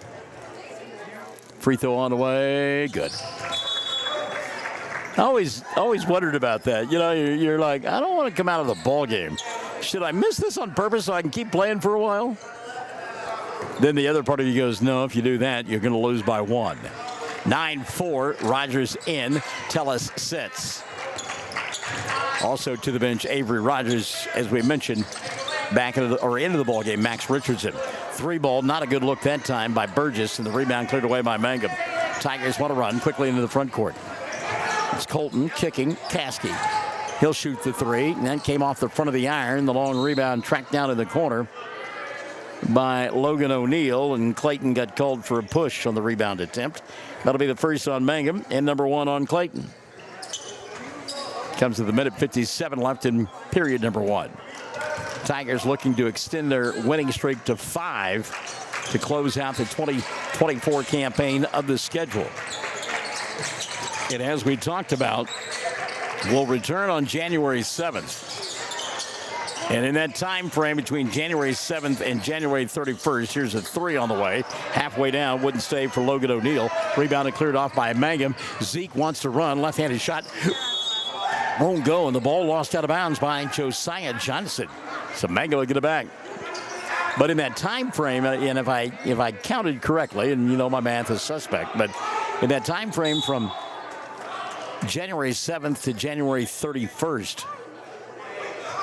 Speaker 8: Free throw on the way, good. I always wondered about that. You know, you're like, I don't want to come out of the ball game. Should I miss this on purpose so I can keep playing for a while? Then the other part of you goes, no, if you do that, you're going to lose by 1. 9-4, Rogers in, Tellis sits. Also to the bench, Avery Rogers, as we mentioned, back into the ball game, Max Richardson. 3 ball, not a good look that time by Burgess, and the rebound cleared away by Mangum. Tigers want to run quickly into the front court. It's Colton kicking, Caskey. He'll shoot the 3, and that came off the front of the iron. The long rebound tracked down in the corner by Logan O'Neal, and Clayton got called for a push on the rebound attempt. That'll be the first on Mangum and number 1 on Clayton. Comes to the minute 57 left in period number 1. Tigers looking to extend their winning streak to 5 to close out the 2024 campaign of the schedule. And as we talked about, will return on January 7th. And in that time frame between January 7th and January 31st, here's a 3 on the way. Halfway down, wouldn't stay for Logan O'Neal. Rebounded, cleared off by Mangum. Zeke wants to run, left-handed shot. Won't go, and the ball lost out of bounds by Josiah Johnson. So Mangum will get it back. But in that time frame, and if I counted correctly, and you know my math is suspect, but in that time frame from January 7th to January 31st,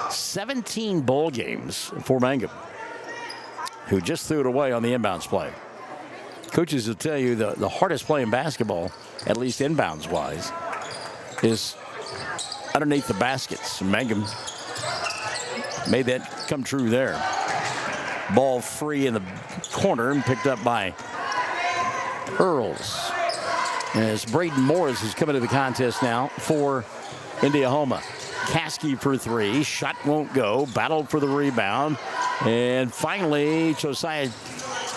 Speaker 8: 17 bowl games for Mangum, who just threw it away on the inbounds play. Coaches will tell you the hardest play in basketball, at least inbounds-wise, is underneath the baskets. Mangum made that come true there. Ball free in the corner and picked up by Earls. As Braden Morris is coming to the contest now for Indiahoma. Caskey for 3. Shot won't go. Battled for the rebound. And finally, Josiah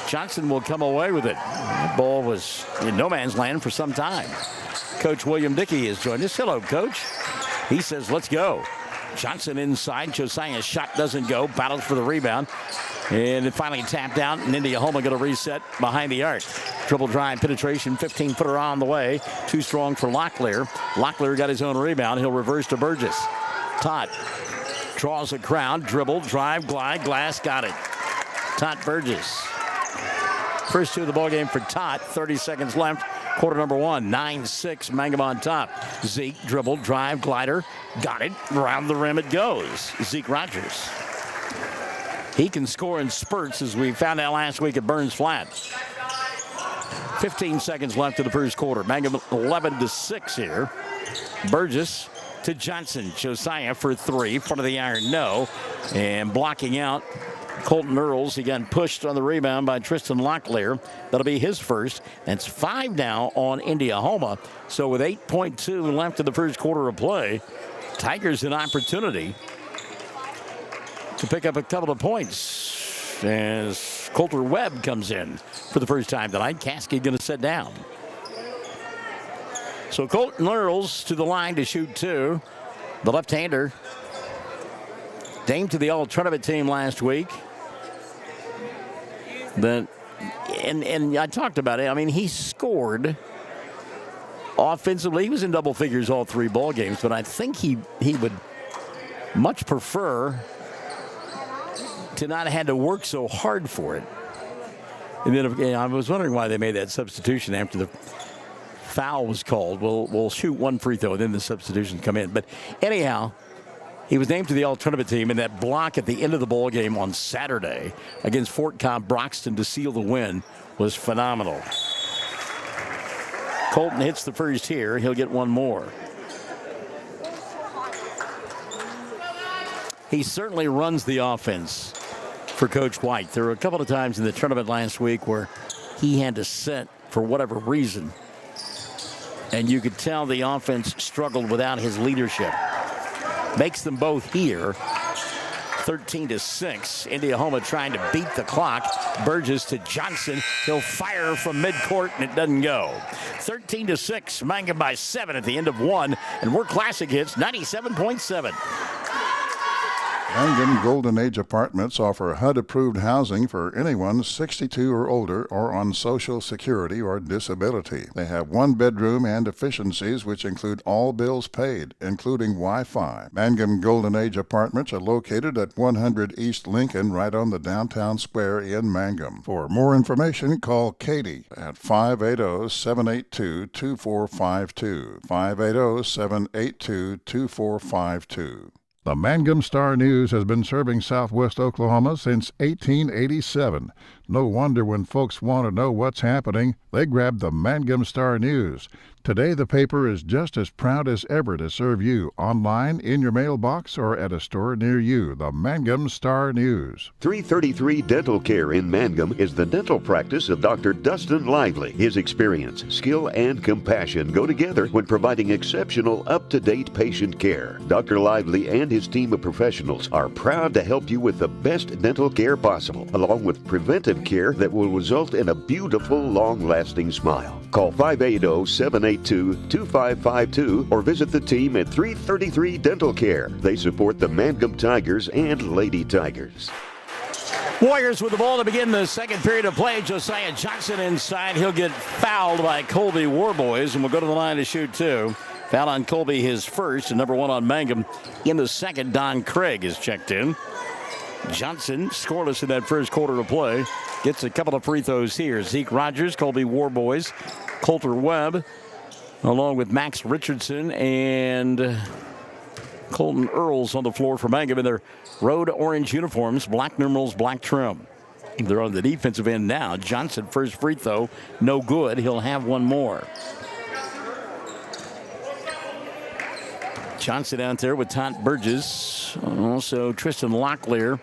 Speaker 8: Johnson will come away with it. That ball was in no man's land for some time. Coach William Dickey has joined us. Hello, Coach. He says, let's go. Johnson inside. Josiah's shot doesn't go. Battles for the rebound. And it finally tapped out, and Indiahoma going to reset behind the arc. Dribble drive penetration, 15-footer on the way. Too strong for Locklear. Locklear got his own rebound. He'll reverse to Burgess. Todd draws a crowd. Dribble, drive, glide, glass, got it. Todd Burgess. First two of the ball game for Todd. 30 seconds left. Quarter number one. 9-6. Mangum on top. Zeke dribble, drive, glider. Got it. Around the rim it goes. Zeke Rogers. He can score in spurts, as we found out last week at Burns Flat. 15 seconds left in the first quarter. Mangum 11-6 here. Burgess to Johnson. Josiah for three. Front of the iron, no. And blocking out Colton Earls. He got pushed on the rebound by Tristan Locklear. That'll be his first. That's 5 now on Indiahoma. So with 8.2 left in the first quarter of play, Tigers an opportunity to pick up a couple of points as Coulter Webb comes in for the first time tonight. Caskey going to sit down. So Colton Earls to the line to shoot two. The left-hander named to the all-tournament team last week. And I talked about it. I mean, he scored offensively. He was in double figures all three ball games, but I think he would much prefer to not have had to work so hard for it. And then I was wondering why they made that substitution after the foul was called. We'll shoot one free throw, and then the substitution come in. But anyhow, he was named to the all-tournament team, and that block at the end of the ball game on Saturday against Fort Cobb Broxton to seal the win was phenomenal. Colton hits the first here. He'll get one more. He certainly runs the offense for Coach White. There were a couple of times in the tournament last week where he had to sit for whatever reason, and you could tell the offense struggled without his leadership. Makes them both here. 13-6. Indiahoma trying to beat the clock. Burgess to Johnson. He'll fire from midcourt, and it doesn't go. 13-6. Mangum by 7 at the end of one. And we're Classic Hits 97.7.
Speaker 1: Mangum Golden Age Apartments offer HUD-approved housing for anyone 62 or older or on Social Security or disability. They have one bedroom and efficiencies which include all bills paid, including Wi-Fi. Mangum Golden Age Apartments are located at 100 East Lincoln, right on the downtown square in Mangum. For more information, call Katie at 580-782-2452. 580-782-2452. The Mangum Star News has been serving southwest Oklahoma since 1887. No wonder when folks want to know what's happening, they grab the Mangum Star News. Today, the paper is just as proud as ever to serve you online, in your mailbox, or at a store near you. The Mangum Star News.
Speaker 3: 333 Dental Care in Mangum is the dental practice of Dr. Dustin Lively. His experience, skill, and compassion go together when providing exceptional, up-to-date patient care. Dr. Lively and his team of professionals are proud to help you with the best dental care possible, along with preventive care that will result in a beautiful, long-lasting smile. Call 580-782-2552 or visit the team at 333 Dental Care. They support the Mangum Tigers and Lady Tigers.
Speaker 8: Warriors with the ball to begin the second period of play. Josiah Johnson inside. He'll get fouled by Colby Warboys, and will go to the line to shoot two. Foul on Colby, his first, and number one on Mangum. In the second, Don Craig is checked in. Johnson, scoreless in that first quarter of play, gets a couple of free throws here. Zeke Rogers, Colby Warboys, Coulter Webb, along with Max Richardson and Colton Earls on the floor for Mangum in their road orange uniforms, black numerals, black trim. They're on the defensive end now. Johnson, first free throw, no good. He'll have one more. Johnson out there with Todd Burgess. Also Tristan Locklear.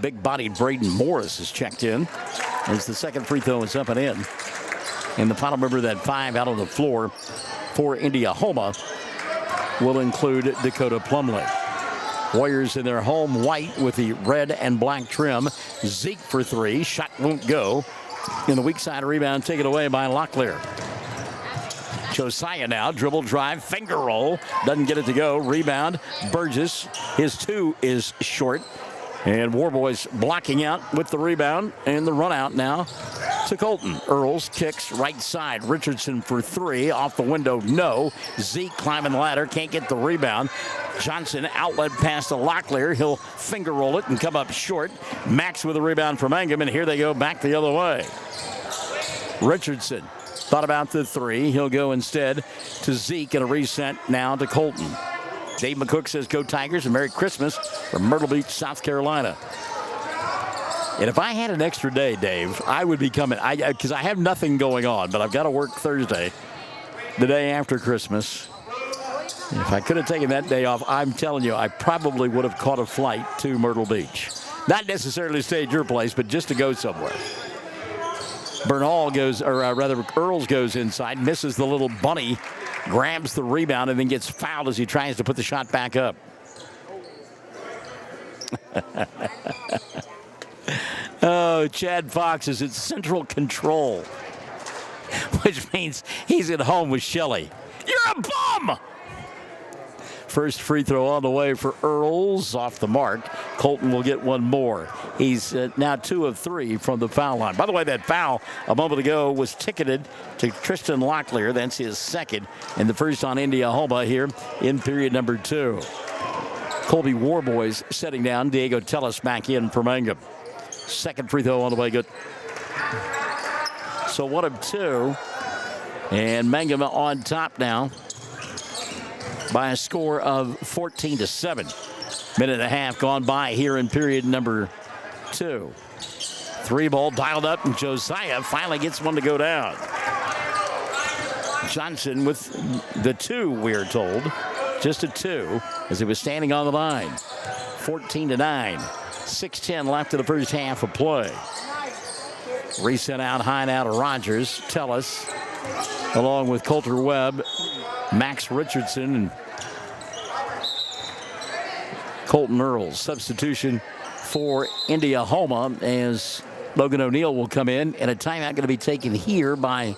Speaker 8: Big-bodied Braden Morris is checked in as the second free throw is up and in. And the final member of that five out on the floor for Indiahoma will include Dakota Plumley. Warriors in their home white with the red and black trim. Zeke for three. Shot won't go. In the weak side rebound taken away by Locklear. Josiah now, dribble drive, finger roll. Doesn't get it to go. Rebound, Burgess. His 2 is short. And Warboys blocking out with the rebound. And the run out now to Colton. Earls kicks right side. Richardson for 3. Off the window, no. Zeke climbing the ladder. Can't get the rebound. Johnson outlet pass to Locklear. He'll finger roll it and come up short. Max with a rebound from Mangum. And here they go back the other way. Richardson thought about the 3. He'll go instead to Zeke and a reset now to Colton. Dave McCook says go Tigers and Merry Christmas from Myrtle Beach, South Carolina. And if I had an extra day, Dave, I would be coming. Because I have nothing going on, but I've got to work Thursday, the day after Christmas. If I could have taken that day off, I'm telling you, I probably would have caught a flight to Myrtle Beach. Not necessarily stay at your place, but just to go somewhere. Bernal goes, or rather Earls goes inside, misses the little bunny, grabs the rebound, and then gets fouled as he tries to put the shot back up. Oh, Chad Fox is at central control, which means he's at home with Shelley. You're a bum! First free throw on the way for Earls, off the mark. Colton will get one more. He's now 2 of 3 from the foul line. By the way, that foul a moment ago was ticketed to Tristan Locklear. That's his second, and the first on Indiahoma here in period number 2. Colby Warboys setting down. Diego Tellis back in for Mangum. Second free throw on the way, good. So 1 of 2, and Mangum on top now by a score of 14-7. Minute and a half gone by here in period number 2. 3 ball dialed up, and Josiah finally gets one to go down. Johnson with the 2, we're told. Just a 2 as he was standing on the line. 14-9. 6:10 left in the first half of play. Reset out high now to Rogers. Tellis along with Coulter Webb, Max Richardson, and Colton Earls. Substitution for Indiahoma as Logan O'Neal will come in, and a timeout going to be taken here by,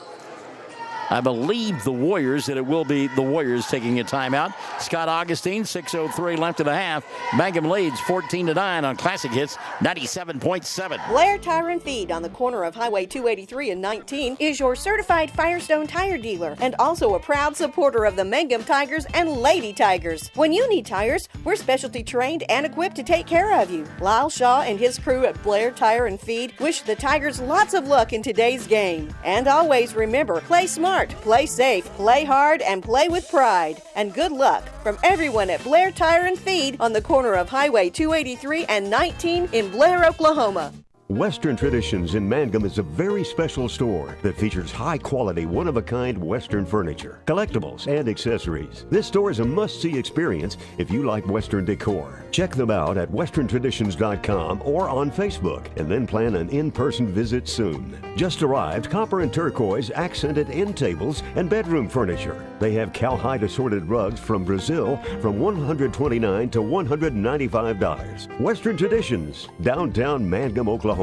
Speaker 8: I believe, the Warriors, and it will be the Warriors taking a timeout. Scott Augustine, 6:03 left in the half. Mangum leads 14-9 on Classic Hits 97.7.
Speaker 13: Blair Tire and Feed on the corner of Highway 283 and 19 is your certified Firestone tire dealer and also a proud supporter of the Mangum Tigers and Lady Tigers. When you need tires, we're specialty trained and equipped to take care of you. Lyle Shaw and his crew at Blair Tire and Feed wish the Tigers lots of luck in today's game. And always remember, play smart, play safe, play hard, and play with pride. And good luck from everyone at Blair Tire and Feed on the corner of Highway 283 and 19 in Blair, Oklahoma.
Speaker 3: Western Traditions in Mangum is a very special store that features high-quality, one-of-a-kind Western furniture, collectibles, and accessories. This store is a must-see experience if you like Western decor. Check them out at westerntraditions.com or on Facebook, and then plan an in-person visit soon. Just arrived copper and turquoise accented end tables and bedroom furniture. They have cowhide assorted rugs from Brazil from $129 to $195. Western Traditions, downtown Mangum, Oklahoma.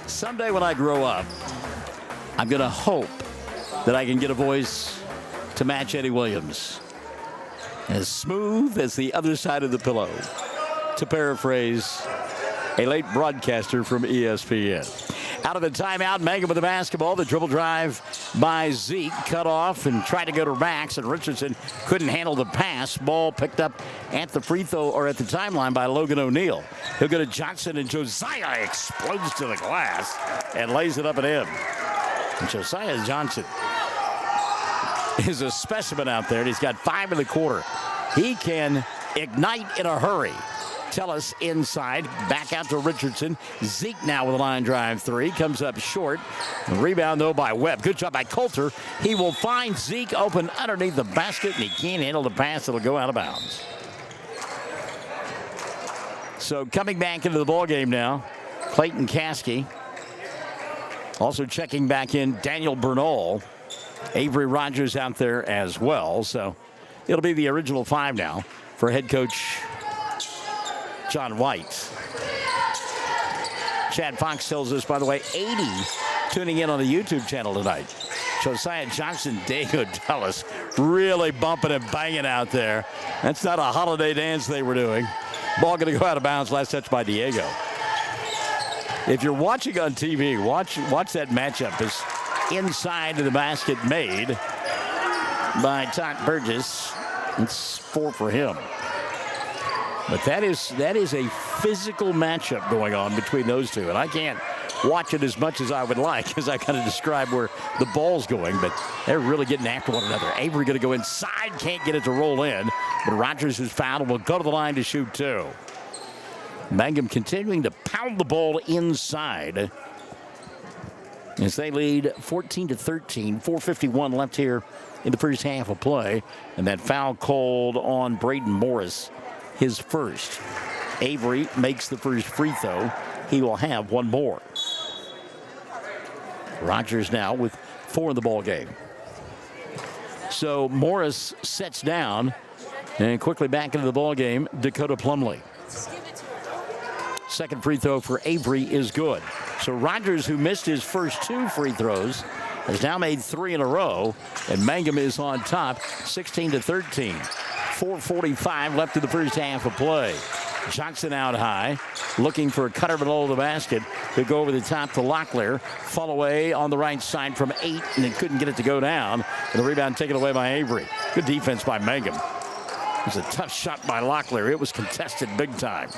Speaker 8: Someday when I grow up, I'm going to hope that I can get a voice to match Eddie Williams. As smooth as the other side of the pillow, to paraphrase a late broadcaster from ESPN. Out of the timeout, Mangum with the basketball. The dribble drive by Zeke. Cut off and tried to go to Max, and Richardson couldn't handle the pass. Ball picked up at the free throw or at the timeline by Logan O'Neal. He'll go to Johnson, and Josiah explodes to the glass and lays it up and in. And Josiah Johnson is a specimen out there, and he's got 5 in the quarter. He can ignite in a hurry. Tellis inside, back out to Richardson. Zeke now with a line drive 3, comes up short. The rebound though by Webb. Good job by Coulter. He will find Zeke open underneath the basket, and he can't handle the pass. It'll go out of bounds. So coming back into the ballgame now, Clayton Caskey. Also checking back in, Daniel Bernal. Avery Rogers out there as well. So it'll be the original 5 now for head coach John White. Chad Fox tells us, by the way, 80 tuning in on the YouTube channel tonight. Josiah Johnson, Diego Dallas really bumping and banging out there. That's not a holiday dance they were doing. Ball going to go out of bounds. Last touch by Diego. If you're watching on TV, watch that matchup. It's inside of the basket made by Todd Burgess. It's 4 for him. But that is a physical matchup going on between those two. And I can't watch it as much as I would like as I kind of describe where the ball's going. But they're really getting after one another. Avery going to go inside. Can't get it to roll in. But Rogers is fouled and will go to the line to shoot 2. Mangum continuing to pound the ball inside as they lead 14-13. 4:51 left here in the first half of play. And that foul called on Braden Morris, his first. Avery makes the first free throw. He will have one more. Rogers now with 4 in the ball game. So Morris sets down and quickly back into the ball game. Dakota Plumlee. Second free throw for Avery is good. So Rogers, who missed his first 2 free throws, has now made 3 in a row, and Mangum is on top, 16-13. 4:45 left in the first half of play. Johnson out high, looking for a cutter below the basket to go over the top to Locklear. Fall away on the right side from 8, and it couldn't get it to go down. And the rebound taken away by Avery. Good defense by Mangum. It was a tough shot by Locklear. It was contested big time.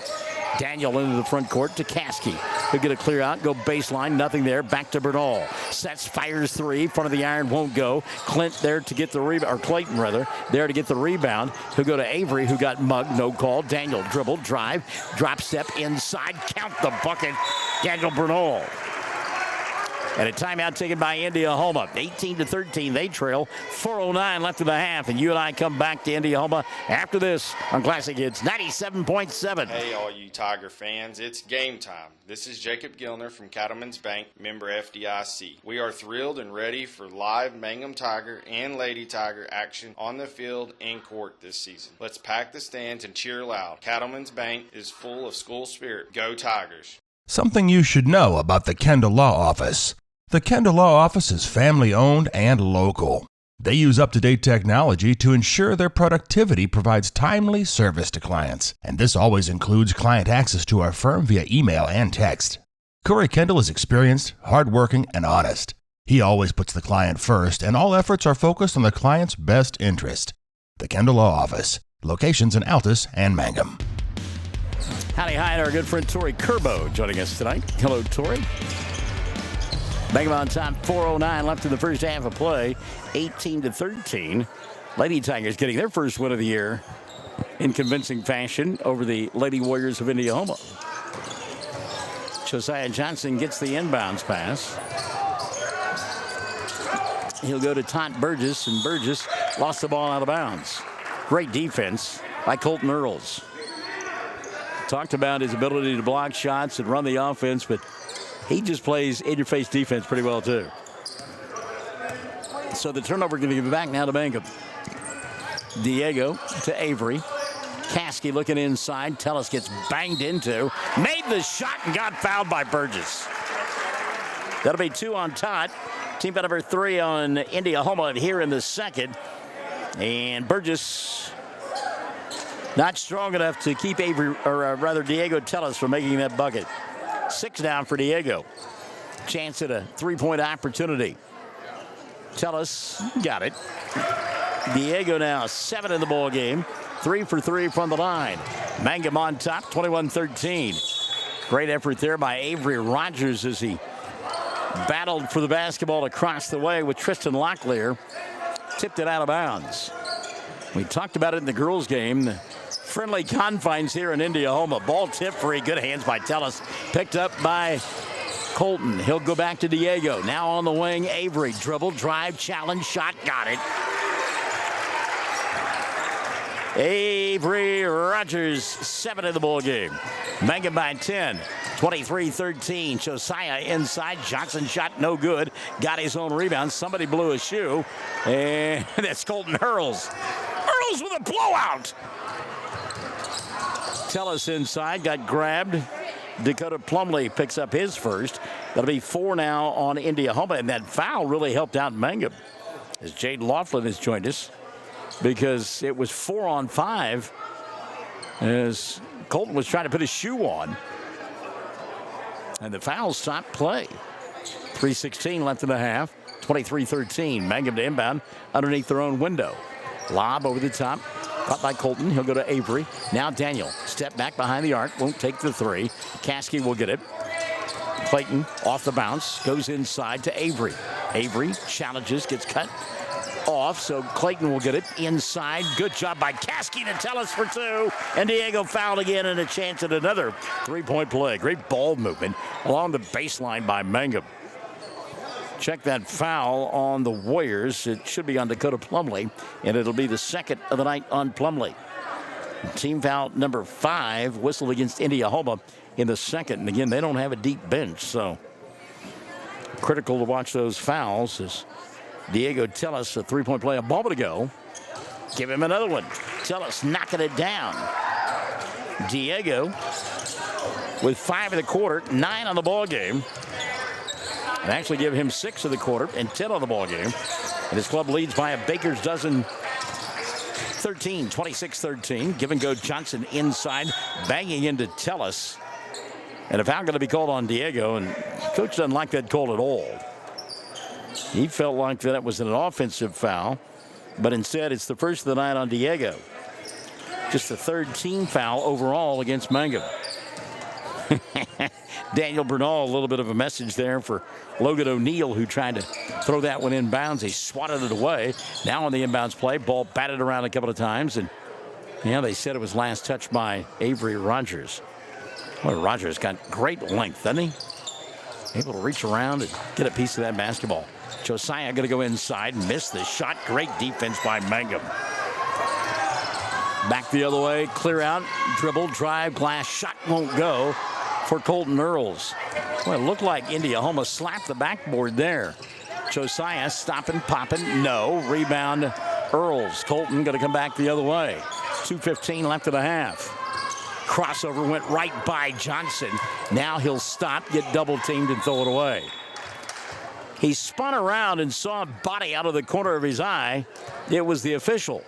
Speaker 8: Daniel into the front court to Caskey. He'll get a clear out, go baseline, nothing there. Back to Bernal. Sets, fires 3. Front of the iron, won't go. Clint there to get the rebound, or Clayton rather, there to get the rebound. He'll go to Avery, who got mugged, no call. Daniel dribble, drive, drop step inside, count the bucket. Daniel Bernal. And a timeout taken by Indiahoma. 18-13, they trail. 4:09 left in the half, and you and I come back to Indiahoma after this on Classic Hits 97.7.
Speaker 14: Hey, all you Tiger fans, it's game time. This is Jacob Gilner from Cattlemen's Bank, member FDIC. We are thrilled and ready for live Mangum Tiger and Lady Tiger action on the field and court this season. Let's pack the stands and cheer loud. Cattlemen's Bank is full of school spirit. Go Tigers.
Speaker 15: Something you should know about the Kendall Law Office. The Kendall Law Office is family-owned and local. They use up-to-date technology to ensure their productivity provides timely service to clients, and this always includes client access to our firm via email and text. Corey Kendall is experienced, hardworking, and honest. He always puts the client first, and all efforts are focused on the client's best interest. The Kendall Law Office, locations in Altus and Mangum.
Speaker 8: Howdy, hi, and our good friend Tori Kerbo joining us tonight. Hello, Tori. Mangum on top, 4:09 left in the first half of play, 18-13. Lady Tigers getting their first win of the year in convincing fashion over the Lady Warriors of Indiahoma. Josiah Johnson gets the inbounds pass. He'll go to Todd Burgess, and Burgess lost the ball out of bounds. Great defense by Colton Earls. Talked about his ability to block shots and run the offense, but he just plays in-your-face defense pretty well, too. So the turnover going to give it back now to Mangum. Diego to Avery. Caskey looking inside. Tellis gets banged into. Made the shot and got fouled by Burgess. That'll be 2 on Todd. Team foul number 3 on Indiahoma here in the second. And Burgess not strong enough to keep Avery, or rather Diego Tellis from making that bucket. 6 down for Diego. Chance at a 3-point opportunity. Tellis got it. Diego now 7 in the ball game. 3 for 3 from the line. Mangum on top, 21-13. Great effort there by Avery Rogers as he battled for the basketball across the way with Tristan Locklear. Tipped it out of bounds. We talked about it in the girls' game. The friendly confines here in Indiahoma. Ball tip free. Good hands by Tellis. Picked up by Colton. He'll go back to Diego. Now on the wing, Avery. Dribble, drive, challenge, shot. Got it. Avery Rogers, 7 in the ball game. Mangum by 10. 23-13. Josiah inside. Johnson shot no good. Got his own rebound. Somebody blew a shoe. And that's Colton Earls. Earls with a blowout. Tellis inside. Got grabbed. Dakota Plumlee picks up his first. That'll be 4 now on Indiahoma, and that foul really helped out Mangum. As Jade Laughlin has joined us, because it was 4 on 5 as Colton was trying to put his shoe on. And the foul stopped play. 3:16 left in the half. 23-13. Mangum to inbound underneath their own window. Lob over the top. Caught by Colton. He'll go to Avery. Now Daniel. Step back behind the arc. Won't take the 3. Caskey will get it. Clayton off the bounce. Goes inside to Avery. Avery challenges. Gets cut off. So Clayton will get it inside. Good job by Caskey to tell us for 2. And Diego fouled again and a chance at another 3-point play. Great ball movement along the baseline by Mangum. Check that foul on the Warriors. It should be on Dakota Plumlee, and it'll be the second of the night on Plumlee. Team foul number 5 whistled against Indiahoma in the second. And again, they don't have a deep bench, so critical to watch those fouls as Diego Tellis, a 3-point play a moment ago. Give him another one. Tellis knocking it down. Diego with 5 in the quarter, 9 on the ball game. And actually give him 6 of the quarter and 10 on the ball game. And his club leads by a baker's dozen. 26-13. Give and go Johnson inside, banging into Tellis. And a foul going to be called on Diego, and coach doesn't like that call at all. He felt like that it was an offensive foul, but instead it's the first of the night on Diego. Just the 3rd team foul overall against Mangum. Daniel Bernal, a little bit of a message there for Logan O'Neal, who tried to throw that one inbounds. He swatted it away. Now on the inbounds play, ball batted around a couple of times, and they said it was last touched by Avery Rogers. Well, Rogers got great length, doesn't he? Able to reach around and get a piece of that basketball. Josiah going to go inside and miss the shot. Great defense by Mangum. Back the other way, clear out, dribble, drive, glass, shot won't go for Colton Earls. Well, it looked like Indiahoma slapped the backboard there. Josiah stopping, popping, no. Rebound, Earls. Colton going to come back the other way. 2:15 left in the half. Crossover went right by Johnson. Now he'll stop, get double teamed, and throw it away. He spun around and saw a body out of the corner of his eye. It was the official,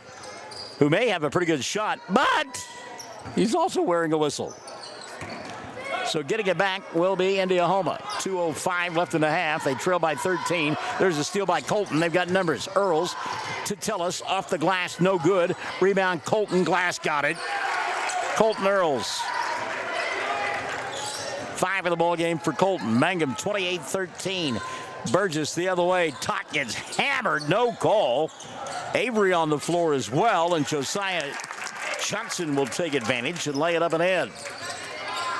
Speaker 8: who may have a pretty good shot, but he's also wearing a whistle. So getting it back will be Indiahoma. 2:05 left in the half. They trail by 13. There's a steal by Colton. They've got numbers. Earls to Tellis off the glass. No good. Rebound Colton. Glass got it. Colton Earls. 5 in the ball game for Colton. Mangum 28-13. Burgess the other way. Tock gets hammered. No call. Avery on the floor as well. And Josiah Johnson will take advantage and lay it up and in.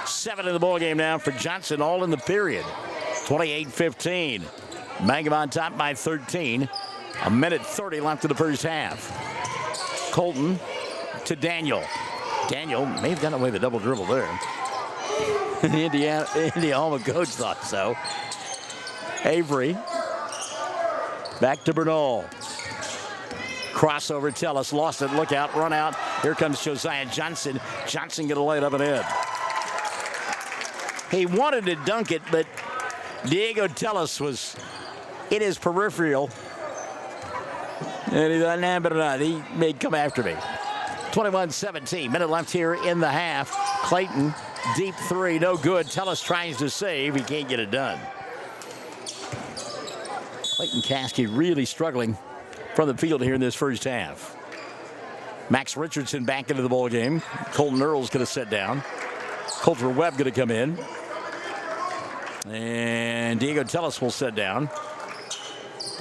Speaker 8: 7 in the ball game now for Johnson, all in the period. 28-15. Mangum on top by 13. 1:30 left in the first half. Colton to Daniel. Daniel may have gotten away with a double dribble there. The Indiahoma coach thought so. Avery. Back to Bernal. Crossover, Tellis, lost it, look out, run out. Here comes Josiah Johnson. Johnson going to lay it up and in. He wanted to dunk it, but Diego Tellis was in his peripheral. And he thought, nah, better not. He may come after me. 21-17, minute left here in the half. Clayton, deep 3, no good. Tellis tries to save. He can't get it done. Clayton Caskey really struggling from the field here in this first half. Max Richardson back into the ball game. Colton Earls going to sit down. Coulter Webb going to come in. And Diego Tellis will sit down.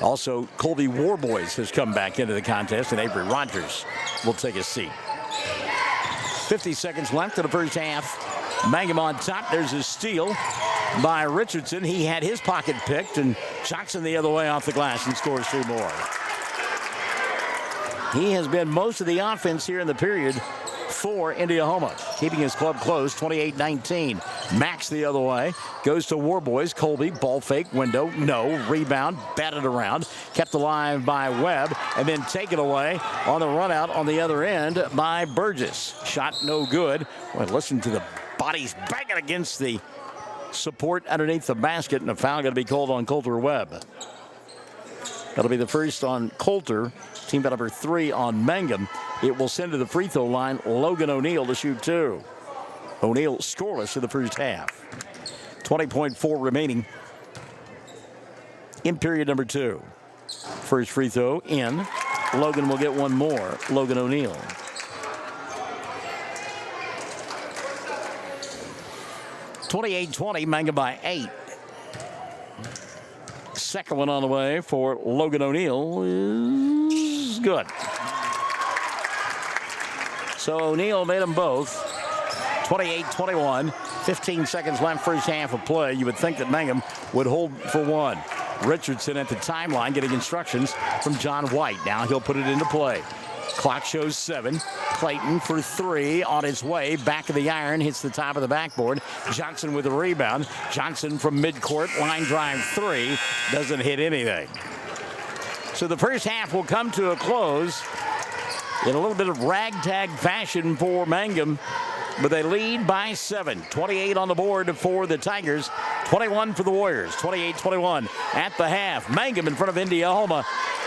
Speaker 8: Also, Colby Warboys has come back into the contest, and Avery Rogers will take a seat. 50 seconds left in the first half. Mangum on top. There's a steal by Richardson. He had his pocket picked, and Johnson the other way off the glass and scores 2 more. He has been most of the offense here in the period for Indiahoma, keeping his club close. 28-19. Max the other way goes to Warboys. Colby, ball fake, window, no. Rebound, batted around, kept alive by Webb, and then taken away on the run out on the other end by Burgess. Shot no good. Well, listen to the bodies banging against the support underneath the basket, and a foul going to be called on Coulter Webb. That'll be the first on Coulter, team foul number 3 on Mangum. It will send to the free throw line Logan O'Neal to shoot 2. O'Neal scoreless in the first half. 20.4 remaining in period number 2. First free throw in. Logan will get one more. Logan O'Neal. (28-20), Mangum by 8. Second one on the way for Logan O'Neal is good. So O'Neal made them both. 28-21. 15 seconds left, first half of play. You would think that Mangum would hold for one. Richardson at the timeline getting instructions from John White. Now he'll put it into play. Clock shows 7. Clayton for 3 on his way. Back of the iron, hits the top of the backboard. Johnson with a rebound. Johnson from midcourt, line drive 3. Doesn't hit anything. So the first half will come to a close in a little bit of ragtag fashion for Mangum. But they lead by 7. 28 on the board for the Tigers. 21 for the Warriors. 28-21 at the half. Mangum in front of Indiahoma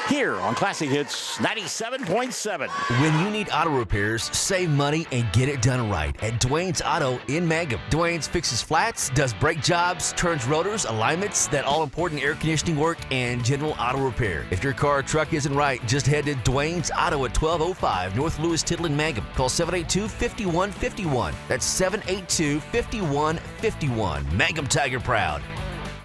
Speaker 8: here on Classic Hits 97.7.
Speaker 5: When you need auto repairs, save money and get it done right at Dwayne's Auto in Mangum. Dwayne's fixes flats, does brake jobs, turns rotors, alignments, that all-important air conditioning work, and general auto repair. If your car or truck isn't right, just head to Dwayne's Auto at 1205 North Lewis Tittle in Mangum. Call 782-5151. That's 782-5151. Mangum Tiger proud.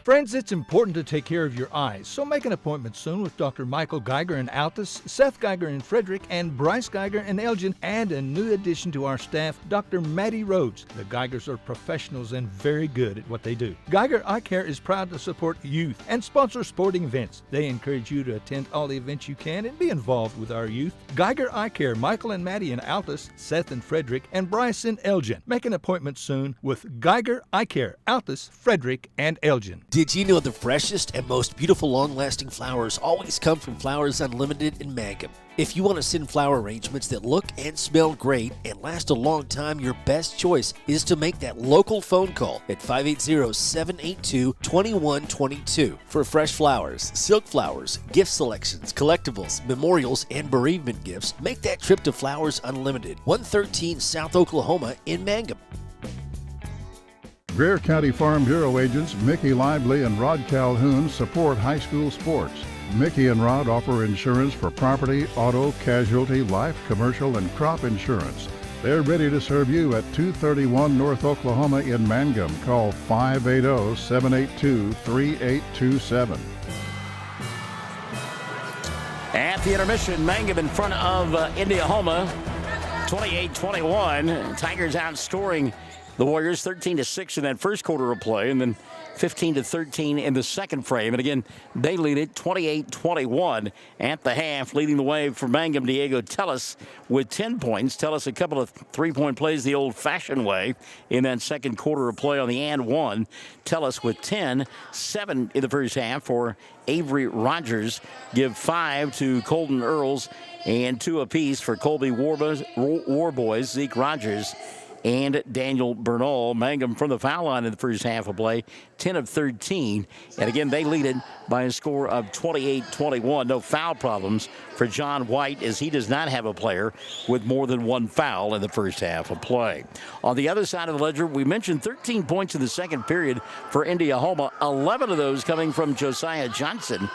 Speaker 10: Friends, it's important to take care of your eyes, so make an appointment soon with Dr. Michael Geiger in Altus, Seth Geiger in Frederick, and Bryce Geiger in Elgin, and a new addition to our staff, Dr. Maddie Rhodes. The Geigers are professionals and very good at what they do. Geiger Eye Care is proud to support youth and sponsor sporting events. They encourage you to attend all the events you can and be involved with our youth. Geiger Eye Care, Michael and Maddie in Altus, Seth in Frederick, and Bryce in Elgin. Make an appointment soon with Geiger Eye Care, Altus, Frederick, and Elgin.
Speaker 5: Did you know the freshest and most beautiful long-lasting flowers always come from Flowers Unlimited in Mangum? If you want to send flower arrangements that look and smell great and last a long time, your best choice is to make that local phone call at 580-782-2122 for fresh flowers, silk flowers, gift selections, collectibles, memorials, and bereavement gifts. Make that trip to Flowers Unlimited, 113 South Oklahoma in Mangum.
Speaker 1: Greer County Farm Bureau agents Mickey Lively and Rod Calhoun support high school sports. Mickey and Rod offer insurance for property, auto, casualty, life, commercial, and crop insurance. They're ready to serve you at 231 North Oklahoma in Mangum. Call 580-782-3827.
Speaker 8: At the intermission, Mangum in front of Indiahoma, 28-21. Tigers outscoring the Warriors 13-6 in that first quarter of play, and then 15-13 in the second frame. And again, they lead it 28-21 at the half, leading the way for Mangum. Diego Tellis with 10 points. Tellis a couple of three-point plays the old-fashioned way in that second quarter of play on the and one. Tellis with 10, 7 in the first half for Avery Rogers. Give 5 to Colton Earls and 2 apiece for Colby Warboys, Zeke Rogers, and Daniel Bernal. Mangum from the foul line in the first half of play, 10 of 13. And again, they lead it by a score of 28-21. No foul problems for John White, as he does not have a player with more than 1 foul in the first half of play. On the other side of the ledger, we mentioned 13 points in the second period for Indiahoma, 11 of those coming from Josiah Johnson.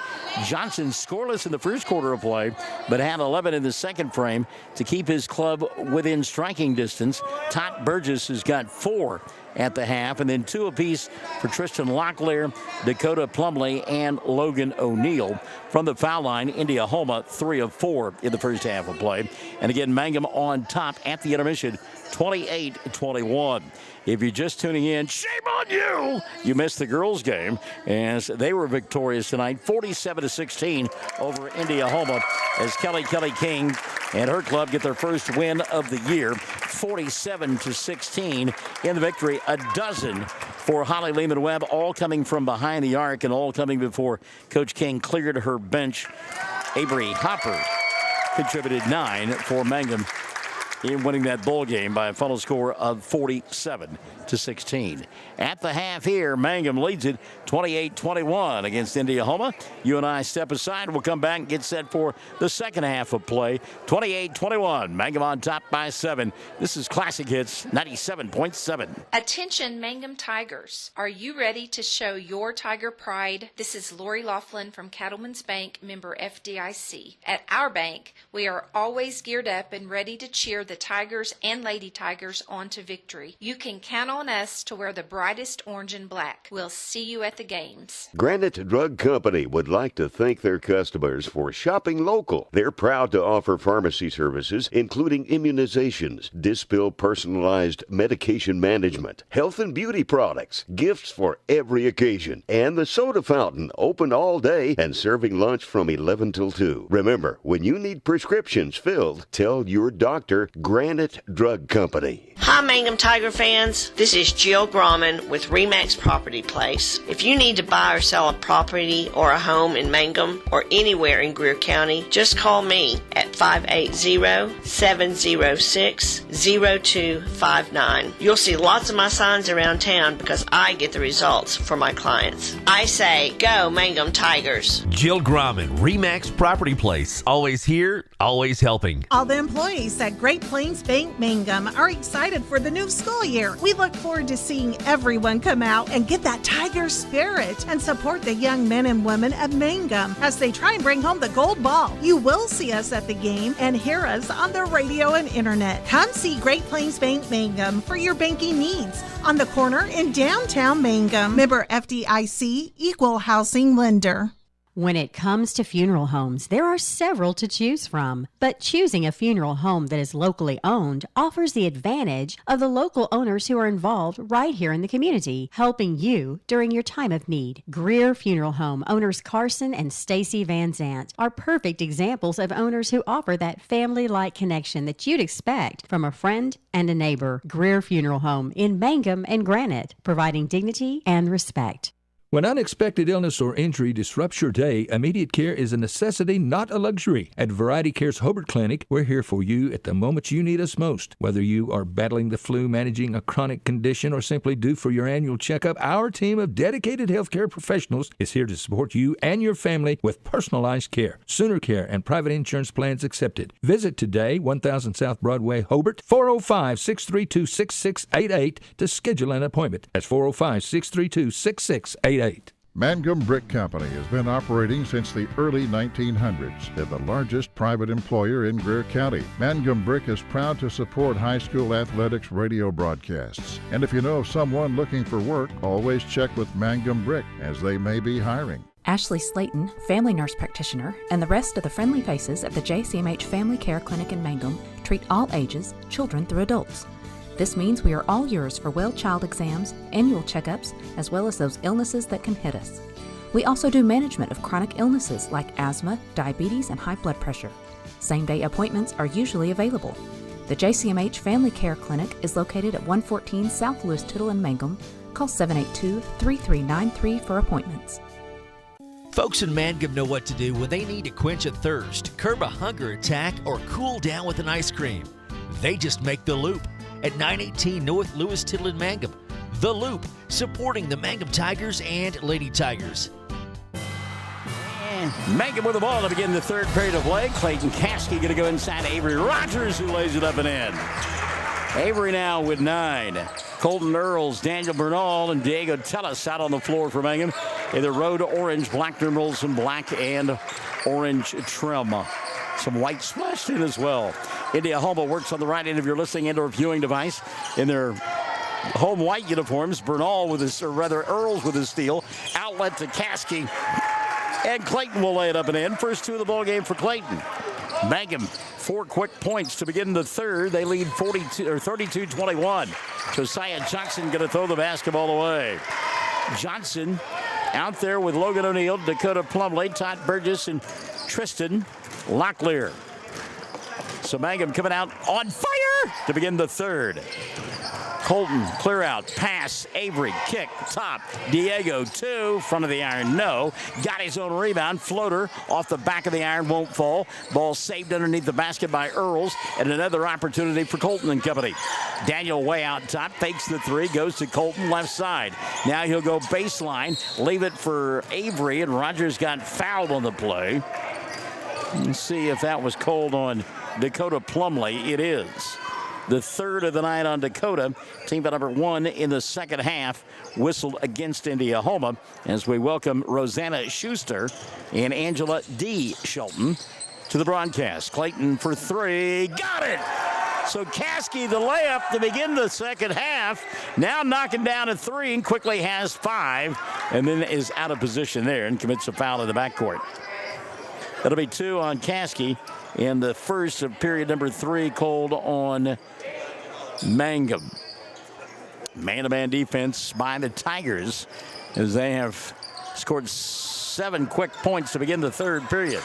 Speaker 8: Johnson scoreless in the first quarter of play, but had 11 in the second frame to keep his club within striking distance. Todd Burgess has got 4 at the half, and then 2 apiece for Tristan Locklear, Dakota Plumley, and Logan O'Neal. From the foul line, Indiahoma 3 of 4 in the first half of play. And again, Mangum on top at the intermission, 28-21. If you're just tuning in, shame on you! You missed the girls' game as they were victorious tonight, 47-16 over Indiahoma, as Kelly King and her club get their first win of the year, 47-16 in the victory. A dozen for Holly Lehman-Webb, all coming from behind the arc and all coming before Coach King cleared her bench. Avery Hopper contributed 9 for Mangum in winning that bowl game by a final score of 47-16. At the half here, Mangum leads it 28-21 against Indiahoma. You and I step aside. We'll come back and get set for the second half of play. 28-21. Mangum on top by 7. This is Classic Hits 97.7.
Speaker 2: Attention Mangum Tigers. Are you ready to show your Tiger pride? This is Lori Laughlin from Cattlemen's Bank, member FDIC. At our bank, we are always geared up and ready to cheer the Tigers and Lady Tigers on to victory. You can count on us to wear the brightest orange and black. We'll see you at the games.
Speaker 3: Granite Drug Company would like to thank their customers for shopping local. They're proud to offer pharmacy services, including immunizations, Dispill personalized medication management, health and beauty products, gifts for every occasion, and the soda fountain open all day and serving lunch from 11 till 2. Remember, when you need prescriptions filled, tell your doctor Granite Drug Company.
Speaker 4: Hi, Mangum Tiger fans. This is Jill Grauman with RE/MAX Property Place. If you need to buy or sell a property or a home in Mangum or anywhere in Greer County, just call me at 580-706-0259. You'll see lots of my signs around town because I get the results for my clients. I say, go Mangum Tigers.
Speaker 16: Jill Grauman, RE/MAX Property Place. Always here, always helping.
Speaker 6: All the employees at Great Plains Bank Mangum are excited for the new school year. We look forward to seeing everyone come out and get that Tiger spirit and support the young men and women of Mangum as they try and bring home the gold ball. You will see us at the game and hear us on the radio and internet. Come see Great Plains Bank Mangum for your banking needs on the corner in downtown Mangum. Member FDIC, Equal Housing Lender.
Speaker 7: When it comes to funeral homes, there are several to choose from, but choosing a funeral home that is locally owned offers the advantage of the local owners who are involved right here in the community, helping you during your time of need. Greer Funeral Home owners Carson and Stacy Van Zant are perfect examples of owners who offer that family-like connection that you'd expect from a friend and a neighbor. Greer Funeral Home in Mangum and Granite, providing dignity and respect.
Speaker 10: When unexpected illness or injury disrupts your day, immediate care is a necessity, not a luxury. At Variety Care's Hobart Clinic, we're here for you at the moment you need us most. Whether you are battling the flu, managing a chronic condition, or simply due for your annual checkup, our team of dedicated healthcare professionals is here to support you and your family with personalized care, Sooner Care, and private insurance plans accepted. Visit today, 1000 South Broadway, Hobart, 405-632-6688 to schedule an appointment. That's 405-632-6688.
Speaker 1: Mangum Brick Company has been operating since the early 1900s. They're the largest private employer in Greer County. Mangum Brick is proud to support high school athletics radio broadcasts. And if you know of someone looking for work, always check with Mangum Brick, as they may be hiring.
Speaker 11: Ashley Slayton, family nurse practitioner, and the rest of the friendly faces at the JCMH Family Care Clinic in Mangum treat all ages, children through adults. This means we are all yours for well child exams, annual checkups, as well as those illnesses that can hit us. We also do management of chronic illnesses like asthma, diabetes, and high blood pressure. Same-day appointments are usually available. The JCMH Family Care Clinic is located at 114 South Lewis Tittle in Mangum. Call 782-3393 for appointments.
Speaker 5: Folks in Mangum know what to do when they need to quench a thirst, curb a hunger attack, or cool down with an ice cream. They just make the Loop at 918 North Lewis Tittle in Mangum. The Loop, supporting the Mangum Tigers and Lady Tigers.
Speaker 8: And Mangum with the ball to begin the third period of play. Clayton Caskey going to go inside Avery Rogers, who lays it up and in. Avery now with 9. Colton Earls, Daniel Bernal, and Diego Tellis out on the floor for Mangum in the road orange, black numerals, some black and orange trim. Some white splashed in as well. Indiahoma works on the right end of your listening and or viewing device in their home white uniforms. Bernal with his, or rather Earls with his steal. Outlet to Caskey. And Clayton will lay it up and in. First two of the ball game for Clayton. Mangum, 4 quick points to begin the third. They lead 32-21. Josiah Johnson going to throw the basketball away. Johnson out there with Logan O'Neill, Dakota Plumley, Todd Burgess, and Tristan Locklear. So Mangum coming out on fire to begin the third. Colton, clear out, pass, Avery, kick, top, Diego, 2, front of the iron, no. Got his own rebound, floater, off the back of the iron, won't fall. Ball saved underneath the basket by Earls, and another opportunity for Colton and company. Daniel way out top, fakes the 3, goes to Colton, left side. Now he'll go baseline, leave it for Avery, and Rogers got fouled on the play. Let's see if that was called on Dakota Plumley. It is. The third of the night on Dakota. Team number 1 in the second half whistled against Indiahoma as we welcome Rosanna Schuster and Angela D. Shelton to the broadcast. Clayton for 3. Got it! So Caskey, the layup to begin the second half. Now knocking down a 3 and quickly has 5 and then is out of position there and commits a foul in the backcourt. That'll be 2 on Caskey in the first of period number 3 called on Mangum. Man-to-man defense by the Tigers as they have scored 7 quick points to begin the third period.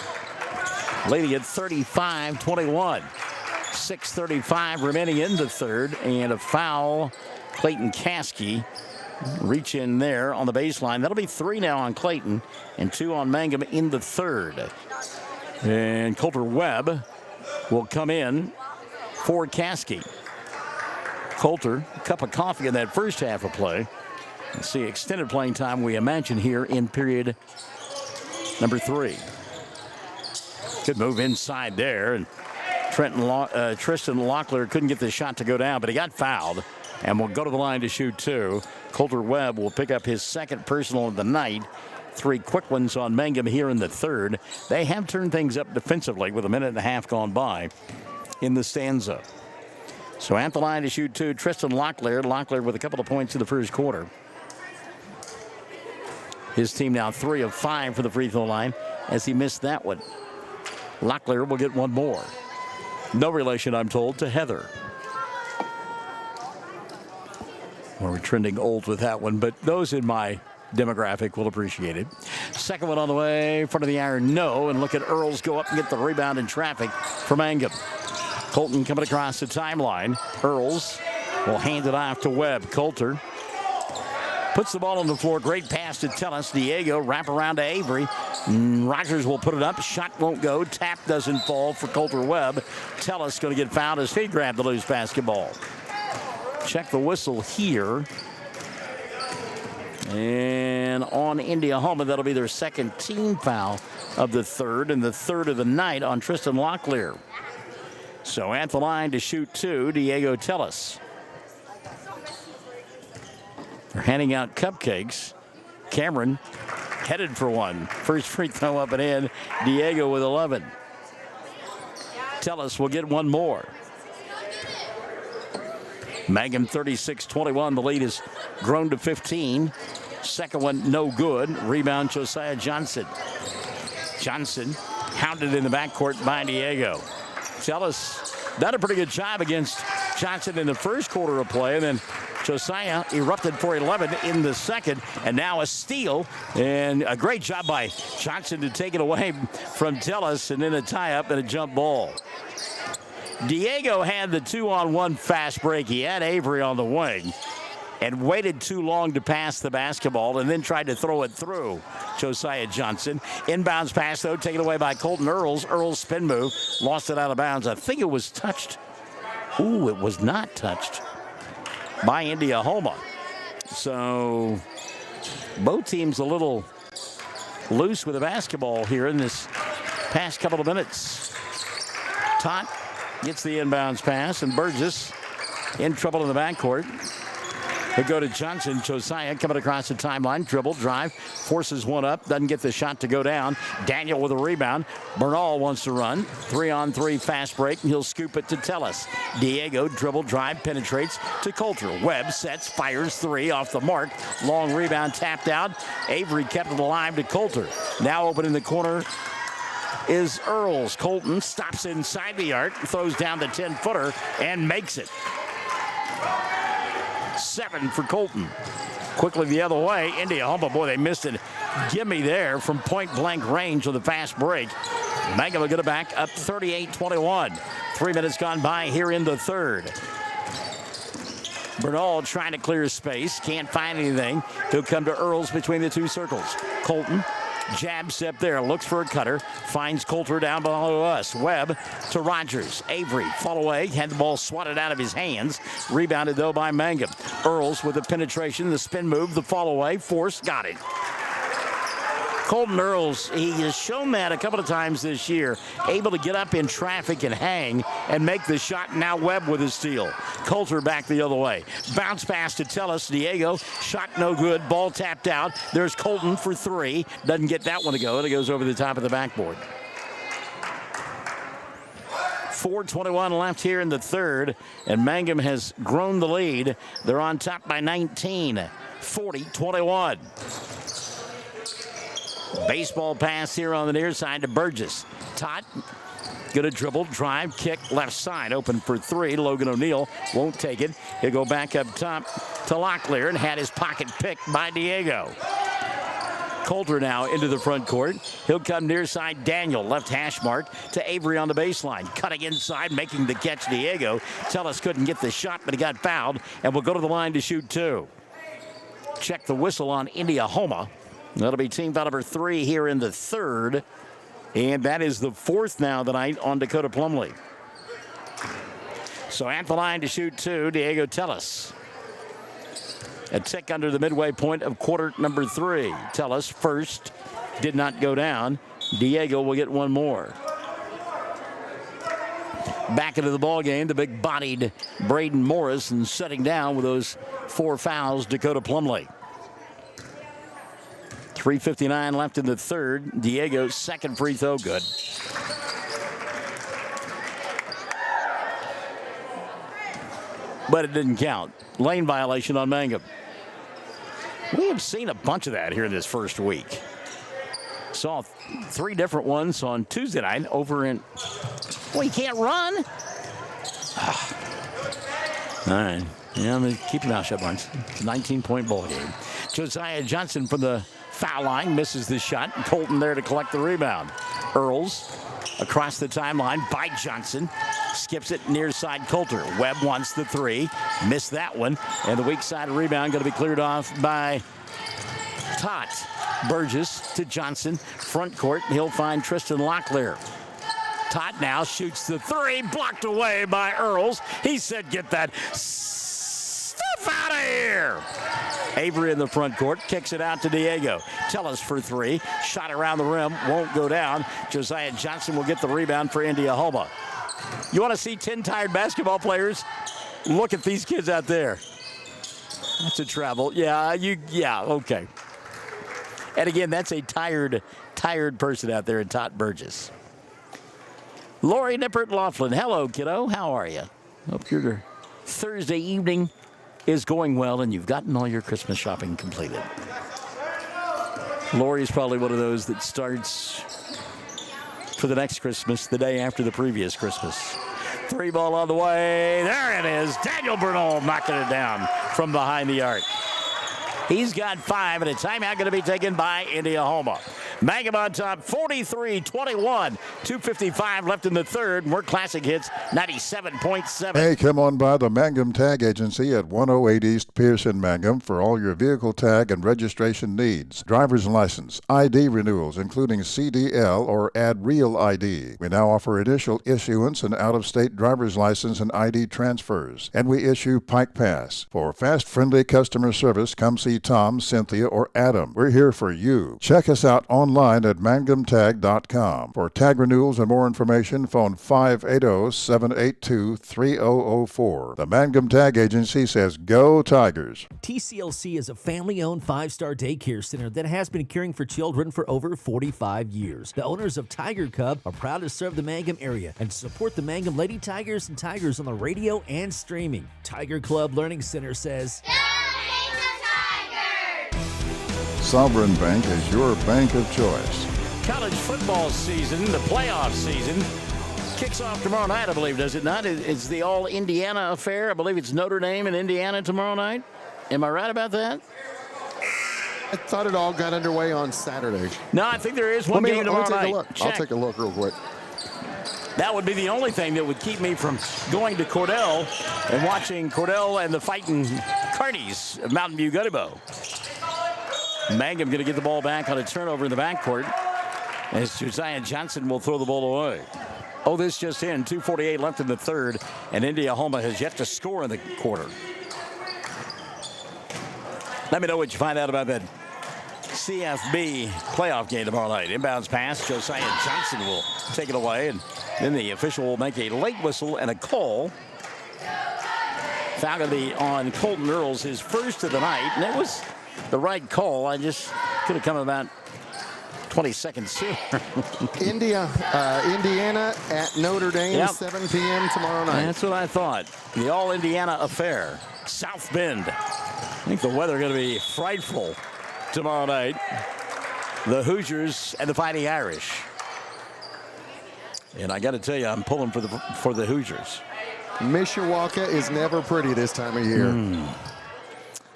Speaker 8: Leading at 35-21. 6:35 remaining in the third, and a foul. Clayton Caskey reach in there on the baseline. That'll be 3 now on Clayton and 2 on Mangum in the third. And Coulter Webb will come in for Caskey. Coulter, a cup of coffee in that first half of play. Let's see extended playing time we imagine here in period number 3. Good move inside there, and Tristan Locklear couldn't get the shot to go down, but he got fouled and will go to the line to shoot 2. Coulter Webb will pick up his second personal of the night. 3 quick ones on Mangum here in the third. They have turned things up defensively with a minute and a half gone by in the stanza. So at the line to shoot 2, Tristan Locklear. Locklear with a couple of points in the first quarter. His team now 3 of 5 for the free throw line as he missed that one. Locklear will get 1 more. No relation, I'm told, to Heather. Well, we're trending old with that one, but those in my demographic will appreciate it. Second one on the way, front of the iron, no. And look at Earls go up and get the rebound in traffic for Mangum. Colton coming across the timeline. Earls will hand it off to Webb. Coulter puts the ball on the floor. Great pass to Tellis. Diego wrap around to Avery. Rogers will put it up. Shot won't go. Tap doesn't fall for Coulter Webb. Tellis going to get fouled as he grabbed the loose basketball. Check the whistle here. And on Indiahoma, that'll be their second team foul of the third and the third of the night on Tristan Locklear. So at the line to shoot 2, Diego Tellis. They're handing out cupcakes. Cameron headed for one. First free throw up and in. Diego with 11. Tellis will get 1 more. Mangum 36-21. The lead has grown to 15. Second one no good. Rebound Josiah Johnson. Johnson hounded in the backcourt by Diego. Tellis done a pretty good job against Johnson in the first quarter of play, and then Josiah erupted for 11 in the second, and now a steal and a great job by Johnson to take it away from Tellis, and then a tie-up and a jump ball. Diego had the 2-on-1 fast break. He had Avery on the wing and waited too long to pass the basketball and then tried to throw it through Josiah Johnson. Inbounds pass, though, taken away by Colton Earls. Earls' spin move, lost it out of bounds. I think it was touched. Ooh, it was not touched by Indiahoma. So both teams a little loose with the basketball here in this past couple of minutes. Tot gets the inbounds pass, and Burgess in trouble in the backcourt. They go to Johnson. Josiah coming across the timeline. Dribble, drive, forces one up. Doesn't get the shot to go down. Daniel with a rebound. Bernal wants to run. 3-on-3 fast break, and he'll scoop it to Tellis. Diego, dribble, drive, penetrates to Coulter. Webb sets, fires 3 off the mark. Long rebound tapped out. Avery kept it alive to Coulter. Now open in the corner is Earls. Colton stops inside the arc, throws down the 10-footer, and makes it. 7 for Colton. Quickly the other way. Indiahoma, boy, they missed it. Gimme there from point-blank range with a fast break. Mangum will get it back up 38-21. 3 minutes gone by here in the third. Bernal trying to clear space. Can't find anything. He'll come to Earls between the two circles. Colton, jab step there. Looks for a cutter. Finds Coulter down below us. Webb to Rogers. Avery, fall away. Had the ball swatted out of his hands. Rebounded, though, by Mangum. Earls with the penetration, the spin move, the fall away. Force, got it. Colton Earls, he has shown that a couple of times this year, able to get up in traffic and hang and make the shot. Now Webb with his steal. Coulter back the other way. Bounce pass to Tellis. Diego, shot no good. Ball tapped out. There's Colton for three. Doesn't get that one to go. It goes over the top of the backboard. 4:21 left here in the third, and Mangum has grown the lead. They're on top by 19, 40-21. Baseball pass here on the near side to Burgess. Tot, gonna dribble, drive, kick, left side, open for three. Logan O'Neal won't take it. He'll go back up top to Locklear and had his pocket picked by Diego. Coulter now into the front court. He'll come near side. Daniel, left hash mark to Avery on the baseline. Cutting inside, making the catch. Diego. Tellis couldn't get the shot, but he got fouled and will go to the line to shoot two. Check the whistle on Indiahoma. That'll be team foul number 3 here in the third. And that is the fourth now tonight on Dakota Plumlee. So at the line to shoot two, Diego Tellis. A tick under the midway point of quarter number 3. Tellis first, did not go down. Diego will get one more. Back into the ball game, the big-bodied Braden Morris, and setting down with those 4 fouls, Dakota Plumlee. 3:59 left in the third. Diego's second free throw, good. But it didn't count. Lane violation on Mangum. We have seen a bunch of that here this first week. Saw 3 different ones on Tuesday night over in... Well, you can't run. All right. Yeah, keep your mouth shut, Barnes. It's a 19-point ball game. Josiah Johnson from the foul line misses the shot. Colton there to collect the rebound. Earls across the timeline by Johnson. Skips it near side Coulter. Webb wants the 3. Missed that one. And the weak side rebound going to be cleared off by Tot. Burgess to Johnson. Front court. He'll find Tristan Locklear. Tot now shoots the 3. Blocked away by Earls. He said, get that stuff out of here. Avery in the front court, kicks it out to Diego. Tellis for 3. Shot around the rim, won't go down. Josiah Johnson will get the rebound for Indiahoma. You want to see 10 tired basketball players? Look at these kids out there. That's a travel. Yeah, okay. And again, that's a tired person out there in Tot Burgess. Lori Nippert Laughlin. Hello, kiddo. How are you? Hope your Thursday evening is going well and you've gotten all your Christmas shopping completed. Lori's probably one of those that starts for the next Christmas, the day after the previous Christmas. 3 ball on the way. There it is. Daniel Bernal knocking it down from behind the arc. He's got 5, and a timeout going to be taken by Indiahoma. Mangum on top, 43-21. 2:55 left in the third. More classic hits, 97.7.
Speaker 1: Hey, come on by the Mangum Tag Agency at 108 East Pierce in Mangum for all your vehicle tag and registration needs. Driver's license, ID renewals, including CDL or Add Real ID. We now offer initial issuance and out-of-state driver's license and ID transfers. And we issue Pike Pass. For fast, friendly customer service, come see Tom, Cynthia, or Adam. We're here for you. Check us out online at mangumtag.com. For tag renewals and more information, phone 580-782-3004. The Mangum Tag Agency says, go Tigers.
Speaker 5: TCLC is a family-owned 5-star daycare center that has been caring for children for over 45 years. The owners of Tiger Cub are proud to serve the Mangum area and support the Mangum Lady Tigers and Tigers on the radio and streaming. Tiger Club Learning Center says,
Speaker 1: Sovereign Bank is your bank of choice.
Speaker 8: College football season, the playoff season, kicks off tomorrow night, I believe, does it not? It's the all-Indiana affair. I believe it's Notre Dame and Indiana tomorrow night. Am I right about that?
Speaker 9: I thought it all got underway on Saturday.
Speaker 8: No, I think there is one game tomorrow night.
Speaker 9: I'll take a look real quick.
Speaker 8: That would be the only thing that would keep me from going to Cordell and watching Cordell and the Fighting Carnies of Mountain View Guttybo. Mangum going to get the ball back on a turnover in the backcourt as Josiah Johnson will throw the ball away. Oh, this just in, 2:48 left in the third, and Indiahoma has yet to score in the quarter. Let me know what you find out about that CFB playoff game tomorrow night. Inbounds pass, Josiah Johnson will take it away, and then the official will make a late whistle and a call. Foul on Colton Earls, his first of the night, and it was the right call. I just could have come about 20 seconds sooner.
Speaker 9: Indiana at Notre Dame, 7 p.m. tomorrow night.
Speaker 8: That's what I thought. The All-Indiana affair. South Bend. I think the weather going to be frightful tomorrow night. The Hoosiers and the Fighting Irish. And I got to tell you, I'm pulling for the Hoosiers.
Speaker 9: Mishawaka is never pretty this time of year.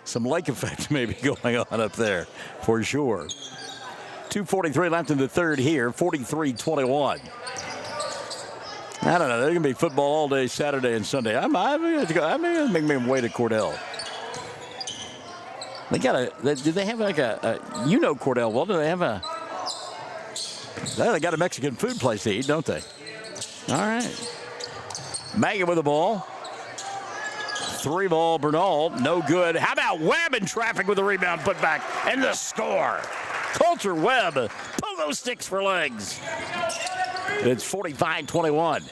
Speaker 8: Some lake effect may be going on up there for sure. 2:43 left in the third here, 43-21. I don't know. There's going to be football all day Saturday and Sunday. I may make my way to Cordell. Do they have like Cordell? Well, do they have they got a Mexican food place to eat, don't they? All right. Mangum with the ball. 3-ball, Bernal, no good. How about Webb in traffic with the rebound, put back, and the score. Coulter Webb, pogo sticks for legs. It's 45-21.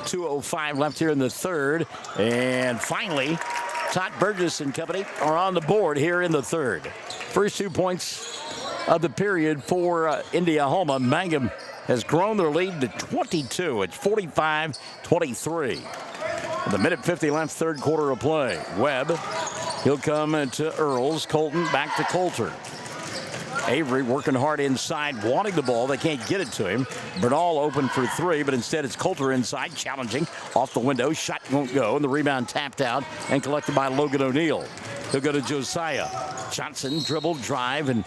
Speaker 8: 2:05 left here in the third. And finally, Todd Burgess and company are on the board here in the third. First 2 points of the period for Indiahoma. Mangum has grown their lead to 22. It's 45-23. With a minute 50 left, third quarter of play. Webb, he'll come to Earls. Colton back to Coulter. Avery working hard inside, wanting the ball. They can't get it to him. Bernal open for three, but instead it's Coulter inside, challenging. Off the window, shot won't go, and the rebound tapped out and collected by Logan O'Neal. He'll go to Josiah. Johnson, dribble, drive, and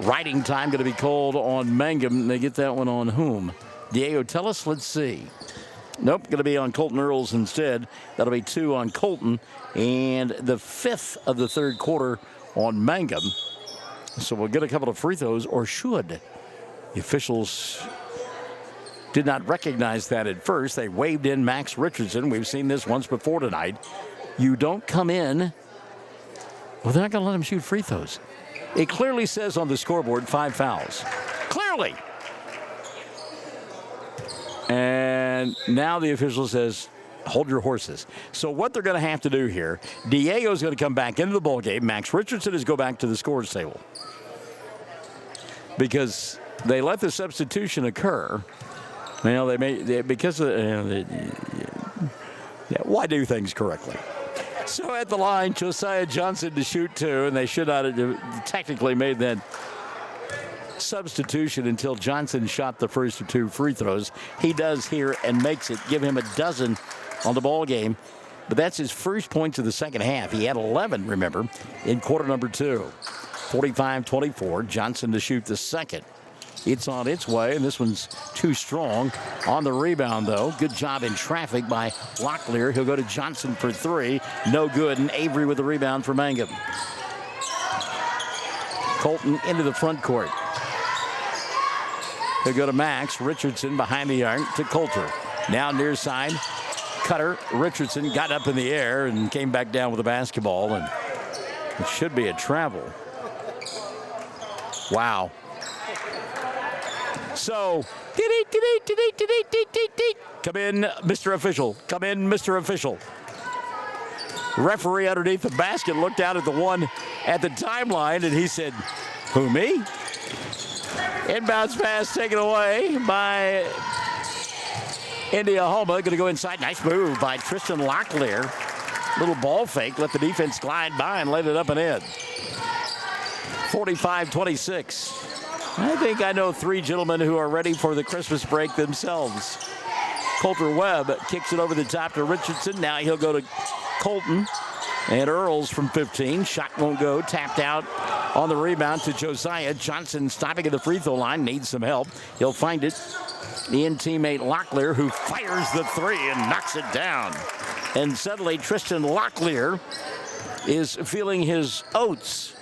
Speaker 8: riding time going to be called on Mangum. They get that one on whom? Diego, tell us. Let's see. Nope, going to be on Colton Earls instead. That'll be 2 on Colton, and the 5th of the third quarter on Mangum. So we'll get a couple of free throws, or should. The officials did not recognize that at first. They waved in Max Richardson. We've seen this once before tonight. You don't come in. Well, they're not going to let him shoot free throws. It clearly says on the scoreboard 5 fouls. Clearly. And now the official says, hold your horses. So what they're going to have to do here, Diego's going to come back into the ballgame. Max Richardson is go back to the scores table. Because they let the substitution occur. Well, why do things correctly? So at the line, Josiah Johnson to shoot 2, and they should not have technically made that substitution until Johnson shot the first of 2 free throws. He does here and makes it, give him a dozen on the ball game. But that's his first points of the second half. He had 11, remember, in quarter number 2. 45-24. Johnson to shoot the second. It's on its way, and this one's too strong. On the rebound, though, good job in traffic by Locklear. He'll go to Johnson for 3. No good, and Avery with the rebound for Mangum. Colton into the front court. He'll go to Max Richardson behind the arc to Coulter. Now near side. Cutter. Richardson got up in the air and came back down with the basketball, and it should be a travel. Wow. So, come in, Mr. Official. Come in, Mr. Official. Referee underneath the basket looked out at the one at the timeline, and he said, who, me? Inbounds pass taken away by Indiahoma. Going to go inside. Nice move by Tristan Locklear. Little ball fake. Let the defense glide by and let it up and in. 45-26. I think I know 3 gentlemen who are ready for the Christmas break themselves. Coulter Webb kicks it over the top to Richardson. Now he'll go to Colton. And Earls from 15. Shot won't go. Tapped out on the rebound to Josiah. Johnson stopping at the free throw line, needs some help. He'll find it. The in-teammate Locklear, who fires the three and knocks it down. And suddenly Tristan Locklear is feeling his oats.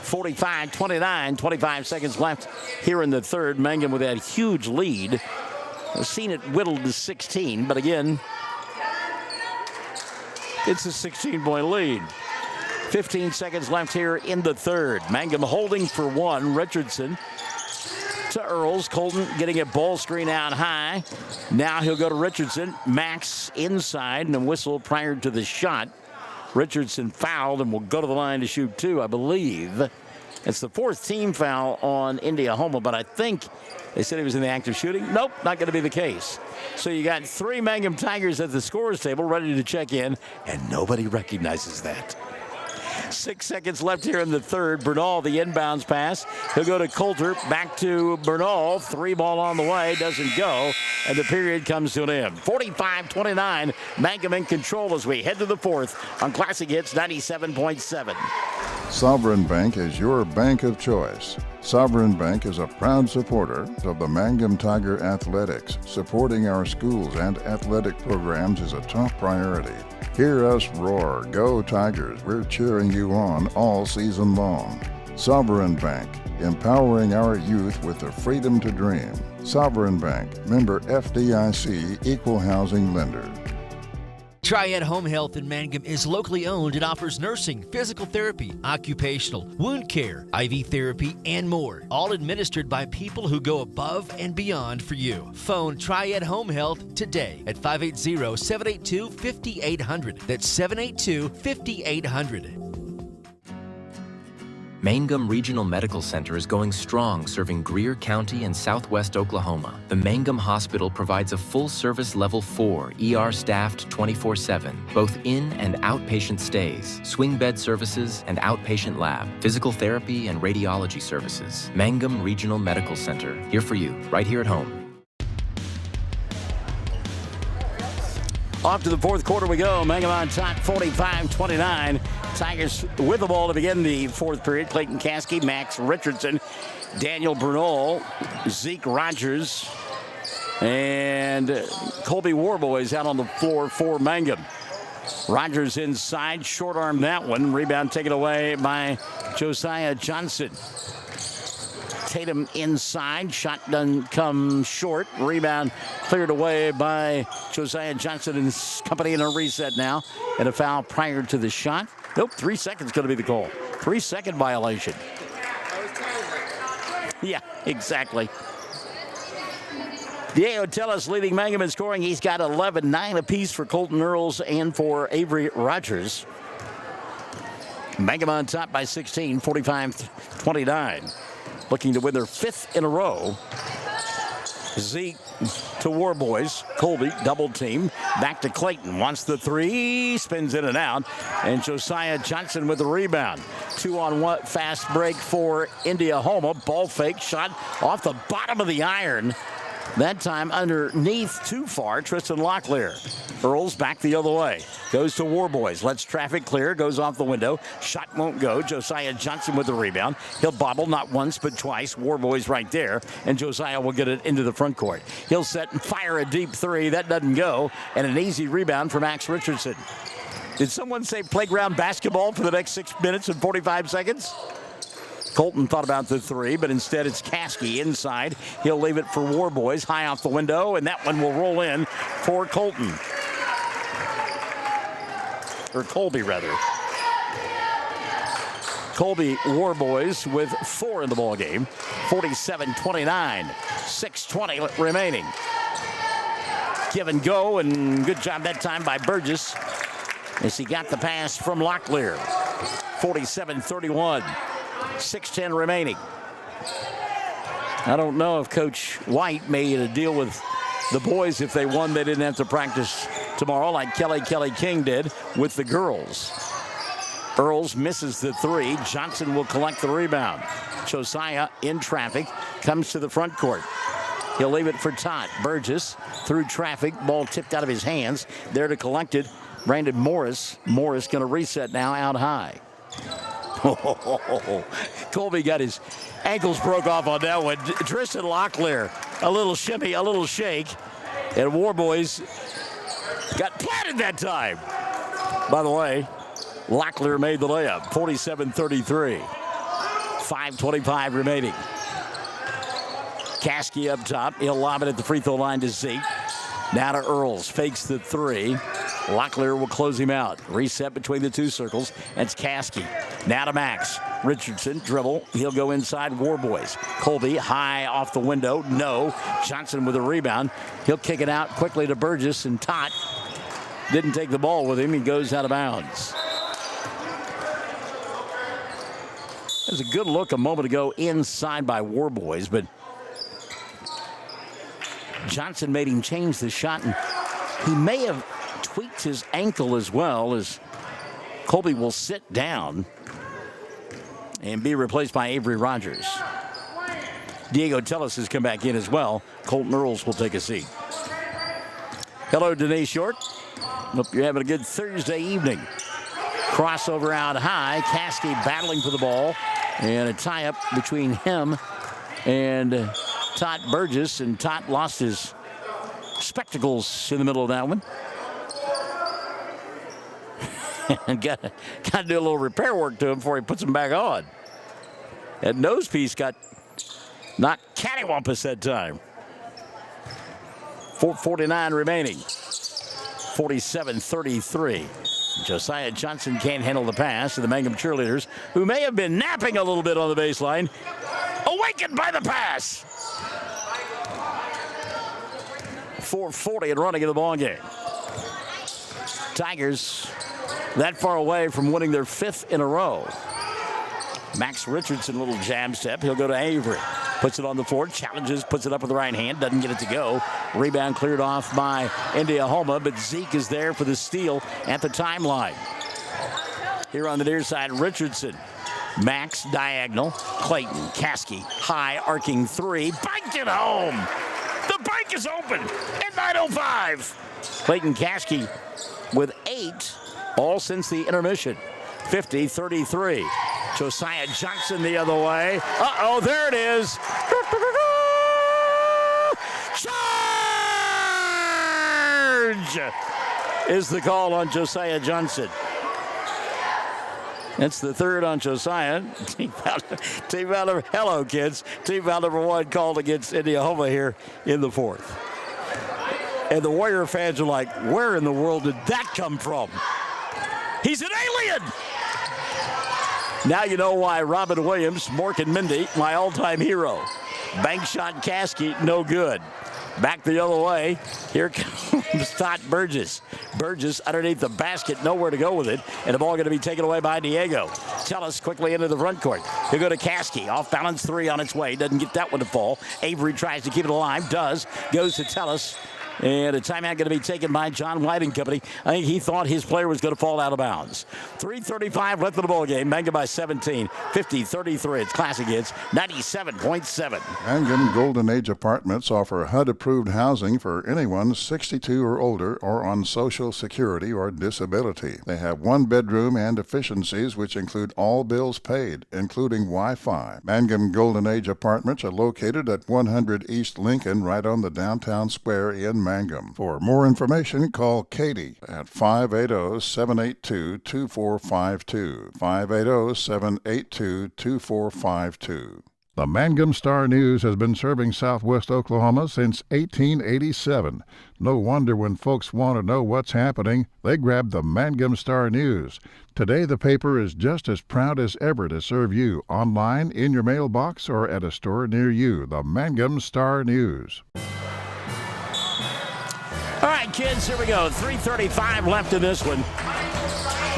Speaker 8: 45-29, 25 seconds left here in the third. Mangum with that huge lead. I've seen it whittled to 16, but again, it's a 16-point lead. 15 seconds left here in the third. Mangum holding for one. Richardson to Earls. Colton getting a ball screen out high. Now he'll go to Richardson. Max inside and a whistle prior to the shot. Richardson fouled and will go to the line to shoot two, I believe. It's the fourth team foul on Indiahoma, but I think they said he was in the act of shooting. Nope, not going to be the case. So you got three Mangum Tigers at the scorer's table ready to check in, and nobody recognizes that. 6 seconds left here in the third. Bernal, the inbounds pass. He'll go to Coulter. Back to Bernal. Three ball on the way. Doesn't go. And the period comes to an end. 45-29. Mangum in control as we head to the fourth on Classic Hits 97.7.
Speaker 1: Sovereign Bank is your bank of choice. Sovereign Bank is a proud supporter of the Mangum Tiger Athletics. Supporting our schools and athletic programs is a top priority. Hear us roar, go Tigers, we're cheering you on all season long. Sovereign Bank, empowering our youth with the freedom to dream. Sovereign Bank, member FDIC, equal housing lender.
Speaker 5: Triad Home Health in Mangum is locally owned and offers nursing, physical therapy, occupational, wound care, IV therapy, and more. All administered by people who go above and beyond for you. Phone Triad Home Health today at 580-782-5800. That's 782-5800.
Speaker 12: Mangum Regional Medical Center is going strong, serving Greer County and southwest Oklahoma. The Mangum Hospital provides a full-service Level 4, ER-staffed 24/7, both in and outpatient stays, swing bed services and outpatient lab, physical therapy and radiology services. Mangum Regional Medical Center, here for you, right here at home.
Speaker 8: Off to the fourth quarter we go. Mangum on top, 45-29. Tigers with the ball to begin the fourth period. Clayton Caskey, Max Richardson, Daniel Bernal, Zeke Rogers, and Colby Warboys out on the floor for Mangum. Rogers inside, short arm that one. Rebound taken away by Josiah Johnson. Tatum inside, shot doesn't come short. Rebound cleared away by Josiah Johnson and his company in a reset now. And a foul prior to the shot. Nope, 3 seconds going to be the call. 3-second violation. Yeah, exactly. Diego Tellis leading Mangum in scoring. He's got 11, 9 apiece for Colton Earls and for Avery Rogers. Mangum on top by 16, 45-29. Looking to win their fifth in a row. Zeke to Warboys. Colby double team. Back to Clayton. Wants the three. Spins in and out. And Josiah Johnson with the rebound. 2-on-1 fast break for Indiahoma. Ball fake. Shot off the bottom of the iron. That time underneath too far. Tristan Locklear. Earls back the other way. Goes to Warboys. Lets traffic clear. Goes off the window. Shot won't go. Josiah Johnson with the rebound. He'll bobble not once but twice. Warboys right there. And Josiah will get it into the front court. He'll set and fire a deep three. That doesn't go. And an easy rebound for Max Richardson. Did someone say playground basketball for the next 6 minutes and 45 seconds? Colton thought about the three, but instead it's Caskey inside. He'll leave it for Warboys, high off the window, and that one will roll in for Colton. Or Colby, rather. Colby Warboys with 4 in the ball game. 47-29, 6:20 remaining. Give and go, and good job that time by Burgess as he got the pass from Locklear. 47-31. 6:10 remaining. I don't know if Coach White made a deal with the boys if they won, they didn't have to practice tomorrow like Kelly King did with the girls. Earls misses the three. Johnson will collect the rebound. Josiah in traffic comes to the front court. He'll leave it for Todd. Burgess through traffic. Ball tipped out of his hands. There to collect it, Brandon Morris. Morris going to reset now out high. Colby got his ankles broke off on that one. Tristan Locklear, a little shimmy, a little shake. And War Boys got planted that time. By the way, Locklear made the layup, 47-33. 5:25 remaining. Caskey up top. He'll lob it at the free throw line to Zeke. Now to Earls. Fakes the three. Locklear will close him out. Reset between the two circles. That's Caskey. Now to Max. Richardson, dribble. He'll go inside War Boys. Colby high off the window. No. Johnson with a rebound. He'll kick it out quickly to Burgess, and Tot didn't take the ball with him. He goes out of bounds. There's a good look a moment ago inside by War Boys, but Johnson made him change the shot, and he may have tweaked his ankle as well, as Colby will sit down and be replaced by Avery Rogers. Diego Tellis has come back in as well. Colton Earls will take a seat. Hello, Denise Short. Hope you're having a good Thursday evening. Crossover out high. Caskey battling for the ball. And a tie-up between him and Tot Burgess. And Tot lost his spectacles in the middle of that one. got to do a little repair work to him before he puts them back on. That nose piece got knocked cattywampus that time. 4:49 remaining. 47-33. Josiah Johnson can't handle the pass to the Mangum cheerleaders, who may have been napping a little bit on the baseline. Awakened by the pass. 4:40 and running in the ball game. Tigers that far away from winning their 5th in a row. Max Richardson, little jab step. He'll go to Avery. Puts it on the floor, challenges, puts it up with the right hand, doesn't get it to go. Rebound cleared off by Indiahoma, but Zeke is there for the steal at the timeline. Here on the near side, Richardson. Max diagonal. Clayton, Caskey, high arcing three. Banked it home. The bank is open at 9:05. Clayton Caskey with 8, all since the intermission. 50-33. Josiah Johnson the other way. Uh-oh, there it is. Charge is the call on Josiah Johnson. That's the 3rd on Josiah. Team foul number, hello, kids. Team foul number 1 called against Indiahoma here in the 4th. And the Warrior fans are like, where in the world did that come from? He's an alien! Now you know why Robin Williams, Morgan Mindy, my all-time hero. Bank shot Caskey, no good. Back the other way. Here comes Tot Burgess. Burgess underneath the basket, nowhere to go with it. And the ball going to be taken away by Diego. Tellis quickly into the front court. He'll go to Caskey. Off balance 3 on its way. Doesn't get that one to fall. Avery tries to keep it alive. Does. Goes to Tellis. And a timeout going to be taken by John White and company. I think he thought his player was going to fall out of bounds. 3:35 left in the ball game. Mangum by 17. 50-33. It's Classic Hits 97.7.
Speaker 1: Mangum Golden Age Apartments offer HUD-approved housing for anyone 62 or older or on Social Security or disability. They have 1 bedroom and efficiencies which include all bills paid, including Wi-Fi. Mangum Golden Age Apartments are located at 100 East Lincoln, right on the downtown square in Mangum. For more information, call Katie at 580-782-2452. 580-782-2452. The Mangum Star News has been serving Southwest Oklahoma since 1887. No wonder when folks want to know what's happening, they grab the Mangum Star News. Today, the paper is just as proud as ever to serve you online, in your mailbox, or at a store near you. The Mangum Star News.
Speaker 8: All right, kids, here we go. 3:35 left in this one.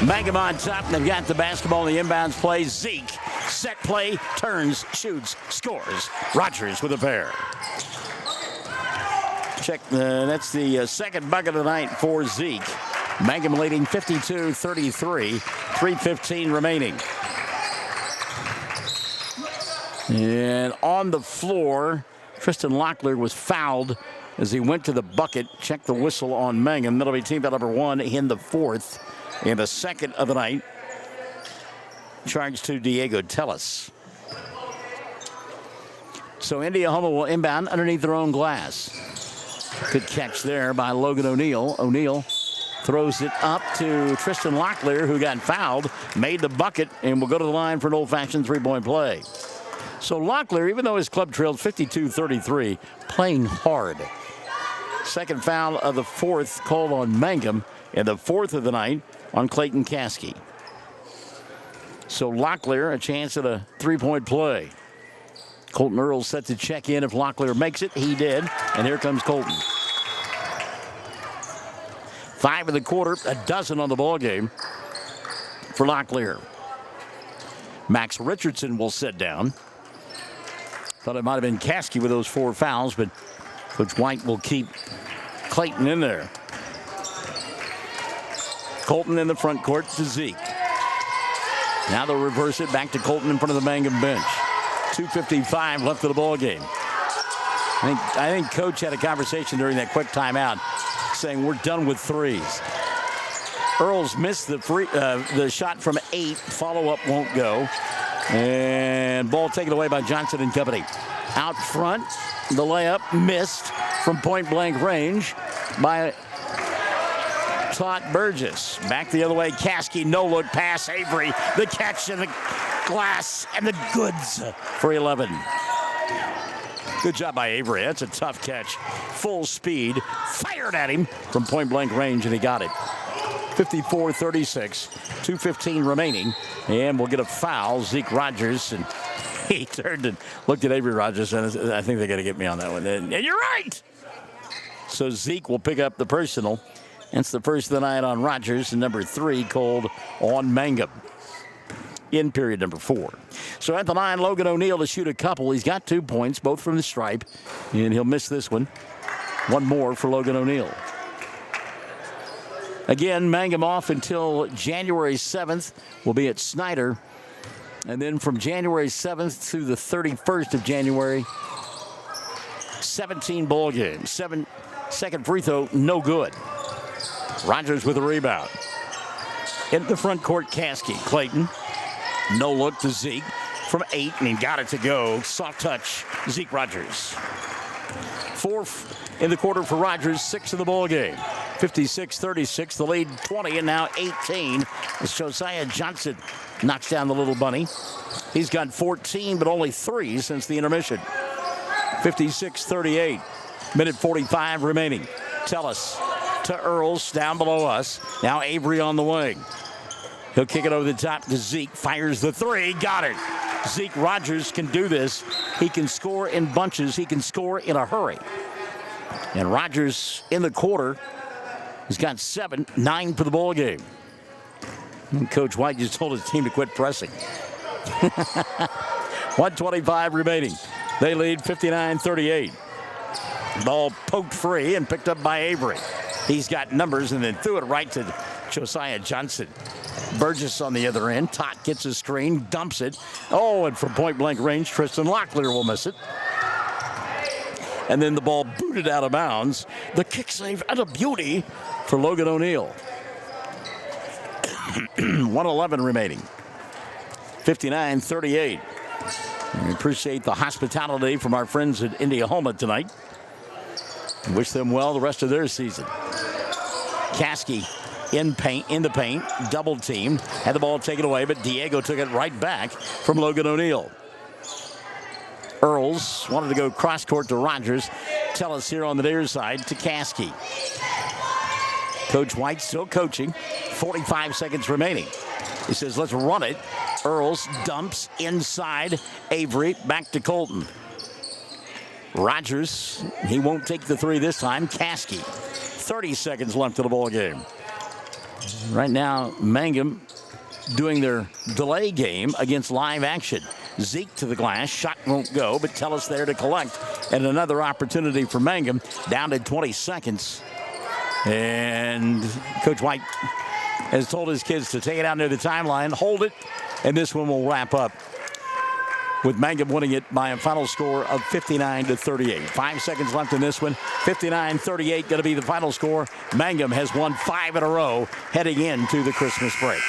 Speaker 8: Mangum on top. They've got the basketball in the inbounds play. Zeke, set play, turns, shoots, scores. Rogers with a pair. Check, that's the second bucket of the night for Zeke. Mangum leading 52-33. 3:15 remaining. And on the floor, Tristan Locklear was fouled as he went to the bucket. Check the whistle on Mangum. That'll be team foul number 1 in the 4th and the 2nd of the night. Charge to Diego Tellis. So Indiahoma will inbound underneath their own glass. Good catch there by Logan O'Neal. O'Neal throws it up to Tristan Locklear, who got fouled, made the bucket, and will go to the line for an old-fashioned three-point play. So Locklear, even though his club trailed 52-33, playing hard. Second foul of the fourth called on Mangum, and the fourth of the night on Clayton Caskey. So Locklear, a chance at a three-point play. Colton Earls set to check in if Locklear makes it. He did, and here comes Colton. 5 in the quarter, a dozen on the ball game for Locklear. Max Richardson will sit down. Thought it might have been Caskey with those 4 fouls, but Coach White will keep Clayton in there. Colton in the front court to Zeke. Now they'll reverse it back to Colton in front of the Mangum bench. 2:55 left of the ball game. I think Coach had a conversation during that quick timeout saying we're done with threes. Earls missed the shot from 8. Follow-up won't go. And ball taken away by Johnson and company. Out front, the layup missed from point-blank range by Todd Burgess. Back the other way, Caskey, no-look pass, Avery. The catch in the glass and the goods for 11. Good job by Avery. That's a tough catch. Full speed, fired at him from point-blank range, and he got it. 54-36, 2:15 remaining, and we'll get a foul. Zeke Rogers, and he turned and looked at Avery Rogers, and I think they got to get me on that one. And you're right. So Zeke will pick up the personal. That's the first of the night on Rogers, and number 3 called on Mangum in period number 4. So at the line, Logan O'Neal to shoot a couple. He's got 2 points, both from the stripe, and he'll miss this one. One more for Logan O'Neal. Again, Mangum off until January 7th. We'll be at Snyder. And then from January 7th through the 31st of January, 17 ball games. 7 second free throw, no good. Rogers with a rebound. In the front court, Caskey. Clayton, no look to Zeke from 8, and he got it to go. Soft touch, Zeke Rogers. 4 in the quarter for Rogers, 6 in the ball game. 56-36, the lead 20, and now 18 as Josiah Johnson knocks down the little bunny. He's got 14, but only 3 since the intermission. 56-38, minute 45 remaining. Tellis to Earls down below us. Now Avery on the wing. He'll kick it over the top to Zeke. Fires the 3. Got it. Zeke Rogers can do this. He can score in bunches. He can score in a hurry. And Rogers in the quarter has got 7, 9 for the ball game. And Coach White just told his team to quit pressing. 1:25 remaining. They lead 59-38. Ball poked free and picked up by Avery. He's got numbers and then threw it right to Josiah Johnson. Burgess on the other end. Tot gets a screen, dumps it. Oh, and from point-blank range, Tristan Locklear will miss it. And then the ball booted out of bounds. The kick save and a beauty for Logan O'Neal. 1:11 remaining. 59-38. We appreciate the hospitality from our friends at Indiahoma tonight. Wish them well the rest of their season. Caskey in the paint, double teamed, had the ball taken away, but Diego took it right back from Logan O'Neal. Earls wanted to go cross court to Rogers. Tell us here on the near side to Caskey. Coach White still coaching. 45 seconds remaining. He says, let's run it. Earls dumps inside. Avery back to Colton. Rogers, he won't take the 3 this time. Caskey, 30 seconds left of the ball game. Right now, Mangum doing their delay game against live action. Zeke to the glass, shot won't go, but tell us there to collect. And another opportunity for Mangum, down to 20 seconds. And Coach White has told his kids to take it out near the timeline, hold it, and this one will wrap up with Mangum winning it by a final score of 59-38. 5 seconds left in this one. 59-38 going to be the final score. Mangum has won 5 in a row heading into the Christmas break.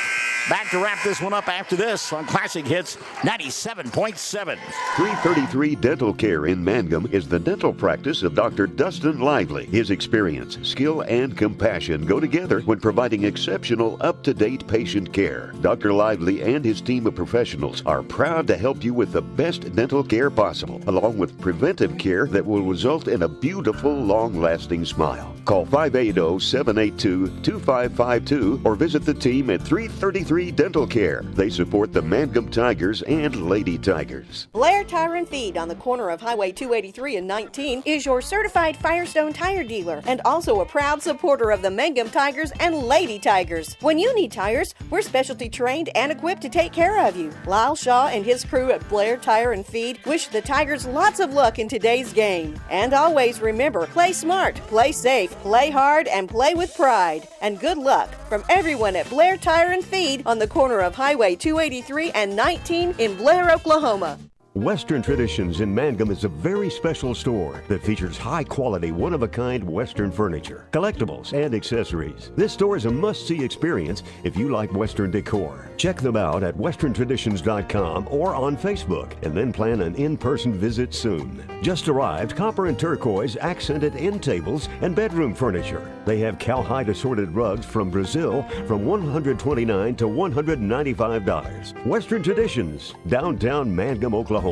Speaker 8: Back to wrap this one up after this on Classic Hits 97.7.
Speaker 3: 333 Dental Care in Mangum is the dental practice of Dr. Dustin Lively. His experience, skill, and compassion go together when providing exceptional, up-to-date patient care. Dr. Lively and his team of professionals are proud to help you with the best dental care possible, along with preventive care that will result in a beautiful, long-lasting smile. Call 580-782-2552 or visit the team at 333 Dental Care. They support the Mangum Tigers and Lady Tigers.
Speaker 13: Blair Tire and Feed on the corner of Highway 283 and 19 is your certified Firestone tire dealer and also a proud supporter of the Mangum Tigers and Lady Tigers. When you need tires, we're specialty trained and equipped to take care of you. Lyle Shaw and his crew at Blair Tire and Feed wish the Tigers lots of luck in today's game. And always remember, play smart, play safe, play hard, and play with pride. And good luck from everyone at Blair Tire and Feed on the corner of Highway 283 and 19 in Blair, Oklahoma.
Speaker 3: Western Traditions in Mangum is a very special store that features high-quality, one-of-a-kind Western furniture, collectibles, and accessories. This store is a must-see experience if you like Western decor. Check them out at westerntraditions.com or on Facebook, and then plan an in-person visit soon. Just arrived copper and turquoise accented end tables and bedroom furniture. They have cowhide assorted rugs from Brazil from $129 to $195. Western Traditions, downtown Mangum, Oklahoma.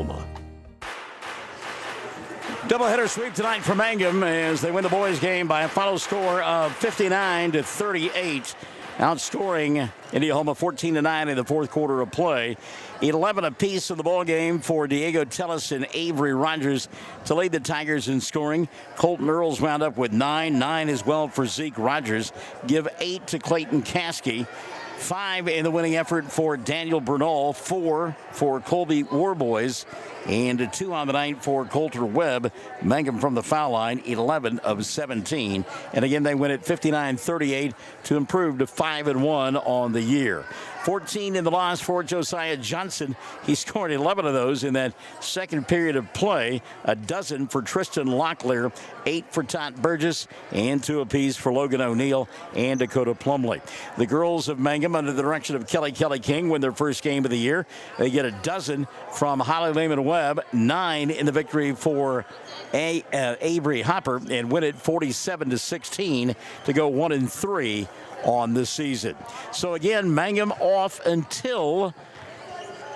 Speaker 8: Doubleheader sweep tonight for Mangum as they win the boys game by a final score of 59-38. Outscoring Indiahoma 14-9 in the fourth quarter of play. 11 apiece in the ball game for Diego Tellis and Avery Rogers to lead the Tigers in scoring. Colton Earls wound up with 9 as well for Zeke Rogers. Give 8 to Clayton Caskey. 5 in the winning effort for Daniel Bernal, 4 for Colby Warboys, and 2 on the night for Coulter Webb. Mangum from the foul line, 11 of 17. And again, they win at 59-38 to improve to 5-1 on the year. 14 in the loss for Josiah Johnson. He scored 11 of those in that second period of play. A dozen for Tristan Locklear, 8 for Tot Burgess, and 2 apiece for Logan O'Neill and Dakota Plumley. The girls of Mangum, under the direction of Kelly King, win their first game of the year. They get a dozen from Holly Lehman Webb, 9 in the victory for Avery Hopper, and win it 47-16 to go 1-3 on the season. So again, Mangum off until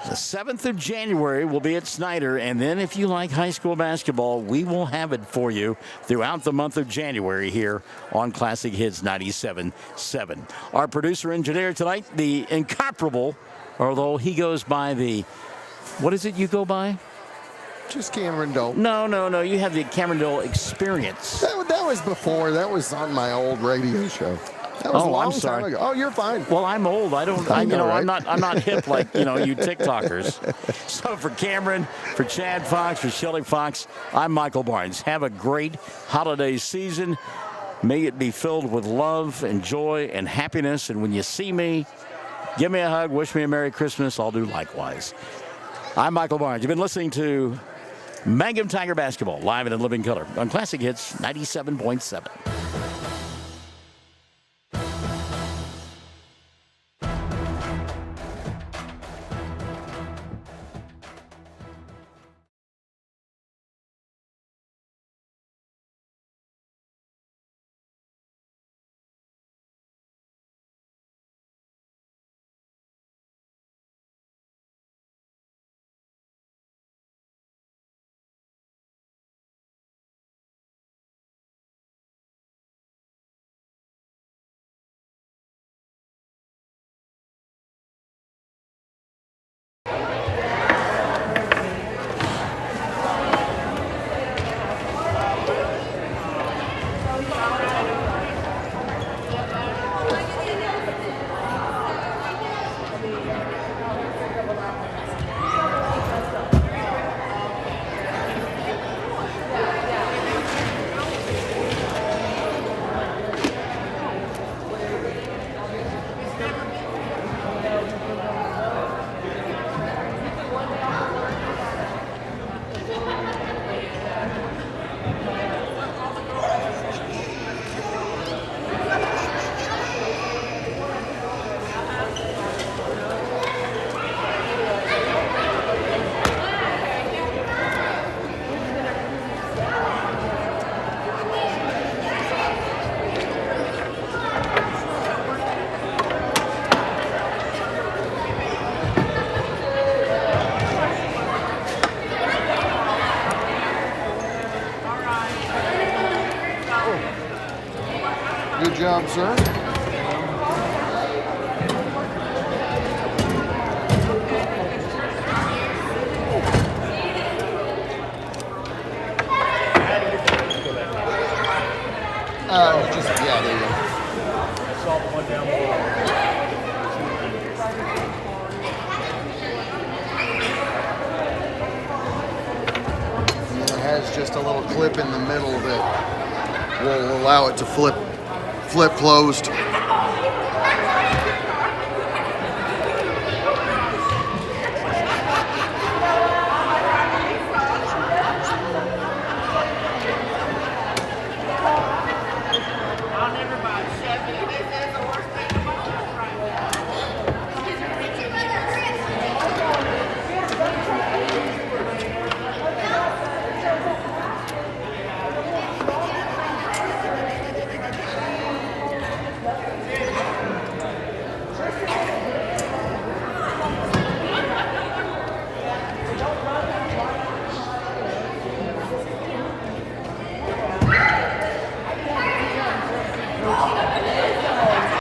Speaker 8: the 7th of January. Will be at Snyder, and then if you like high school basketball, we will have it for you throughout the month of January here on Classic Hits 97.7. Our producer engineer tonight, the incomparable, although he goes by the, what is it you go by?
Speaker 9: Just Cameron Dole.
Speaker 8: No. You have the Cameron Dole experience.
Speaker 9: That was before. That was on my old radio show. That was a long time ago. Oh, you're fine.
Speaker 8: Well, I'm old. I'm not hip like, you TikTokers. So for Cameron, for Chad Fox, for Shelley Fox, I'm Michael Barnes. Have a great holiday season. May it be filled with love and joy and happiness. And when you see me, give me a hug, wish me a Merry Christmas. I'll do likewise. I'm Michael Barnes. You've been listening to Mangum Tiger Basketball, live and in living color on Classic Hits 97.7.
Speaker 9: job, sir. Yeah, there you go. And then it has just a little clip in the middle that will allow it to flip closed.